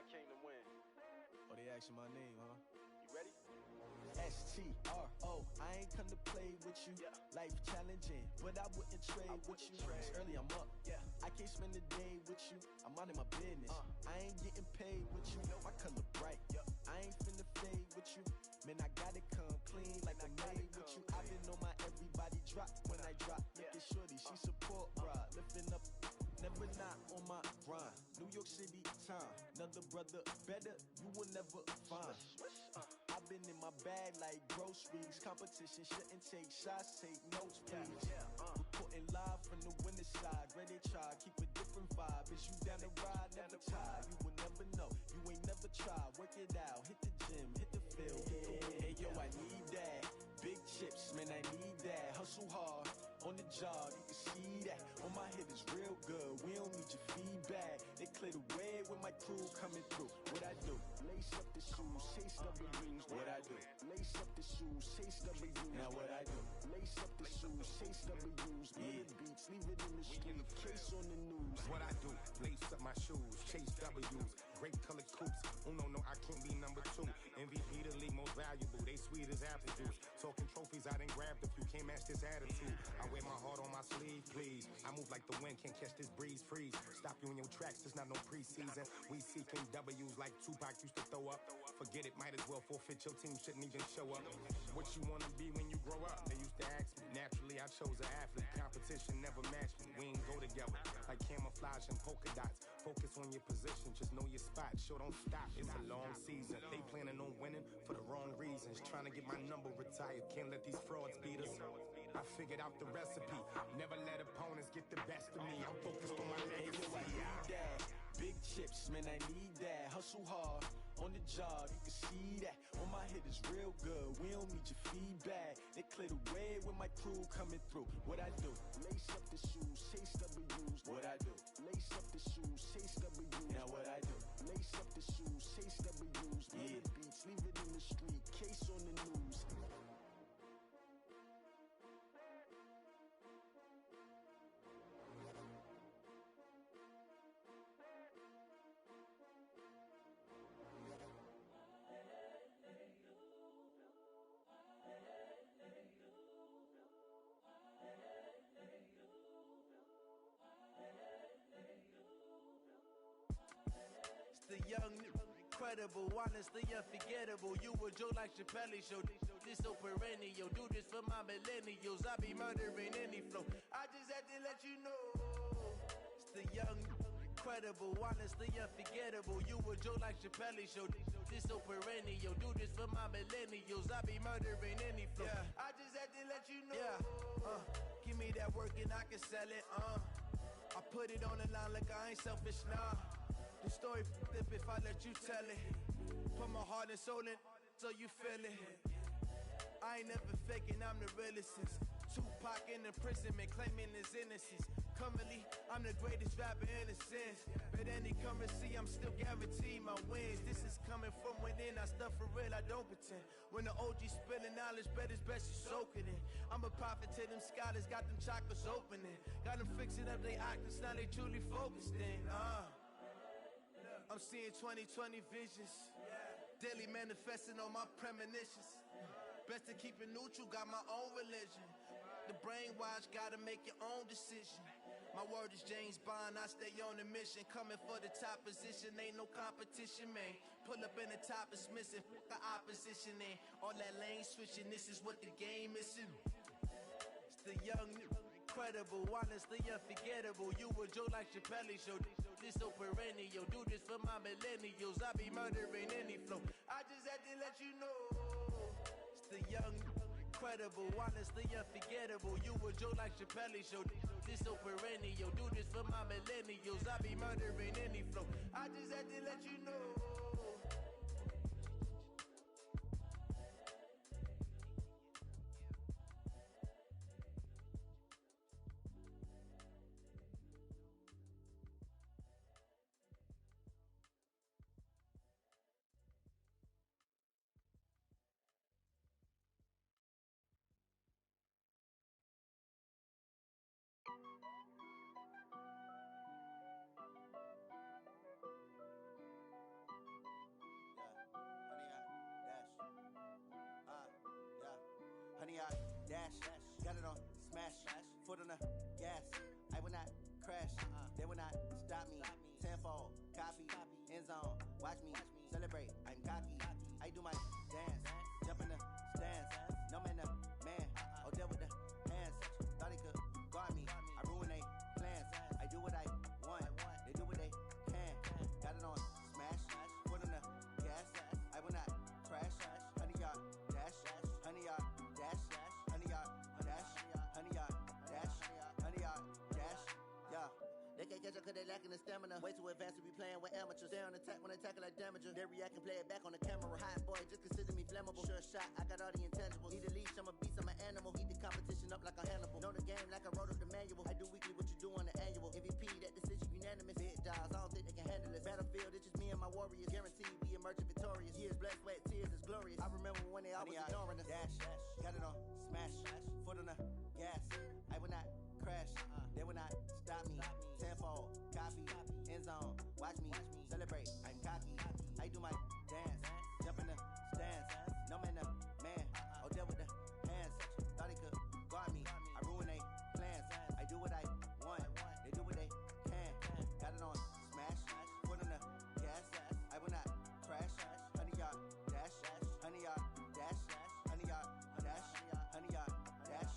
came to win. Oh, they asking my name, huh? You ready? STRO, I ain't come to play with you. Life challenging, but I wouldn't trade with you. It's early, I'm up. I can't spend the day with you. I'm out of my business. I ain't getting paid with you. My color bright. I ain't finna fade with you. Man, I gotta come clean like I'm made with you. I've been on my everybody drop when I drop. Look at shorty, she support ride. Lifting up, never not on my grind. New York City time. Another brother better, you will never find. I've been in my bag like groceries. Competition shouldn't take shots, take notes, please. Reporting live from the winner side. Ready to try, keep a different vibe. Is you down the ride, never tired. You will never know, you ain't never tried. Work it out, hit the gym, hit the field, hit the win. Hey yo, I need that. Big chips, man, I need that. Hustle hard, on the job, you can see that. On my hit is real good, we don't need your feedback. They clear the way with my crew coming through. What I do? Lace up the shoes, chase W's. What I do? Lace up the shoes, chase W's. Now what I do? Lace up the shoes, chase W's. Murder beats, leave it in the street, case on the news. What I do? Lace up my shoes, chase W's. Great colored coops. No, I can't be number 2. MVP the league most valuable. They sweet as apple juice. Talking trophies, I done grabbed a few. Can't match this attitude. I wear my heart on my sleeve, please. I move like the wind, can't catch this breeze. Freeze. Stop you in your tracks. There's not no preseason. We seeking W's like Tupac used to throw up. Forget it, might as well forfeit. Your team shouldn't even show up. What you wanna be when you grow up? They used to ask me. Naturally, I chose an athlete. Competition never matched me. We ain't go together like camouflage and polka dots. Focus on your position, just know your spot. Sure, don't stop. It's a long season. They planning on winning for the wrong reasons. Trying to get my number retired. Can't let these frauds beat us. I figured out the recipe. Never let opponents get the best of me. I'm focused on my legacy. I need that. Big chips, man, I need that. Hustle hard, on the job, you can see that. On my hit is real good, we don't need your feedback. They clear the way with my crew coming through. What I do? Lace up the shoes, chase W's. What I do? Lace up the shoes, chase W's. Now what I do? Lace up the shoes, chase W's. Murder beats, leave it in the street, case on the news. The young, incredible, honestly unforgettable. You a Joe like Chappelle show. This so perennial. Do this for my millennials. I be murdering any flow. I just had to let you know. It's the young, incredible, honestly unforgettable. You a Joe like Chappelle show. This so perennial. Do this for my millennials. I be murdering any flow. I just had to let you know. Give me that work and I can sell it. I put it on the line like I ain't selfish, nah. The story flip if I let you tell it. Put my heart and soul in so you feel it. I ain't never faking, I'm the realest since Tupac in imprisonment, claiming his innocence. Currently, I'm the greatest rapper in a sense. But any currency, I'm still guaranteed my wins. This is coming from within, I stuff for real, I don't pretend. When the OG spilling knowledge, bet it's best you soak it in. I'm a prophet to them scholars, got them chakras opening. Got them fixing up they octaves, now they truly focused in. I'm seeing 2020 visions. Daily manifesting on my premonitions. Best to keep it neutral, got my own religion. The brainwash, gotta make your own decision. My word is James Bond, I stay on the mission. Coming for the top position, ain't no competition, man. Pull up in the top, it's missing, the opposition in. All that lane switching, this is what the game missing. It's the young, incredible, honestly unforgettable. You a Joe like Chappelle show. This so perennial. Do this for my millennials. I be murdering any flow. I just had to let you know. It's the young, incredible, honestly unforgettable. You a Joe like Chappelle show. This so perennial. Do this for my millennials. I be murdering any flow. I just had to let you know. dash. Got it on smash. Foot on the gas. I will not crash. They will not stop me. Tenfold, copy, end zone. Watch me celebrate. I'm cocky. I do my dance. Jump in the stands. No man, the man. Oh, deal with the hands. Thought he could guard me. I ruin they plans. I do what I want. They do what they can. Got it on smash. Foot on the gas. I will not crash. 100-yard dash. 100-yard dash. 100-yard dash. 100-yard dash. 100-yard dash. Yeah. They can't catch up cause they lacking the stamina. Way too advanced to be playing with amateurs. Stay on attack when they tackle like damager. They react and play it back on the camera. Hot boy, just consider me flammable. Sure shot, I got all the intangibles. Need a leash, I'm a beast, I'm an animal. Heat the competition up like a Hannibal. Know the game like I wrote up the manual. I do weekly what you do on the annual. MVP, that decision unanimous. Big dogs, I don't think they can handle it. Battlefield, it's just me and my warriors. Guaranteed we emerging victorious. Years, blood, sweat, tears is glorious. I remember when they always ignoring us. Dash, got it on smash. Foot on the gas. I will not crash. They will not stop me. Tenfold, copy, end zone. Watch me celebrate. I'm cocky. I do my dance. Jump in the stands. No man, the man. Oh, deal with the hands. Thought he could guard me. I ruin they plans. I do what I want. They do what they can. Got it on smash. Foot on the gas. I will not crash. 100-yard dash. 100-yard dash. 100-yard dash. 100-yard dash.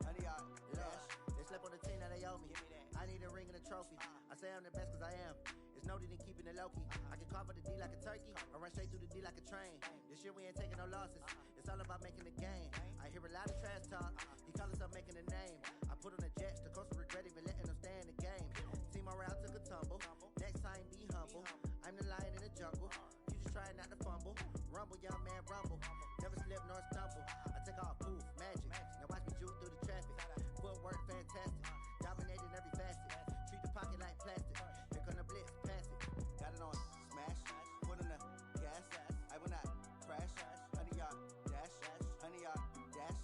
100-yard dash. They slept on the team that they owe me. I need a ring and a trophy. I say I'm the best cause I am. It's noted in keeping it low-key. I can carve up the D like a turkey, or run straight through the D like a train. This year we ain't taking no losses. It's all about making the game. I hear a lot of trash talk. He call himself making a name. I put on the Jets. The coach regret even letting them stay in the game. Team morale took a tumble. Next time be humble. I'm the lion in the jungle. You just trying not to fumble. Rumble, young man, rumble. Never slip nor stumble. I take off, poof, magic. Now watch me juke through the traffic. Footwork fantastic. Dominating every facet. Treat the pocket like plastic. Here come the blitz, pass it. Got it on smash. Foot on the gas. I will not crash. 100-yard dash. 100-yard dash.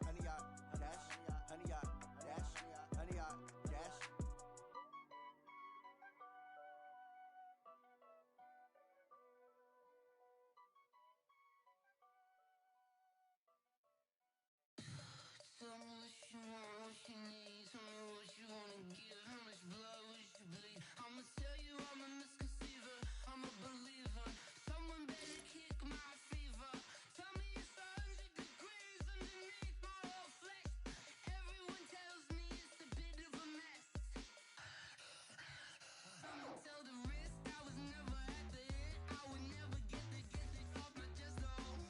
100-yard dash. 100-yard dash. 100-yard dash. Tell me what you want, what you need. Tell me what you wanna give. How much blood would you bleed? I'ma tell you I'm a misconceiver. I'm a believer. Someone better kick my fever. Tell me it's 100 degrees underneath my whole flesh. Everyone tells me it's a bit of a mess. I'ma tell the risk I was never at the hit. I would never get it off my chest though.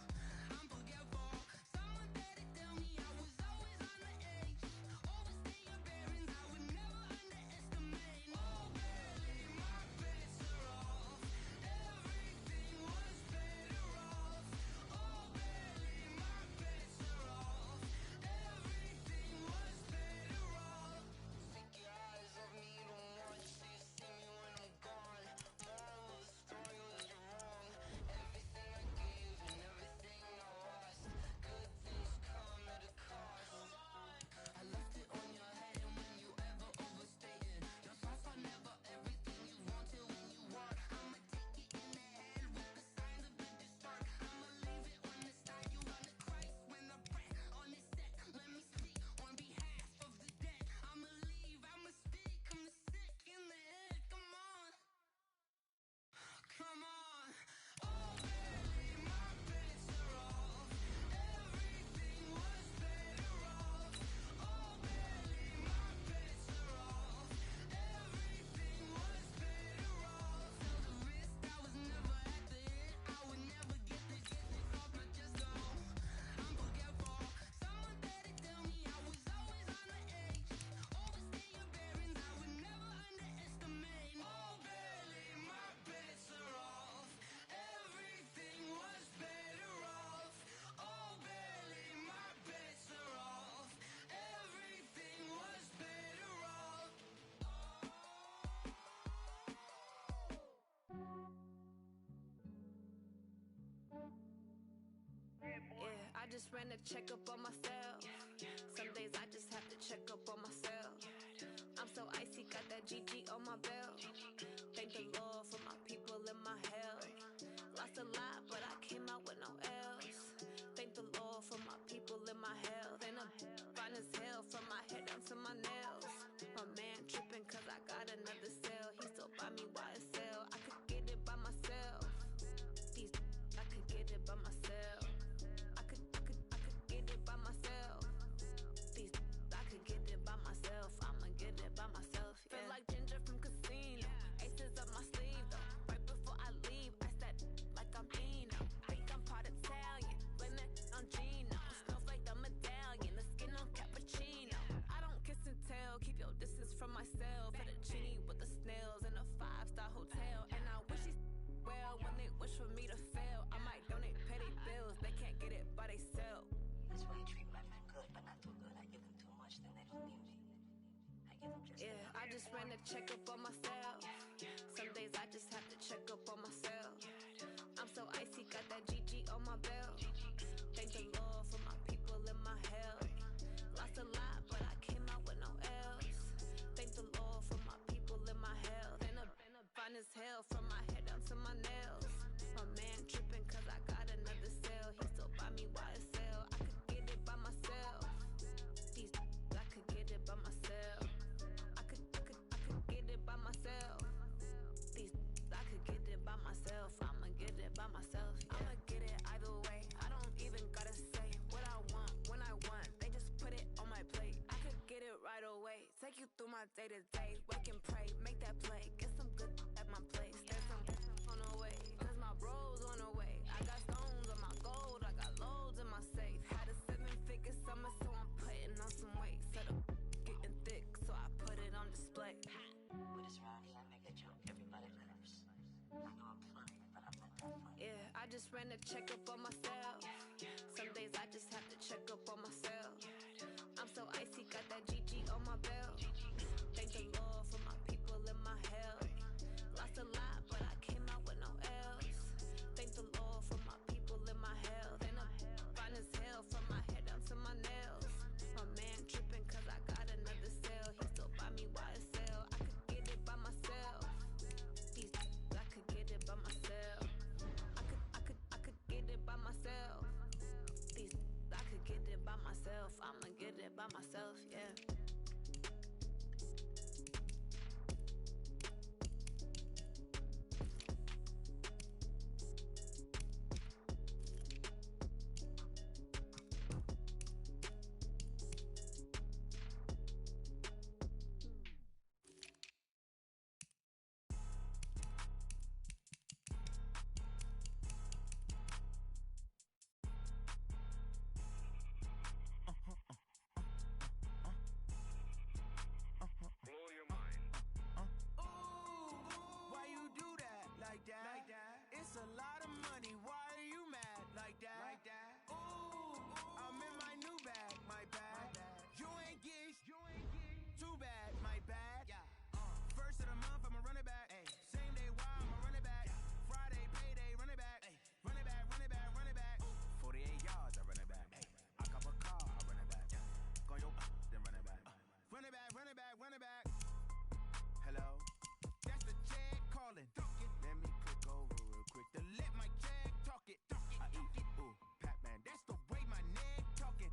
I'm forgetful. Someone better tell me I was always on the edge. Overstay your bearings, I would never underestimate. Oh baby, my bets are off. Everything was better off. Oh baby, my bets are off. Everything was better off. Take your eyes off me, don't want you to see me when I'm gone. Moral of the story was you're wrong. Everything I gave and everything I lost. Good things come at a cost. I left it on your head and when you ever overstated. Your thoughts are never everything you wanted when you want. I'ma take it in the head with the signs of the distort. I'ma leave it on the side. You run the Christ when I pray on this set. Let me speak on behalf of the dead. I'ma leave, I'ma speak. I'm sick in the head. Come on. Come on. Oh baby, my bets are off. Everything was better off. Oh baby, my bets are off. Everything was better off. Tell the risk I was never at the hit. I would never get it off my chest though. I'm forgetful. Someone better tell me I was always on the edge. Overstay your bearings, I would never underestimate. Oh baby, my bets are off. Everything was better off. Oh baby, my bets are off. Everything was better off. Yeah, I just ran a checkup on myself. Some days I just have to check up on myself. I'm so icy, got that GG on my belt. Thank the Lord for my people and my health. Lost a lot, but I came out with no L's. Thank the Lord for my people and my health. And down to my nails. My man tripping cause I got another sale. He still buy me YSL. I could get it by myself. I could get it by myself. I could get it by myself. I could get it by myself. I'ma get it by myself. Yeah. Feel like Ginger from Casino. Aces up my sleeve though. Right before I leave, I said like I'm Eno. Think I'm part Italian. Blame that on Gino. Smells like the medallion. The skin on cappuccino. I don't kiss and tell. Keep your distance from myself. Fettuccine with the snails in a 5-star hotel. And I wish he's well when they wish for me to fail. I might donate petty bills. They can't get it by they sell. That's why you treat women good, but not too good. I give them too much, then they don't need me. I give them just Yeah, I just ran a checkup on myself. Some days I just have to check up on myself. I'm so icy, got that GG on my belt. Thank the Lord for my people in my health. Lost a lot, but I came out with no L's. Thank the Lord for my people in my health. And fine as hell from my head down to my nails. My man tripping cause I got another sale. He still buy me YSL. I could get it by myself. I could get it by myself. I could get it by myself. I could get it by myself. I'ma get it by myself. I'ma get it either way. I don't even gotta say what I want when I want. They just put it on my plate. I could get it right away. Take you through my day to day. Wake and pray, make that play. Get some good at my place. There's some on the way. Cause my bros on the way. I got stones on my gold. I got loads in my safe. Had a 7-figure summer, so I'm putting on some weight. Set up getting thick, so I put it on display. With this round here, I make a joke everybody laughs. I know I'm funny, but I'm not that funny. Yeah, I just ran a checkup on myself. Some days I just have to check up on myself. I'm so icy, got that GG on my belt. Thank the Lord for my people in my health. Lost a lot, but I came out with no L's. Thank the Lord for my people in my health. And I'm fine as hell from my head down to my nails. My man tripping cause I got another sale. He still buy me YSL. I could get it by myself. I could get it by myself. I could get it by myself. I could get it by myself. I'ma get it by myself, yeah. Blow your mind. Why you do that like that? Like that? It's a lot of money. Why are you mad like that? Like that? Ooh, I'm in my new bag. My bad. You ain't get too bad. My bad. Yeah. First of the month, I'ma run it back. Ay. Same day, why I'ma run it back? Friday, payday, run it back. Ay. Run it back, run it back, run it back. 48 yards, I run it back. Ay. I cop a car, I run it back. Go yo, then run it back. Run it back, run it back, run it back. Hello? That's the check calling. Let me click over real quick to let my check talk it. I eat, ooh, Pac-Man. That's the way my neck talking.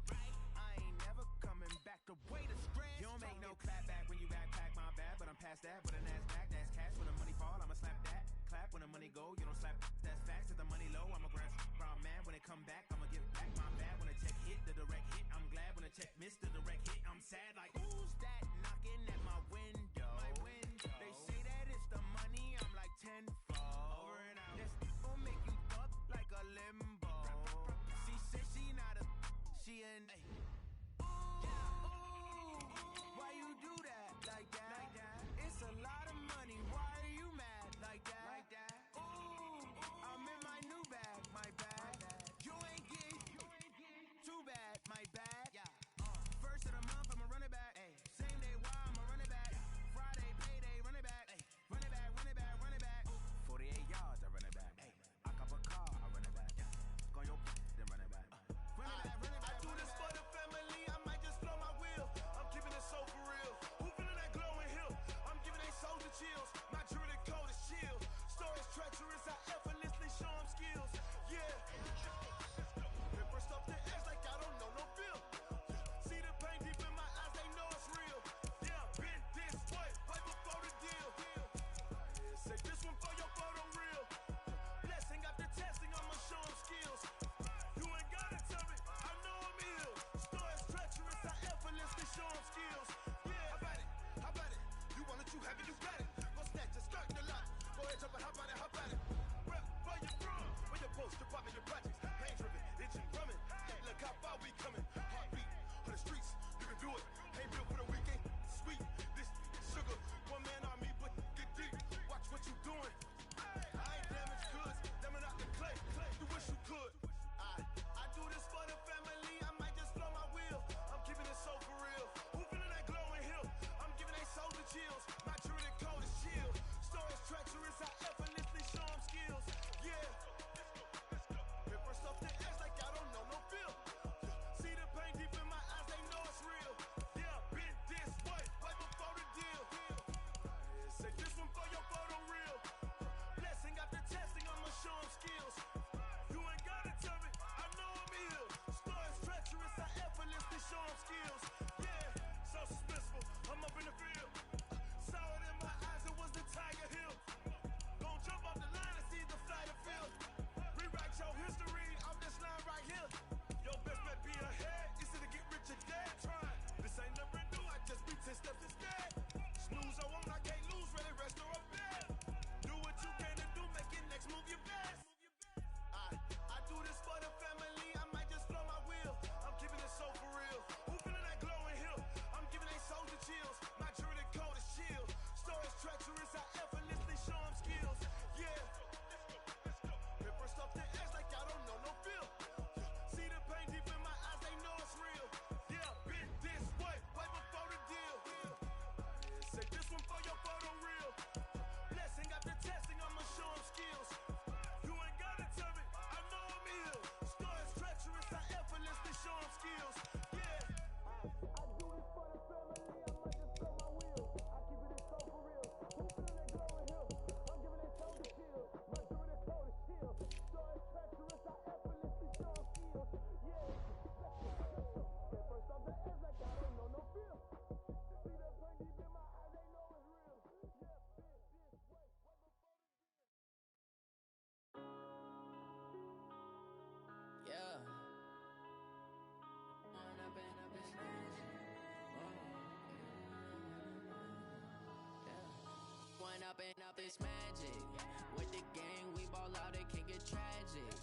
I ain't never coming back. The way the stress. You don't make no clap back when you backpack, my bad. But I'm past that with an ass back. That's cash. When the money fall, I'ma slap that. Clap when the money go. You don't slap. That's facts. If the money low, I'ma grab brown man. When it come back, I'ma give back my bad. When the check hit, the direct hit. I'm glad when the check missed the direct hit. I'm sad like who's that knocking at my window? They say that it's the money. I'm like 10 over and out. This gon' make you fuck like a limbo. She said she not a. She an. Why you do that like that? Like that? It's a lot of money. Why are you mad like that? Like that? Ooh, I'm in my new bag. My bad. You ain't get too bad. My bad. Yeah. First of the month, I'ma run it back. you got it. Go snatch it, skirt the lot. Go ahead, jump and hop on it, hop on it. Rep where you from, where you post, you poppin' your projects. Pain driven, itching, drumming. Look how far we coming. Heartbeat on the streets, you can do it. Ain't built for the weekend. Sweet, this sugar. One man on me, but get deep. Watch what you doing. I ain't damaged goods, damn it out the clay. You wish you could. I do this for the family. I might just blow my wheel. I'm keeping it so for real. Who feeling that glowing hill? I'm giving they soul the chills. My truly code is chill. Stories treacherous, I effortlessly show them skills. Yeah. Paper stuff the edge like I don't know no feel. See the pain deep in my eyes, they know it's real. Yeah, been this way, right before the deal. Say this one for your photo real. Blessing after testing, I'ma show them skills. You ain't gotta tell me, I know I'm ill. Stories treacherous, I effortlessly show them skills. Yeah, so suspenseful, I'm up in the field. Saw it in my eyes, it was the Tiger Hill. Gon' jump off the line and see the flight of field. Rewrite your history off this line right here. Your best bet be ahead, easy to get rich or dead. Trying, this ain't never new, I just be 10 steps instead. Snooze I won't, I can't lose, ready, rest or up bed. Do what you can to do, make it next move your best. I do this for the family, I might just blow my wheel. I'm keeping it so for real. Who feeling that glowing hill? I'm giving they soldier chills. My truly code is chill. Stories treacherous, I effortlessly show them skills. Yeah. Paper stuff the edge like I don't know no feel. See the pain deep in my eyes, they know it's real. Yeah, been this way, right before the deal. Say this one for your photo real. Blessing after testing, I'ma show them skills. You ain't gotta tell me, I know I'm ill. Stories treacherous, I effortlessly show them skills. Yeah. I do this for the family, I might just blow my wheel. I keep it so for real. Who feeling that glowing hill? I'm giving they soldier chills. My truly code is chill. Stories treacherous, I effortlessly show them skills. Yeah. First off the edge like I don't know no feel. See the pain deep in my eyes, they know it's real. Yeah, been this way, right before the deal. Yeah. One up and up is magic. Yeah. One up and up is magic. With the gang, we ball out, it can get tragic.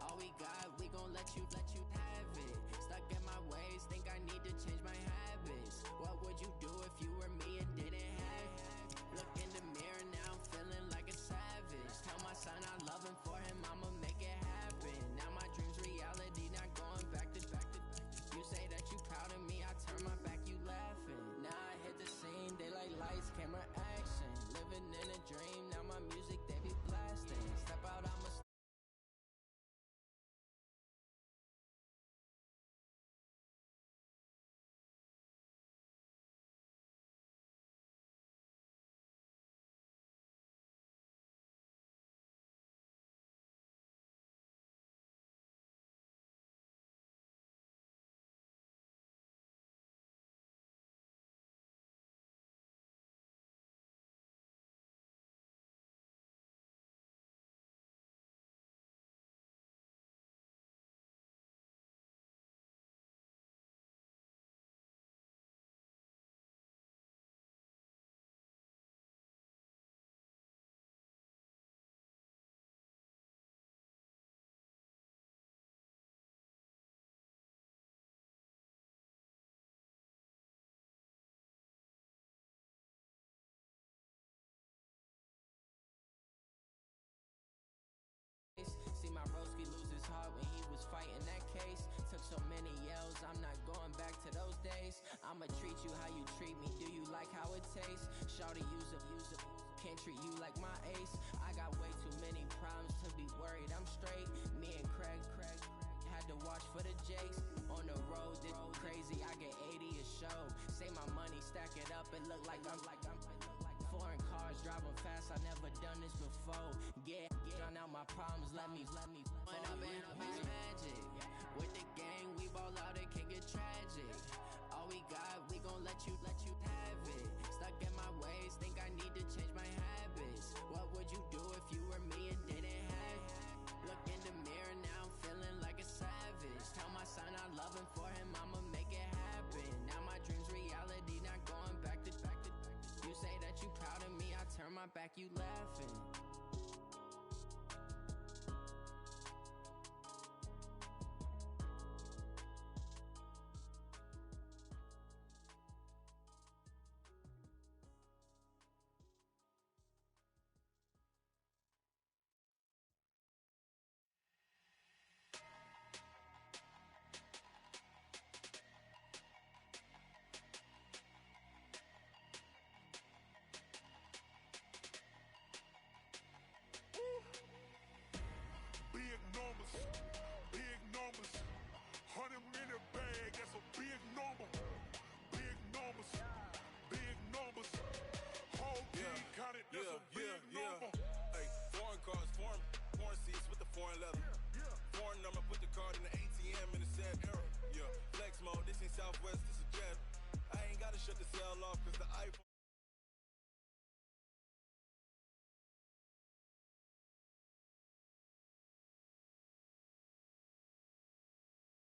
All we got, we gon' let you have it. Stuck in my ways, think I need to change my habits. What would you do if you were me and didn't have it? Look in the mirror, now I'm feeling like a savage. Tell my son I love him, for him I'ma make it happen. Now my dream's reality, not going back to. You say that you proud of me, I turn my back, you laughing. Now I hit the scene, daylight lights, camera action. Living in a dream, now my music they be blasting. Step out, I'ma see my broski lose his heart when he was fighting that case. Took so many yells, I'm not going back to those days. I'ma treat you how you treat me, do you like how it tastes? Shawty use up, can't treat you like my ace. I got way too many problems to be worried, I'm straight. Me and Craig had to watch for the Jakes. On the road, this crazy, I get 80 a show. Say my money, stack it up, it look like I'm foreign cars, driving fast, I never done this before. Yeah, drown out my problems, let me One up and up is magic. With the gang, we ball out, it can get tragic. All we got, we gon' let you have it. Stuck in my ways, think I need to change my habits. What would you do if you were me and didn't have it? Look in the mirror, now I'm feeling like a savage. Tell my son I love him, for him I'ma make it happen. Now my dream's reality, not going back to. You say that you proud of me, front, back, you laughing.